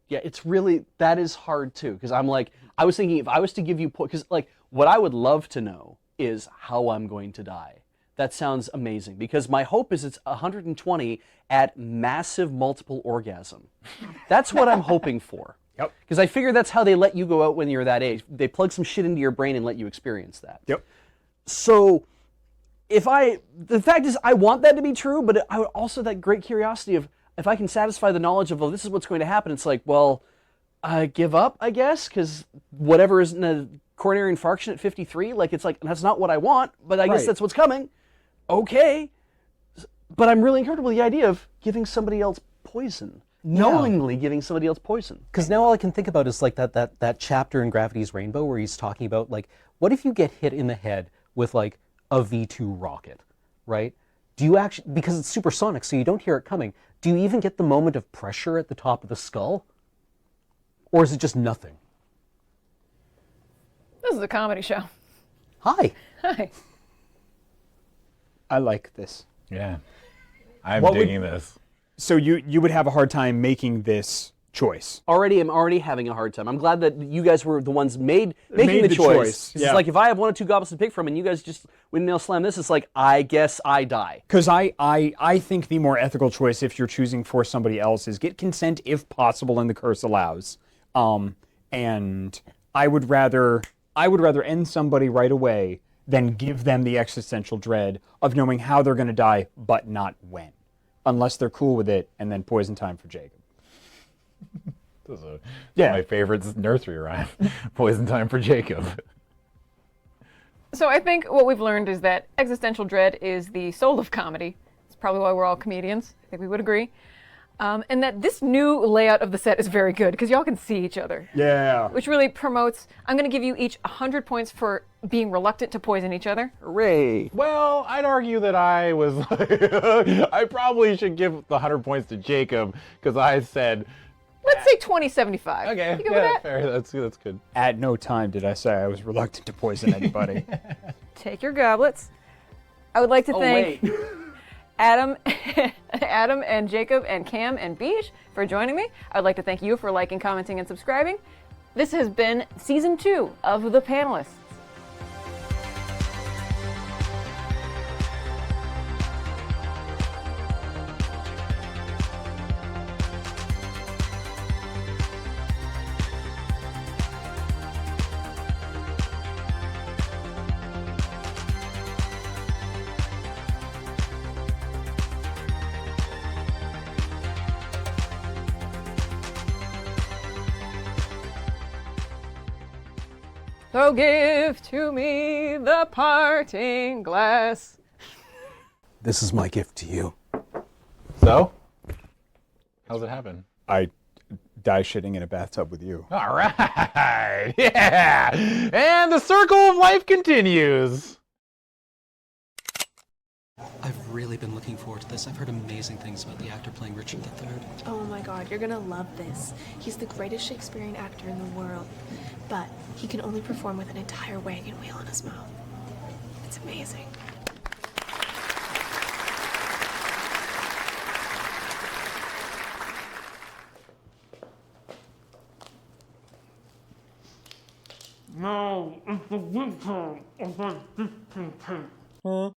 Yeah, it's really, that is hard too, because I'm like, I was thinking if I was to give you, because like, what I would love to know is how I'm going to die. That sounds amazing, because my hope is it's 120 at massive multiple orgasm. That's what I'm hoping for. Yep. Because I figure that's how they let you go out when you're that age. They plug some shit into your brain and let you experience that. Yep. So, the fact is I want that to be true, but I would also that great curiosity of if I can satisfy the knowledge of, well, this is what's going to happen, it's like, well, I give up, I guess, because whatever is in a coronary infarction at 53, like, it's like, that's not what I want, but I guess that's what's coming. Okay. But I'm really uncomfortable with the idea of giving somebody else poison. Knowingly giving somebody else poison. Because now all I can think about is like that chapter in Gravity's Rainbow where he's talking about, like, what if you get hit in the head with like a V2 rocket, right? Do you actually, because it's supersonic, so you don't hear it coming, do you even get the moment of pressure at the top of the skull? Or is it just nothing? This is a comedy show. Hi. Hi. I like this. Yeah. I'm What digging this. So you would have a hard time making this choice. I'm already having a hard time. I'm glad that you guys were the ones making the choice. It's Yeah. like if I have 1 or 2 goblets to pick from and you guys just windmill slam this, it's like, I guess I die. Because I think the more ethical choice, if you're choosing for somebody else, is get consent if possible and the curse allows. And I would rather end somebody right away than give them the existential dread of knowing how they're going to die, but not when. Unless they're cool with it, and then poison time for Jacob. This is my favorite nursery rhyme. Poison time for Jacob. So I think what we've learned is that existential dread is the soul of comedy. It's probably why we're all comedians. I think we would agree. And that this new layout of the set is very good because y'all can see each other. Yeah. Which really promotes, I'm going to give you each 100 points for being reluctant to poison each other. Hooray. Well, I'd argue that I was I probably should give the 100 points to Jacob because I said... Let's say 20-75. Okay, You good with that? fair. That's good. At no time did I say I was reluctant to poison anybody. Take your goblets. I would like to thank Adam and Jacob and Cam and Beej for joining me. I would like to thank you for liking, commenting, and subscribing. This has been Season 2 of The Panelists. So give to me the parting glass. This is my gift to you. So? How's it happen? I die shitting in a bathtub with you. All right. Yeah. And the circle of life continues. I've really been looking forward to this. I've heard amazing things about the actor playing Richard III. Oh my god, you're gonna love this. He's the greatest Shakespearean actor in the world, but he can only perform with an entire wagon wheel in his mouth. It's amazing. No, it's the winter of my 15 Huh?